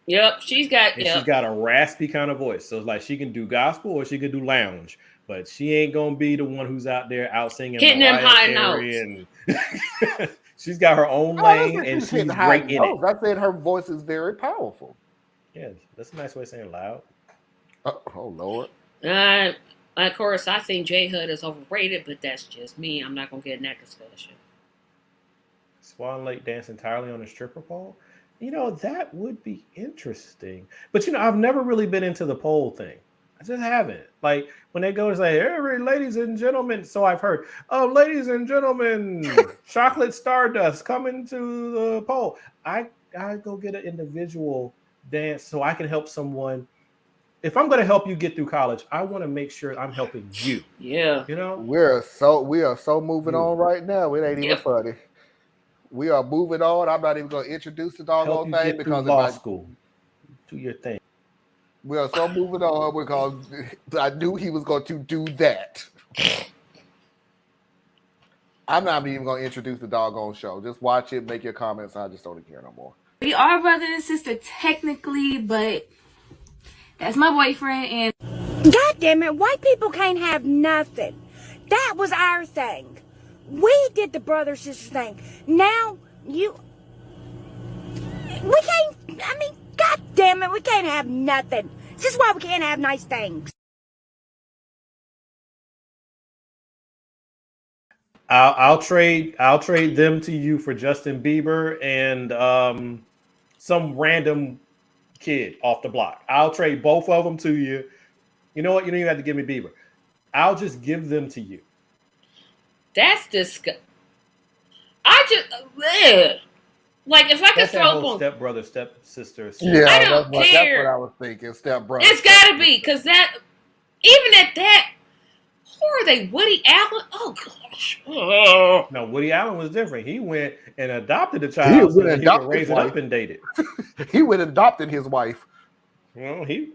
Yep, she's got a raspy kind of voice. So it's like she can do gospel or she can do lounge, but she ain't gonna be the one who's out there out singing, hitting them high notes. And she's got her own lane, and she's great in it. I said her voice is very powerful. Yeah, that's a nice way of saying loud. Oh Lord. Of course, I think J Hud is overrated, but that's just me. I'm not gonna get in that discussion. Swan Lake dance entirely on a stripper pole. You know, that would be interesting. But, you know, I've never really been into the pole thing. I just haven't. Like, when they go to say, hey, ladies and gentlemen, so I've heard, oh, ladies and gentlemen, chocolate stardust coming to the pole. I go get an individual dance so I can help someone. If I'm going to help you get through college, I want to make sure I'm helping you. Yeah. You know? We are so moving on right now. It ain't even funny. We are moving on. I'm not even going to introduce the doggone thing because law school. Do your thing. We are so moving on because I knew he was going to do that. I'm not even going to introduce the doggone show. Just watch it, make your comments. I just don't care no more. We are brother and sister technically, but that's my boyfriend. And God damn it, white people can't have nothing. That was our thing. We did the brother sister thing. Now we can't. I mean, God damn it, we can't have nothing. This is why we can't have nice things. I'll trade them to you for Justin Bieber and some random kid off the block. I'll trade both of them to you. You know what? You don't even have to give me Bieber. I'll just give them to you. That's disgusting. Like, if I could throw up on step brother, step sister. Yeah, I don't care. That's what I was thinking. Step brother. It's got to be, because that, even at that, who are they? Woody Allen? Oh gosh. Oh. No, Woody Allen was different. He went and adopted a child so that he could raise it up and date it. He went and adopted his wife. He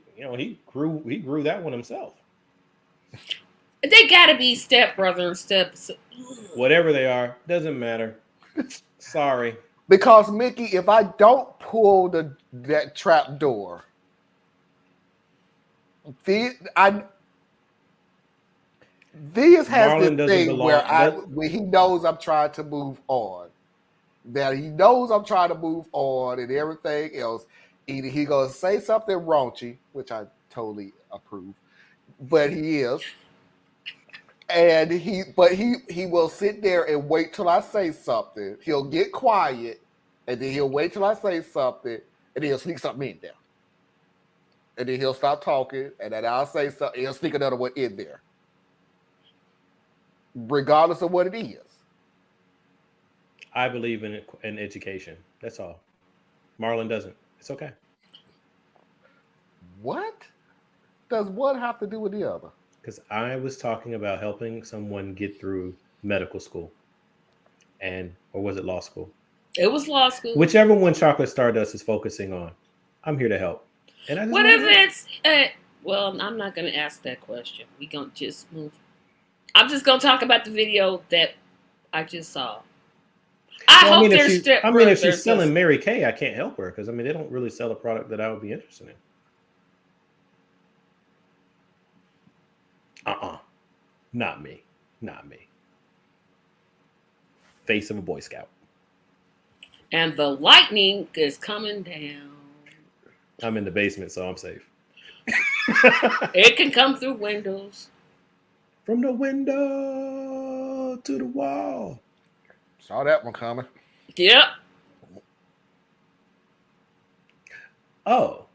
grew that one himself. They got to be step brother and step. Whatever they are, doesn't matter. Sorry. Because Mickey, if I don't pull that trap door, Thea has Marlon this doesn't thing belong. where he knows I'm trying to move on. That he knows I'm trying to move on and everything else. Either he gonna say something raunchy, which I totally approve, but he is. And he will sit there and wait till I say something. He'll get quiet, and then he'll wait till I say something, and then he'll sneak something in there. And then he'll stop talking, and then I'll say something, he'll sneak another one in there. Regardless of what it is. I believe in education. That's all. Marlon doesn't. It's okay. What does one have to do with the other? Because I was talking about helping someone get through medical school, or was it law school? It was law school. Whichever one Chocolate Stardust is focusing on, I'm here to help. And I just what if it's? Well, I'm not going to ask that question. We gonna just move. I'm just going to talk about the video that I just saw. If she's selling Mary Kay, I can't help her because they don't really sell a product that I would be interested in. Not me. Face of a Boy Scout. And the lightning is coming down. I'm in the basement, so I'm safe. It can come through windows. From the window to the wall. Saw that one coming. Yep. Oh.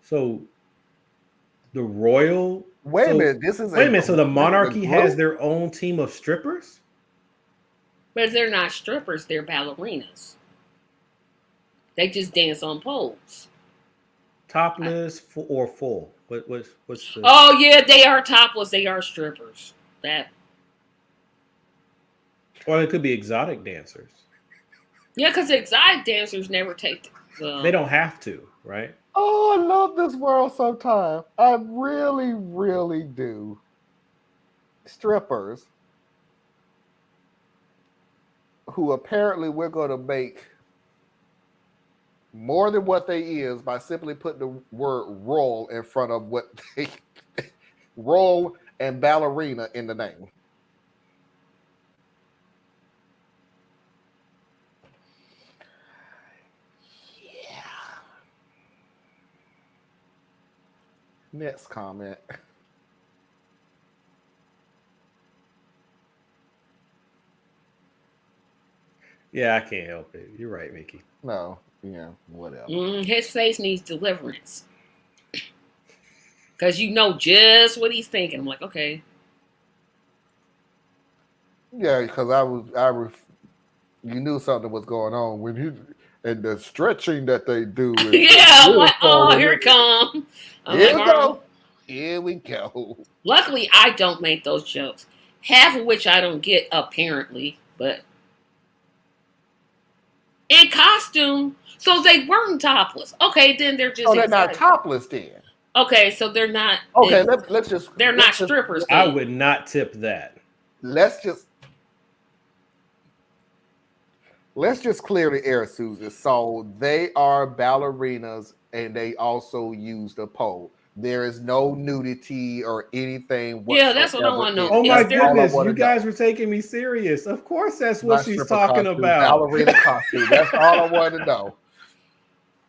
So the royal... Wait a minute. So the monarchy has their own team of strippers? But they're not strippers. They're ballerinas. They just dance on poles. Topless or full? What's the... Oh, yeah. They are topless. They are strippers. Or it could be exotic dancers. Yeah, because exotic dancers never take they don't have to, right? Oh, I love this world sometimes. I really, really do. Strippers who apparently we're going to make more than what they is by simply putting the word roll in front of what they roll and ballerina in the name. Next comment. Yeah, I can't help it. You're right, Mickey. No, whatever. His face needs deliverance. Because you know just what he's thinking. I'm like, okay. Yeah, because you knew something was going on when and the stretching that they do. Yeah, I'm like, oh, here it comes. Here we go. Luckily, I don't make those jokes. Half of which I don't get, apparently. But in costume, so they weren't topless. Okay, then they're just. Oh, they're not topless then. Okay, so they're not. Okay, let's just. They're not strippers. I would not tip that. Let's just clear the air, Susan. So they are ballerinas, and they also use the pole. There is no nudity or anything. Yeah, that's what I want to know. Oh my goodness, you guys were taking me serious. Of course, that's what she's talking about. Ballerina costume. That's all I wanted to know.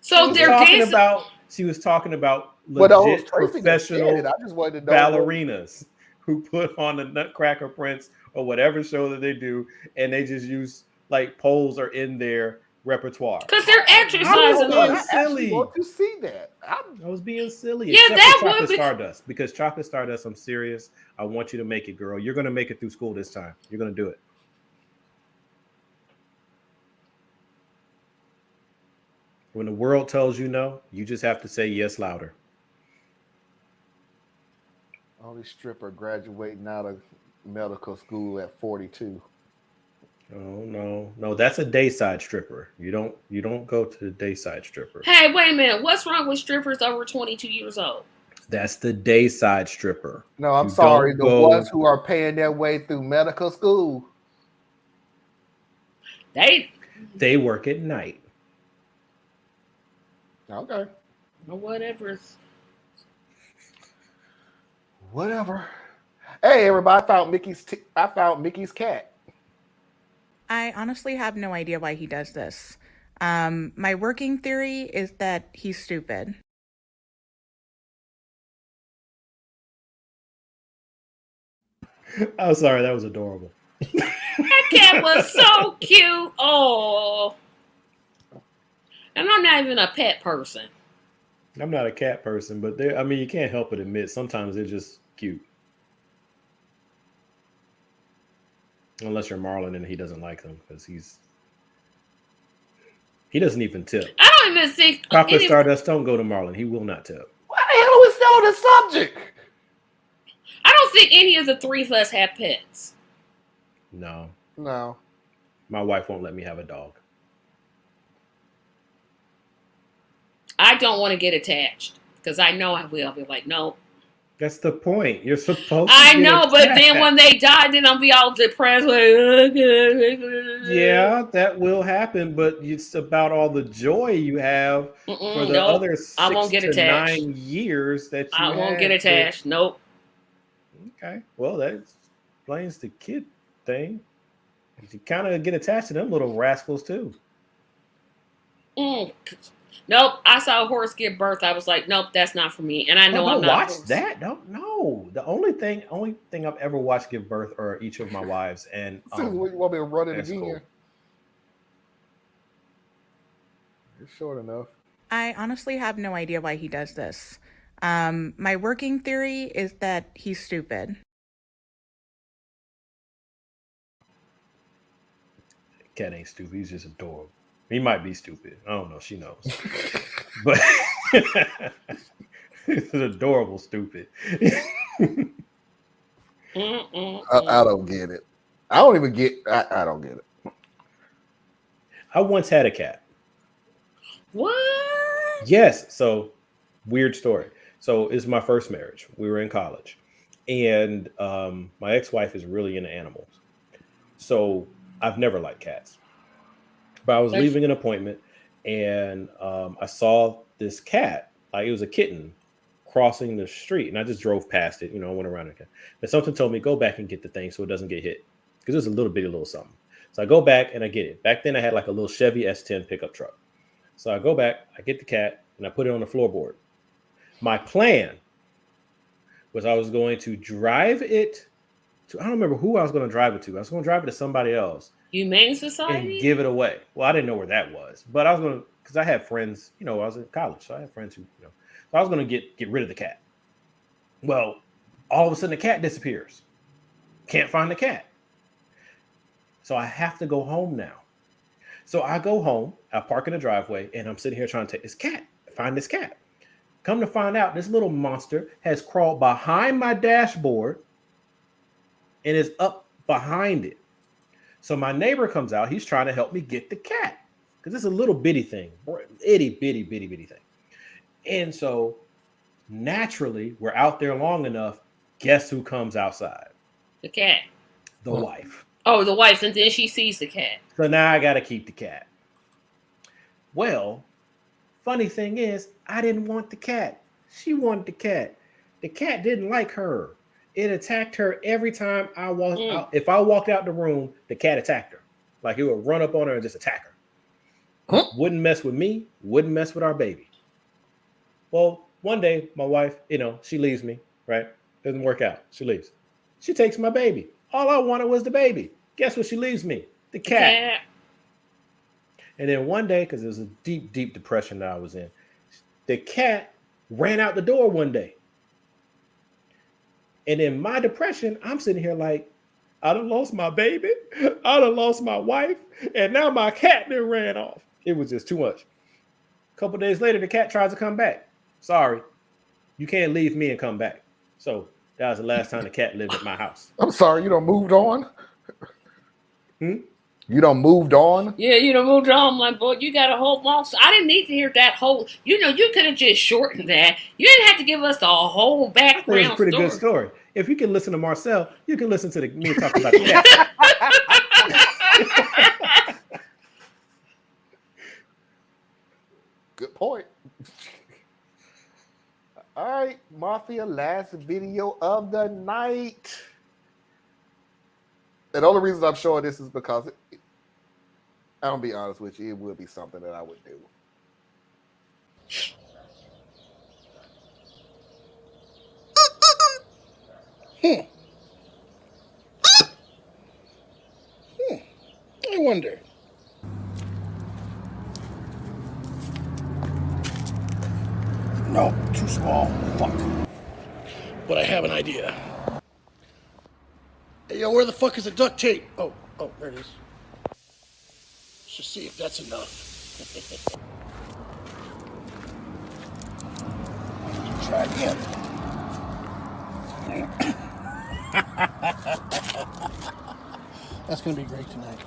So they're talking about. She was talking about legit professional ballerinas who put on the Nutcracker Prince or whatever show that they do, and they just use like poles are in their repertoire. Because they're exercising. I silly. Want to see that? I was being silly. Yeah, that would Chocolate Stardust. Because Chocolate Stardust, I'm serious. I want you to make it, girl. You're going to make it through school this time. You're going to do it. When the world tells you no, you just have to say yes louder. Only stripper graduating out of medical school at 42. Oh no, that's a dayside stripper. You don't go to the dayside stripper. Hey, wait a minute. What's wrong with strippers over 22 years old? That's the dayside stripper. No, I'm sorry. The ones who are paying their way through medical school. They work at night. Okay. Or whatever. Whatever. Hey, everybody! I found Mickey's cat. I honestly have no idea why he does this. My working theory is that he's stupid. I'm sorry, that was adorable. That cat was so cute. Oh. And I'm not even a pet person. I'm not a cat person, but you can't help but admit sometimes they're just cute. Unless you're Marlon and he doesn't like them because he doesn't even tip. I don't even think Chocolate Stardust, don't go to Marlon. He will not tip. Why the hell are we still on this subject? I don't think any of the three of us have pets. No. My wife won't let me have a dog. I don't want to get attached because I know I will. I'll be like, no. That's the point. You're supposed to. I know, but then when they die, then I'll be all depressed. Yeah, that will happen, but it's about all the joy you have for the other 6 I won't get to attached. 9 years that you I won't get attached. Nope. Okay. Well, that explains the kid thing. You kind of get attached to them little rascals too. Nope. I saw a horse give birth. I was like, nope, that's not for me. And I know I'm not. Watch that. No. The only thing I've ever watched give birth are each of my wives. And you want me to run it again? Cool. It's short enough. I honestly have no idea why he does this. My working theory is that he's stupid. Cat ain't stupid. He's just adorable. He might be stupid. I don't know. She knows. But it's adorable stupid. I don't get it. I don't even get I don't get it. I once had a cat. What? Yes. So, weird story. So, it's my first marriage. We were in college. And my ex-wife is really into animals. So, I've never liked cats. But I was leaving an appointment and I saw this cat, like it was a kitten, crossing the street. And I just drove past it. I went around it. But something told me, go back and get the thing so it doesn't get hit. Because it was a little something. So I go back and I get it. Back then I had like a little Chevy S10 pickup truck. So I go back, I get the cat, and I put it on the floorboard. My plan was I was going to drive it to, I don't remember who I was going to drive it to. I was going to drive it to somebody else. Humane Society? And give it away. Well, I didn't know where that was, but I was going to, because I had friends, I was in college, so I had friends who, so I was going to get rid of the cat. Well, all of a sudden the cat disappears. Can't find the cat. So I have to go home now. So I go home, I park in the driveway, and I'm sitting here trying to find this cat. Come to find out, this little monster has crawled behind my dashboard and is up behind it. So my neighbor comes out. He's trying to help me get the cat because it's a little bitty thing, itty bitty thing. And so naturally, we're out there long enough. Guess who comes outside? The cat. The wife. Oh, the wife. And then she sees the cat. So now I got to keep the cat. Well, funny thing is, I didn't want the cat. She wanted the cat. The cat didn't like her. It attacked her every time I walked out. If I walked out the room, the cat attacked her. Like it would run up on her and just attack her. Wouldn't mess with me. Wouldn't mess with our baby. Well, one day, my wife, she leaves me, right? Doesn't work out. She leaves. She takes my baby. All I wanted was the baby. Guess what she leaves me? The cat. Yeah. And then one day, because it was a deep, deep depression that I was in, the cat ran out the door one day. And in my depression, I'm sitting here like, I done lost my baby. I done lost my wife. And now my cat done ran off. It was just too much. A couple days later, the cat tries to come back. Sorry, you can't leave me and come back. So that was the last time the cat lived at my house. I'm sorry, you done moved on? You done moved on? Yeah, you done moved on. I'm like, boy, you got a whole long. I didn't need to hear that whole. You could have just shortened that. You didn't have to give us the whole background. It's a pretty good story. If you can listen to Marcel, you can listen to me talk about the cat. Good point. All right, Mafia, last video of the night. And the only reason I'm showing this is because I'm gonna be honest with you, it will be something that I would do. I wonder. No, too small. Fuck. But I have an idea. Hey, yo, where the fuck is the duct tape? Oh, there it is. Let's just see if that's enough. Try again. That's gonna be great tonight.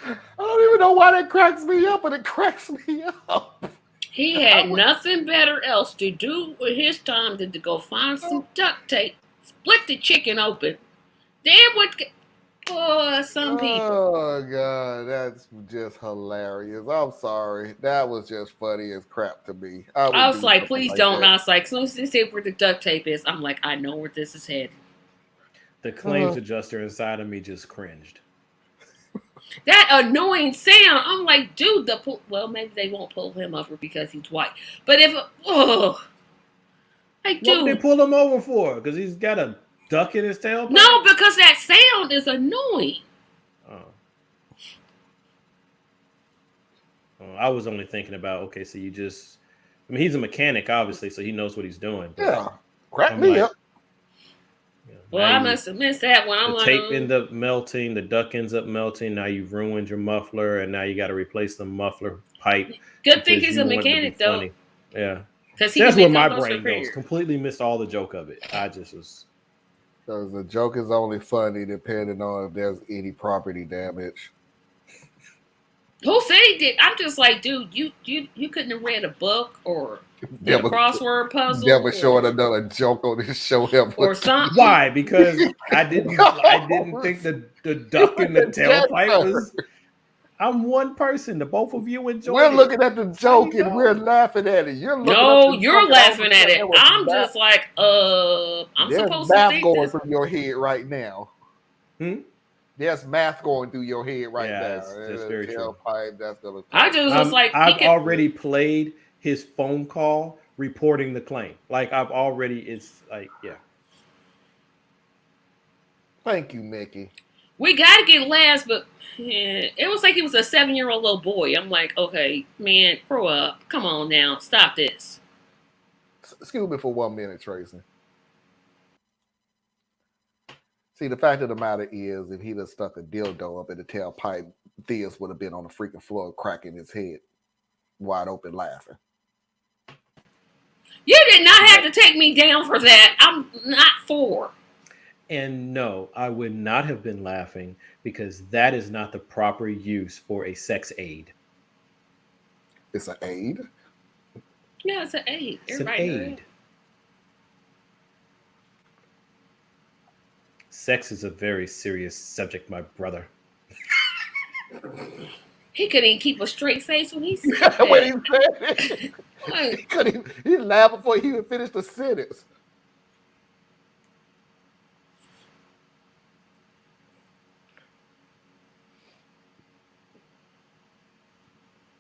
I don't even know why that cracks me up, but it cracks me up. He had nothing better else to do with his time than to go find some duct tape, split the chicken open. Then what? Some people. Oh god, that's just hilarious. I'm sorry, that was just funny as crap to me. I was like, please don't. I was like, as soon as they say where the duct tape is, I'm like, I know where this is headed. The claims adjuster inside of me just cringed. That annoying sound. I'm like, dude, well, maybe they won't pull him over because he's white. But if, like, dude. What did they pull him over for? Because he's got a duck in his tail? No, because that sound is annoying. I was only thinking about, okay, so he's a mechanic, obviously, so he knows what he's doing. Yeah, crack me up. Well, I must have missed that one. I'm the like, tape ends up melting, the duck ends up melting. Now you've ruined your muffler, and now you got to replace the muffler pipe. Good thing he's a mechanic, though. Funny. Yeah, because that's where my brain goes. Completely missed all the joke of it. I just was. Because the joke is only funny depending on if there's any property damage. Who said he did? I'm just like, dude, you couldn't have read a book or did a crossword puzzle. Never showing another joke on this show ever. Or something. Why? Because I didn't think the duck in the tailpipe was. I'm one person. The both of you enjoy. We're looking at the joke and we're laughing at it. You're laughing at it. I'm just like, I'm supposed to think going this. through your head right now. There's math going through your head right now. That's very true. I've already played his phone call reporting the claim. Like it's like, yeah. Thank you, Mickey. We gotta get last, but it was like he was a 7-year-old little boy. I'm like, okay, man, grow up. Come on now, stop this. Excuse me for 1 minute, Tracy. See, the fact of the matter is, if he'd have stuck a dildo up in the tailpipe, Theus would have been on the freaking floor cracking his head wide open laughing. You did not have to take me down for that. I'm not for. And no, I would not have been laughing because that is not the proper use for a sex aid. It's an aid? Yeah, it's an aid. It's an aid. Sex is a very serious subject, my brother. He couldn't even keep a straight face when he said that. When he said it. He laughed before he even finished the sentence.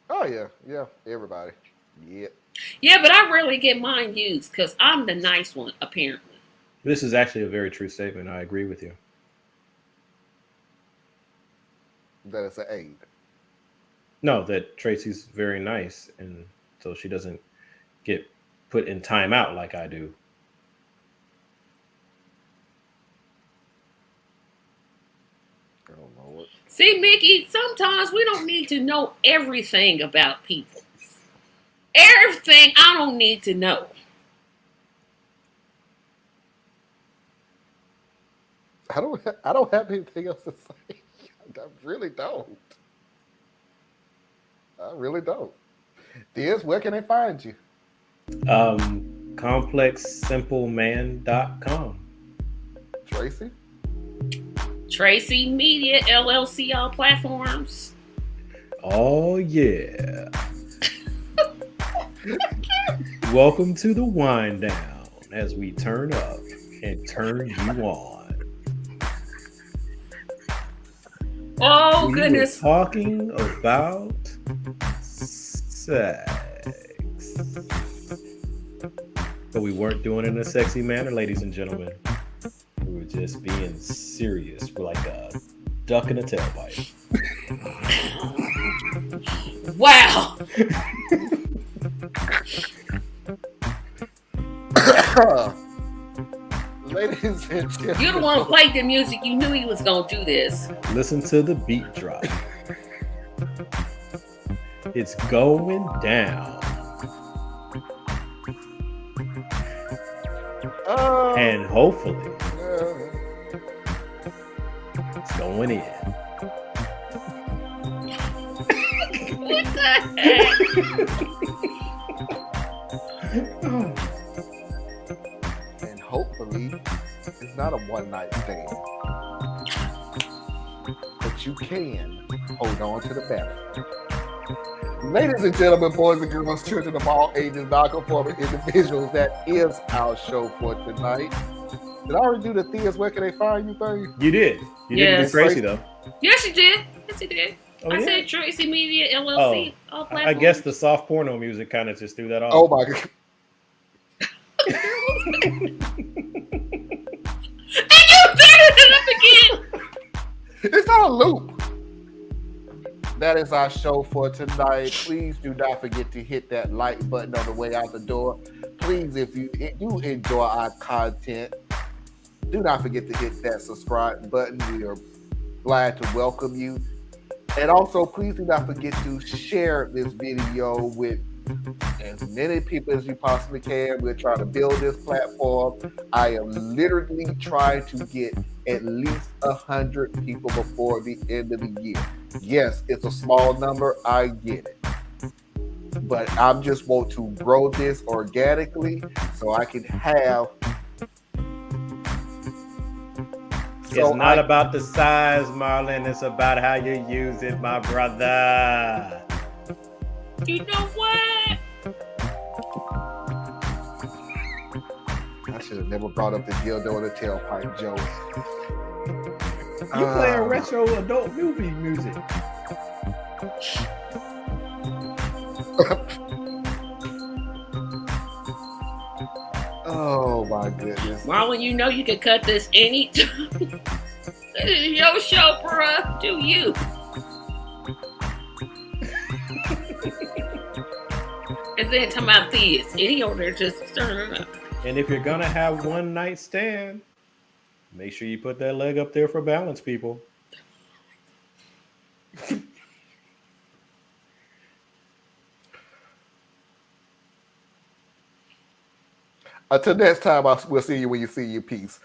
Oh, yeah, everybody. Yeah. Yeah, but I rarely get mine used because I'm the nice one, apparently. This is actually a very true statement. I agree with you. That it's an aid. No, that Tracy's very nice, and so she doesn't get put in timeout like I do. I don't know what. See, Mickey, sometimes we don't need to know everything about people. Everything I don't need to know. I don't have anything else to say. I really don't. I really don't. Diaz, where can they find you? ComplexSimpleMan.com. Tracy? Tracy Media, LLC, all platforms. Oh, yeah. Welcome to the wind down as we turn up and turn you on. Oh, We goodness. were talking about sex. But we weren't doing it in a sexy manner, ladies and gentlemen. We were just being serious. We're like a duck in a tailpipe. Wow. Ladies and gentlemen. You're the one who played the music. You knew he was going to do this. Listen to the beat drop. It's going down. And hopefully, it's going in. What the heck? And hopefully, it's not a one-night stand. But you can hold on to the battle. Ladies and gentlemen, boys and girls, children of all ages, non-conforming individuals, that is our show for tonight. Did I already do the Thea's Where Can They Find You thing? You did. You didn't do Tracy, though. Yes, you did. Yes, you did. Oh, I yeah? said Tracy Media, LLC, all platforms. I guess the soft porno music kind of just threw that off. Oh, my God. And you started it up again. It's on a loop. That is our show for tonight. Please do not forget to hit that like button on the way out the door. Please, if you do enjoy our content, do not forget to hit that subscribe button. We are glad to welcome you. And also, please do not forget to share this video with as many people as you possibly can. We're trying to build this platform. I am literally trying to get at least 100 people before the end of the year. Yes, it's a small number. I get it. But I just want to grow this organically so I can have... It's not about the size, Marlon. It's about how you use it, my brother. You know what? I should have never brought up the dildo and the tailpipe joke. You playing retro adult movie music. Oh my goodness. Marlon, you know you can cut this anytime. This is your show, bruh. Do you? And then talking about this. And he over there just stirring it up. And if you're gonna have one night stand, make sure you put that leg up there for balance, people. Until next time, we'll see you when you see your piece.